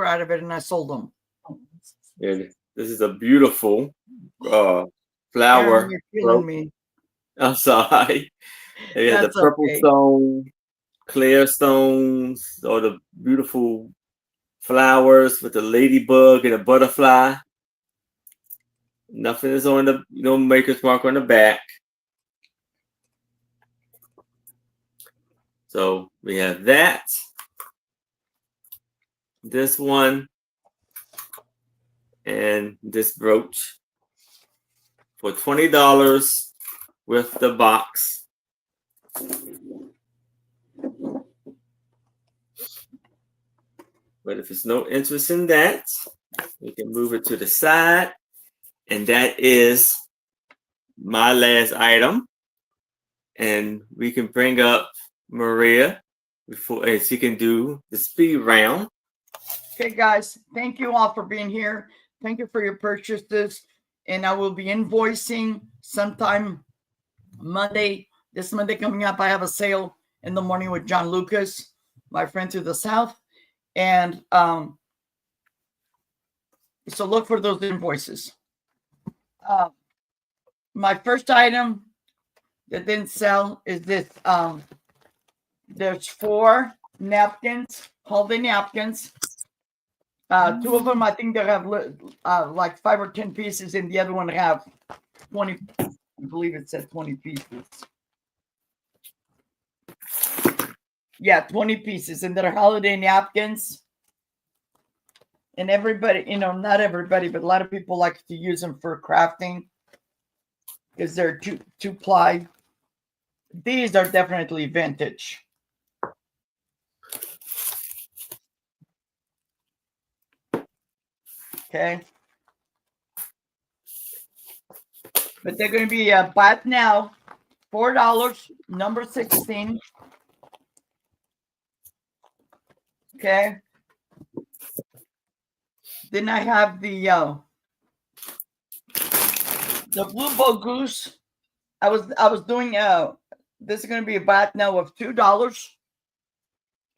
Speaker 2: out of it, and I sold them.
Speaker 1: And this is a beautiful flower.
Speaker 2: Aaron, you're killing me.
Speaker 1: I'm sorry. It has the
Speaker 2: That's
Speaker 1: purple
Speaker 2: okay.
Speaker 1: stone, clear stones, or the beautiful flowers with the ladybug and a butterfly. Nothing is on the maker's mark on the back. So we have that. This one and this brooch for $20 with the box. But if there's no interest in that, we can move it to the side. And that is my last item. And we can bring up Maria and she can do the speed round.
Speaker 2: Okay, guys, thank you all for being here. Thank you for your purchases. And I will be invoicing sometime Monday. This Monday coming up, I have a sale in the morning with John Lucas, my friend to the south. And so look for those invoices. My first item that didn't sell is this. There's 4 napkins, holiday napkins. 2 of them, I think they have like 5 or 10 pieces, and the other one have 20. I believe it said 20 pieces. Yeah, 20 pieces, and they're holiday napkins. And everybody, not everybody, but a lot of people like to use them for crafting because they're two ply. These are definitely vintage. Okay. But they're going to be buy it now, $4, number 16. Okay. Then I have the Blue Bow Goose. I was doing this is going to be a buy it now of $2.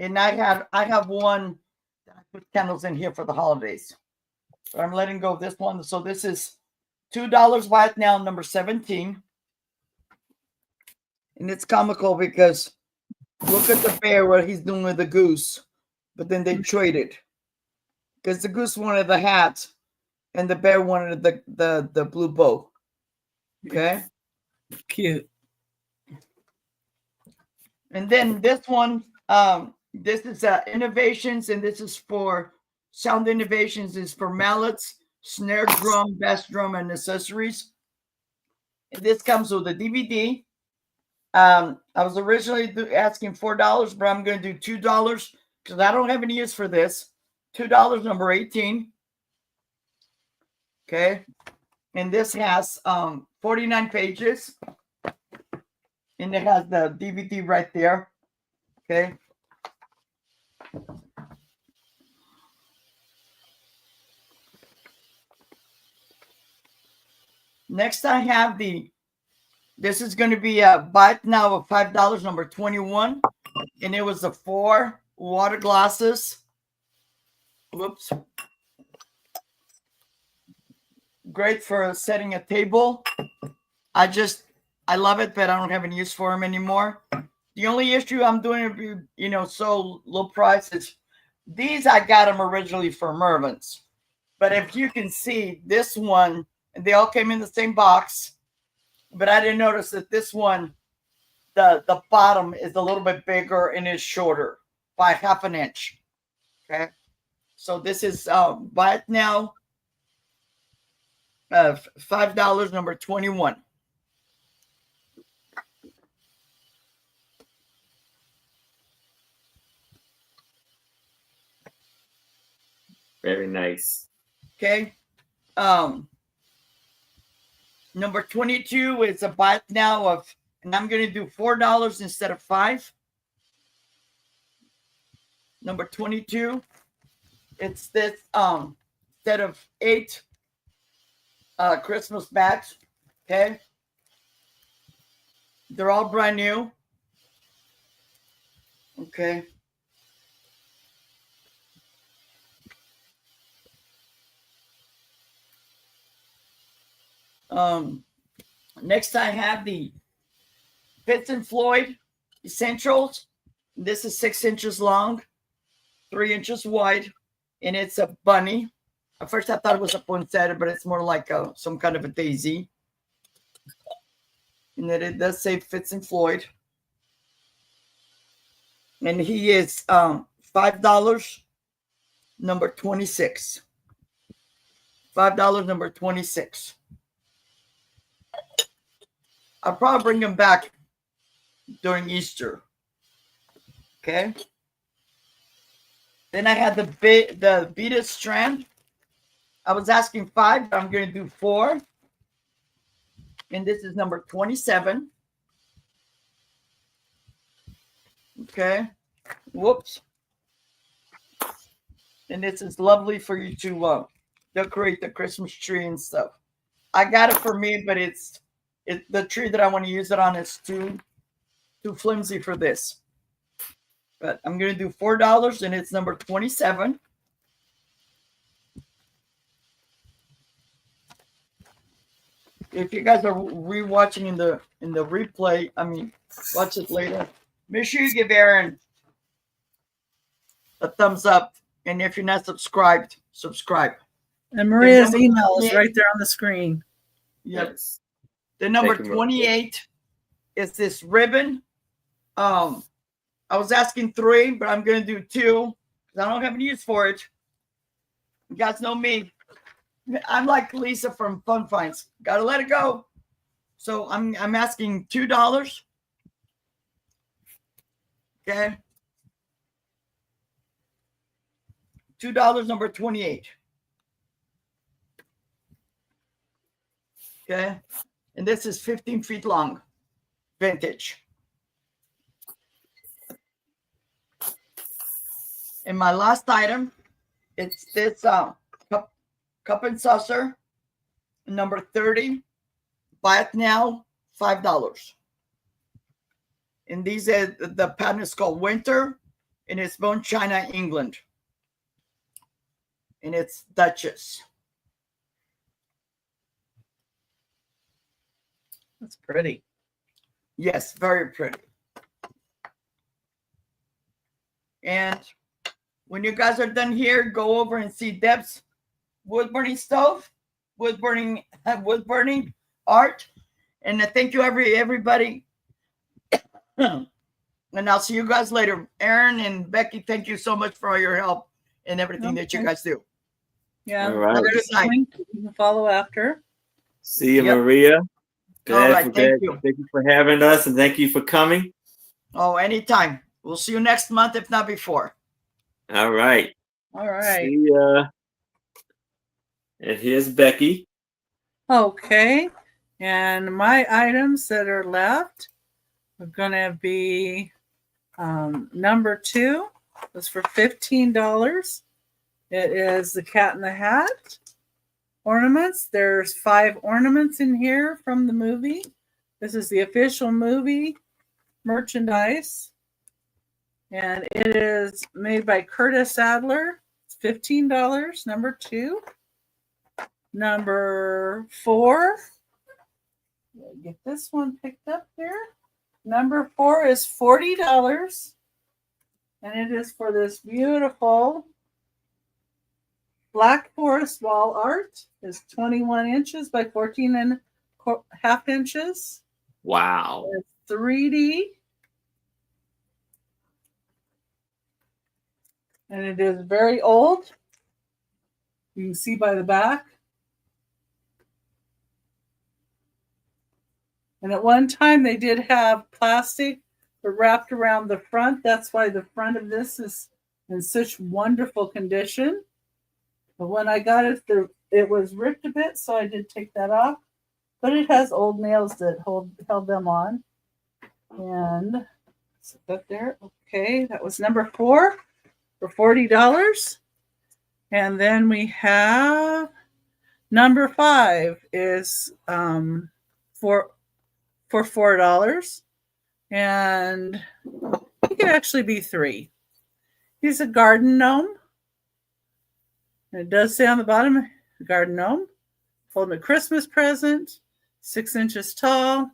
Speaker 2: And I have one that I put candles in here for the holidays. But I'm letting go of this one. So this is $2 buy it now, number 17. And it's comical because look at the bear, what he's doing with the goose. But then they traded. Because the goose wanted the hat and the bear wanted the blue bow. Okay.
Speaker 3: Cute.
Speaker 2: And then this one, this is innovations, and this is for sound innovations, is for mallets, snare drum, bass drum, and accessories. And this comes with a DVD. I was originally asking $4, but I'm going to do $2 because I don't have any use for this. $2, number 18. Okay. And this has 49 pages. And it has the DVD right there. Okay. Next, I have this is going to be a buy it now of $5, number 21. And it was the 4 water glasses. Whoops. Great for setting a table. I love it, but I don't have any use for them anymore. The only issue I'm doing, so low price is these. I got them originally for Mervin's, but if you can see this one, and they all came in the same box, but I didn't notice that this one, the bottom is a little bit bigger and is shorter by half an inch. Okay, so this is buy it now. $5, number 21.
Speaker 1: Very nice.
Speaker 2: Okay. Number 22 is a buy it now of, and I'm going to do $4 instead of $5. Number 22, it's this instead of 8 Christmas bags. Okay. They're all brand new. Okay. Next I have the Fitz and Floyd Essentials. This is 6 inches long, 3 inches wide, and it's a bunny. At first I thought it was a poinsettia, but it's more like some kind of a daisy. And then it does say Fitz and Floyd. And he is $5, number 26. $5, number 26. I'll probably bring him back during Easter. Okay. Then I had the beaded strand. I was asking 5, but I'm going to do 4. And this is number 27. Okay. Whoops. And this is lovely for you to decorate the Christmas tree and stuff. I got it for me, but the tree that I want to use it on is too flimsy for this. But I'm going to do $4, and it's number 27. If you guys are rewatching in the replay, watch it later. Make sure you give Aaron a thumbs up, and if you're not subscribed, subscribe.
Speaker 3: And Maria's email is right there on the screen.
Speaker 2: Yep. Yes. The number 28 is this ribbon. I was asking 3, but I'm going to do 2 because I don't have any use for it. You guys know me. I'm like Lisa from Fun Finds. Got to let it go. So I'm asking $2. Okay. $2, number 28. Okay. And this is 15 feet long, vintage. And my last item, it's this cup and saucer, number 30. Buy it now, $5. And these are the pattern is called Winter, and it's Bone China, England. And it's Duchess.
Speaker 3: That's pretty.
Speaker 2: Yes, very pretty. And when you guys are done here, go over and see Deb's wood burning stove, wood burning art. And thank you everybody. And I'll see you guys later. Aaron and Becky, thank you so much for all your help and everything that you guys do.
Speaker 3: Yeah.
Speaker 1: All right.
Speaker 3: There's a link you can follow after.
Speaker 1: See you,
Speaker 2: Yep.
Speaker 1: Maria.
Speaker 2: All right, thank you.
Speaker 1: Thank you for having us, and thank you for coming.
Speaker 2: Oh, anytime. We'll see you next month, if not before.
Speaker 1: All right.
Speaker 3: All right.
Speaker 1: See ya. And here's Becky.
Speaker 3: Okay. And my items that are left are going to be number 2 was for $15. It is the Cat in the Hat ornaments. There's 5 ornaments in here from the movie. This is the official movie merchandise. And it is made by Curtis Adler. It's $15, number 2. Number 4. Get this one picked up here. Number 4 is $40. And it is for this beautiful Black Forest wall art. It's 21 inches by 14.5 inches.
Speaker 1: Wow.
Speaker 3: It's 3D. And it is very old. You can see by the back. And at one time they did have plastic wrapped around the front. That's why the front of this is in such wonderful condition. But when I got it, it was ripped a bit, so I did take that off. But it has old nails that held them on. And set that there. Okay, that was number 4 for $40. And then we have number 5 is for $4. And it could actually be 3. He's a garden gnome. And it does say on the bottom, garden gnome. Holding a Christmas present, 6 inches tall.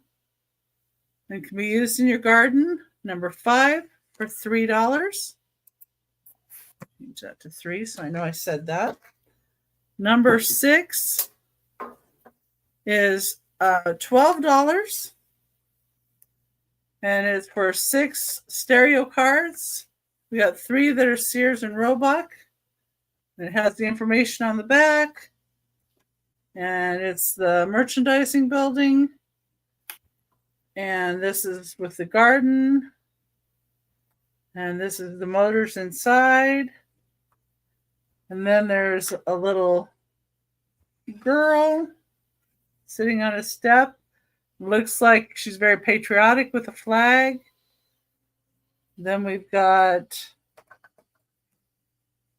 Speaker 3: And can be used in your garden. Number 5 for $3. Change that to 3, so I know I said that. Number 6 is $12. And it's for 6 stereo cards. We got 3 that are Sears and Roebuck. And it has the information on the back. And it's the merchandising building. And this is with the garden. And this is the motors inside. And then there's a little girl sitting on a step. Looks like she's very patriotic with a flag. Then we've got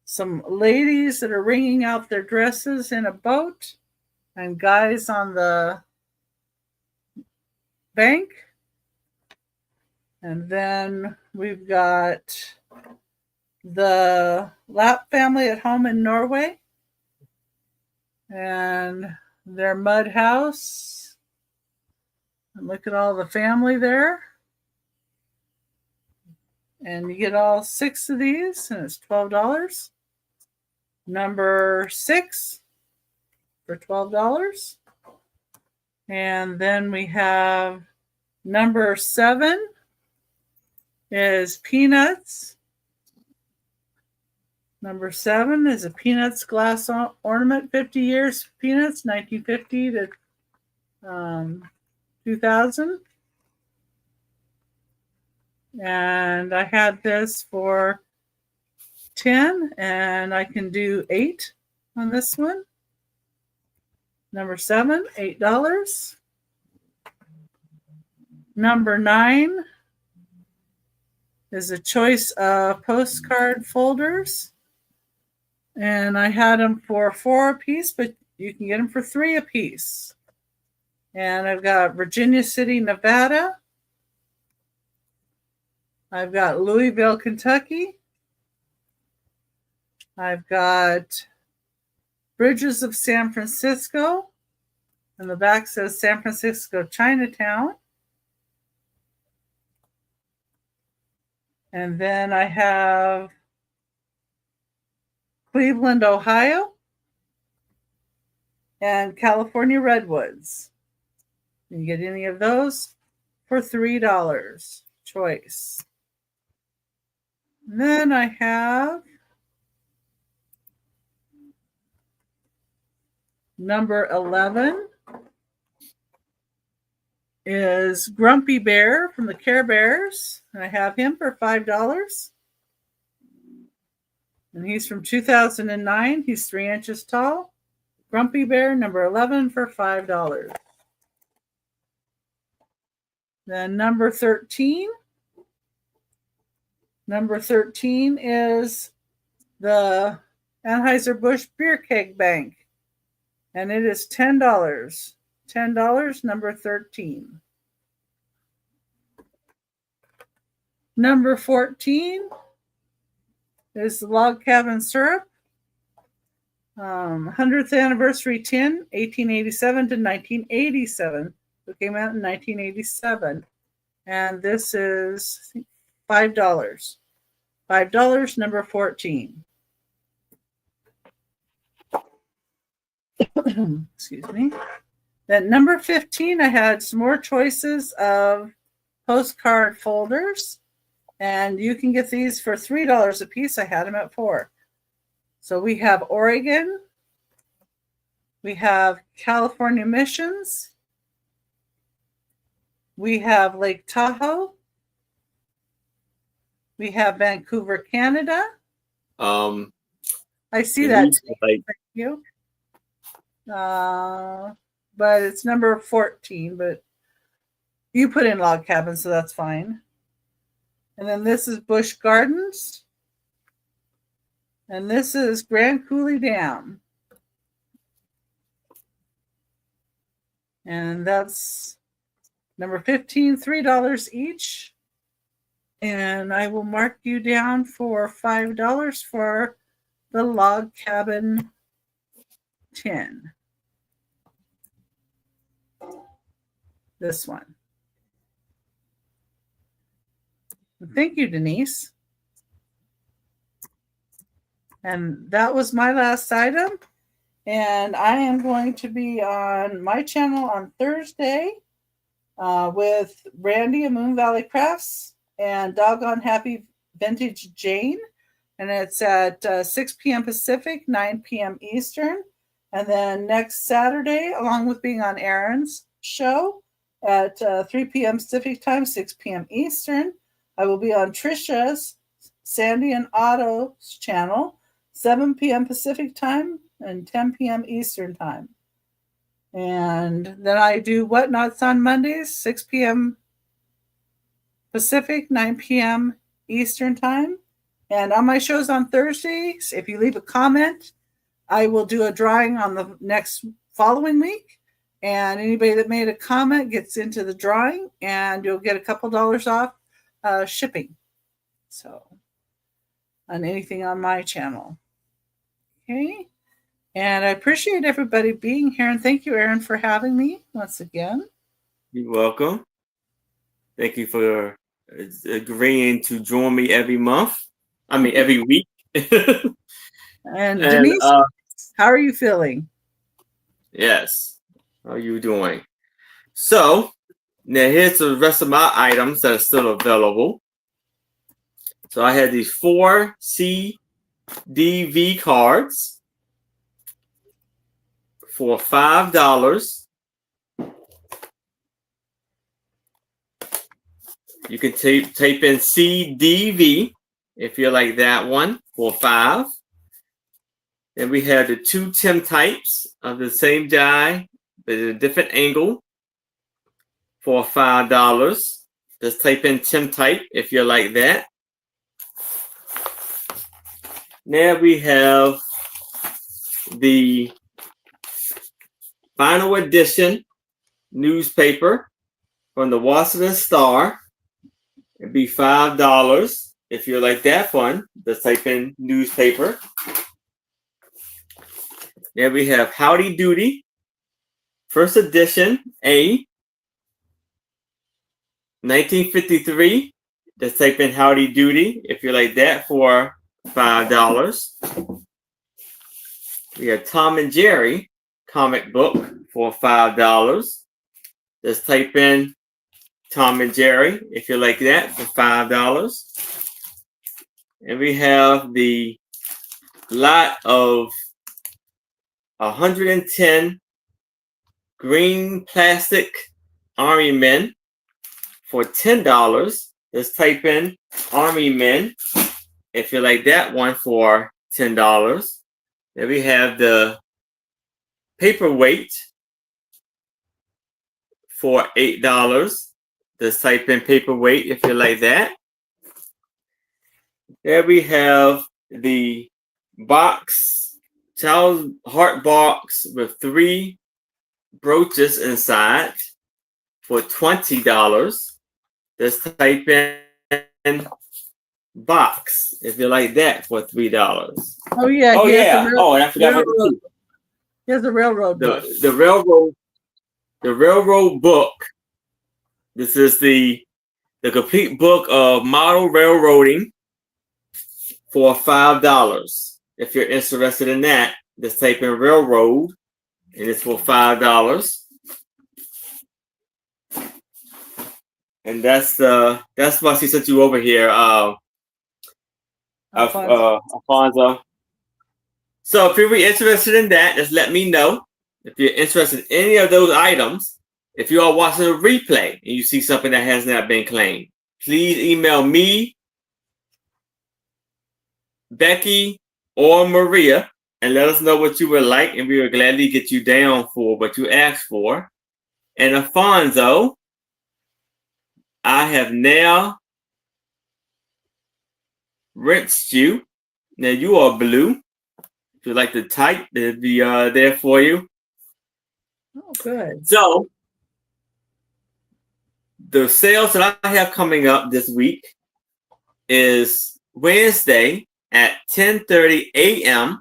Speaker 3: some ladies that are wringing out their dresses in a boat, and guys on the bank. And then we've got the Lapp family at home in Norway and their mud house. And look at all the family there. And you get all 6 of these, and it's $12. Number 6 for $12. And then we have number 7 is Peanuts. Number 7 is a Peanuts glass ornament, 50 years Peanuts, 1950 to 2000. And I had this for 10, and I can do 8 on this one. Number 7, $8. Number 9 is a choice of postcard folders. And I had them for 4 a piece, but you can get them for 3 a piece. And I've got Virginia City, Nevada. I've got Louisville, Kentucky. I've got Bridges of San Francisco. And the back says San Francisco, Chinatown. And then I have Cleveland, Ohio. And California Redwoods. You can get any of those for $3 choice. And then I have number 11 is Grumpy Bear from the Care Bears. And I have him for $5. And he's from 2009. He's 3 inches tall. Grumpy Bear, number 11 for $5. Then number 13. Number 13 is the Anheuser-Busch Beer Keg Bank. And it is $10. $10, number 13. Number 14 is the Log Cabin Syrup. 100th Anniversary Tin, 1887 to 1987. It came out in 1987. And this is $5. $5, number 14. Excuse me. Then number 15, I had some more choices of postcard folders. And you can get these for $3 a piece. I had them at 4. So we have Oregon. We have California Missions. We have Lake Tahoe. We have Vancouver, Canada. I see that. Thank you. But it's number 14, but you put in Log Cabin, so that's fine. And then this is Busch Gardens. And this is Grand Coulee Dam. And that's number 15, $3 each. And I will mark you down for $5 for the Log Cabin tin. This one. Thank you, Denise. And that was my last item. And I am going to be on my channel on Thursday with Randy and Moon Valley Crafts and Doggone Happy Vintage Jane. And it's at 6 p.m. Pacific, 9 p.m. Eastern. And then next Saturday, along with being on Aaron's show at 3 p.m. Pacific time, 6 p.m. Eastern, I will be on Trisha's Sandy and Otto's channel, 7 p.m. Pacific time and 10 p.m. Eastern time. And then I do Whatnots on Mondays, 6 p.m. Pacific, 9 p.m. Eastern time. And on my shows on Thursdays, if you leave a comment, I will do a drawing on the next following week. And anybody that made a comment gets into the drawing, and you'll get a couple dollars off shipping. So, on anything on my channel. Okay. And I appreciate everybody being here. And thank you, Aaron, for having me once again.
Speaker 1: You're welcome. Thank you for agreeing to join me every week.
Speaker 3: And Denise, how are you feeling?
Speaker 1: Yes. How are you doing? So, now here's the rest of my items that are still available. So I had these 4 CDV cards for $5. You can type in CDV if you like that one for $5. Then we have the two Tim types of the same die, but at a different angle for $5. Just type in Tim type if you like that. Now we have the final edition newspaper from the Washington Star. It'd be $5 if you like that one. Just type in newspaper. Then we have Howdy Doody, first edition, A, 1953. Just type in Howdy Doody if you like that for $5. We have Tom and Jerry comic book for $5. Just type in Tom and Jerry if you like that for $5. And we have the lot of 110 green plastic army men for $10. Just type in army men if you like that one for $10. Then we have the paperweight for $8. Just type in paperweight if you like that. There we have the box, child's heart box with 3 brooches inside for $20. Just type in box if you like that for $3.
Speaker 3: Oh yeah.
Speaker 1: Oh yeah. Oh, and I forgot about the
Speaker 3: Here's the railroad book.
Speaker 1: The railroad book. This is the complete book of model railroading for $5. If you're interested in that, just type in railroad, and it's for $5. And that's why she sent you over here, Alfonso. So if you're interested in that, just let me know. If you're interested in any of those items, if you are watching a replay and you see something that has not been claimed, please email me, Becky, or Maria, and let us know what you would like, and we will gladly get you down for what you asked for. And Alfonso, I have now rinsed you. Now you are blue. If you like to type, it'll be there for you.
Speaker 3: Oh, good.
Speaker 1: So the sales that I have coming up this week is Wednesday at 10:30 a.m.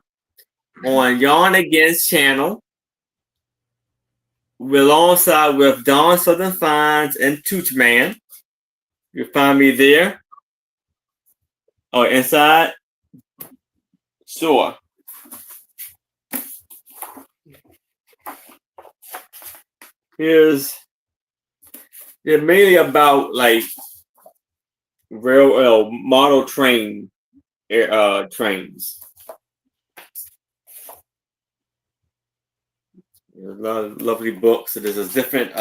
Speaker 1: on Yarn Again's channel. We're alongside with Dawn Southern Finds and Tooch Man. You'll find me there. Oh, inside? Sure. They're mainly about like rail model trains. There's a lot of lovely books. So there's different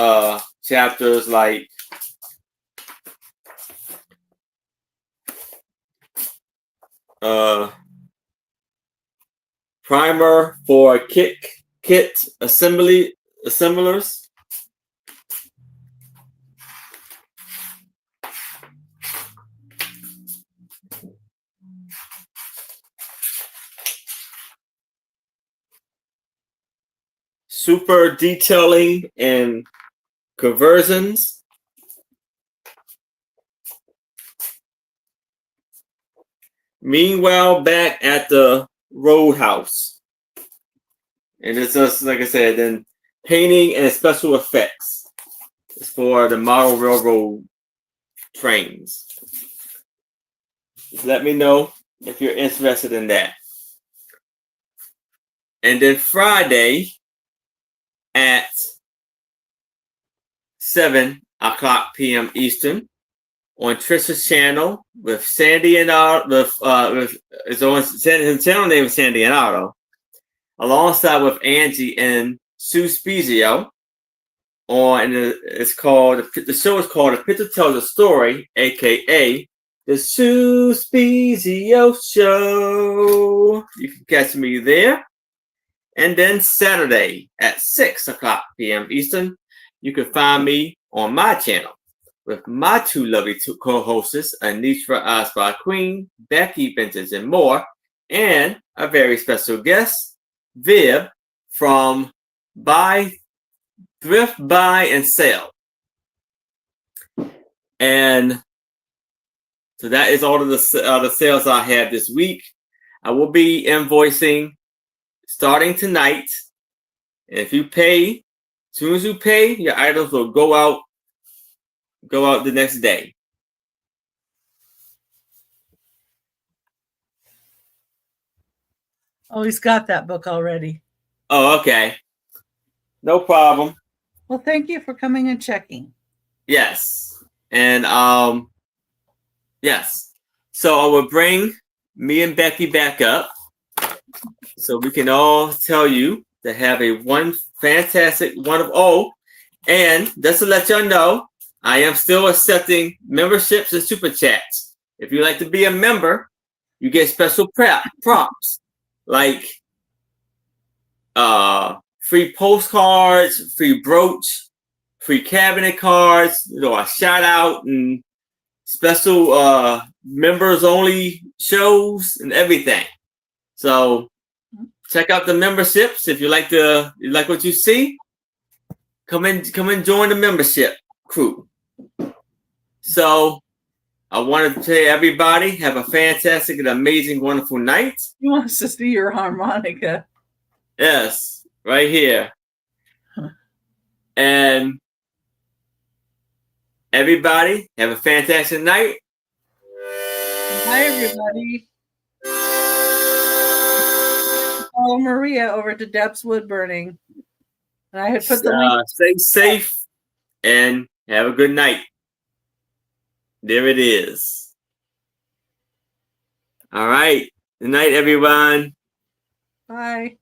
Speaker 1: chapters like primer for kit assemblers. Super detailing and conversions. Meanwhile, back at the Roadhouse. And it's just, like I said, then painting and special effects. It's for the model railroad trains. Just let me know if you're interested in that. And then Friday at 7 o'clock p.m. Eastern on Trisha's channel with Sandy and with his own his channel name is Sandy and Otto, alongside with Angie and Sue Spezio. The show is called A Picture Tells a Story, aka the Sue Spezio Show. You can catch me there. And then Saturday at 6 o'clock p.m. Eastern, you can find me on my channel with my two lovely co-hosts, Anitra Osbar Queen, Becky Vintage and More, and a very special guest, Viv from Thrift, Buy, and Sell. And so that is all of the sales I have this week. I will be invoicing starting tonight. And if you pay, as soon as you pay, your items will go out the next day.
Speaker 3: Oh, he's got that book already.
Speaker 1: Oh, okay. No problem.
Speaker 3: Well, thank you for coming and checking.
Speaker 1: Yes. And yes. So I will bring me and Becky back up so we can all tell you to have a fantastic and just to let y'all know, I am still accepting memberships and super chats. If you'd like to be a member, you get special prompts like free postcards, free brooch, free cabinet cards, a shout out and special members only shows and everything. So check out the memberships if you like what you see. Come and join the membership crew. So I wanted to say everybody have a fantastic and amazing, wonderful night.
Speaker 3: He wants to see your harmonica.
Speaker 1: Yes, right here. And everybody have a fantastic night.
Speaker 3: Hi, everybody. Follow Maria over to Deb's Wood Burning. And I had put the link.
Speaker 1: Stay safe and have a good night. There it is. All right. Good night, everyone.
Speaker 3: Bye.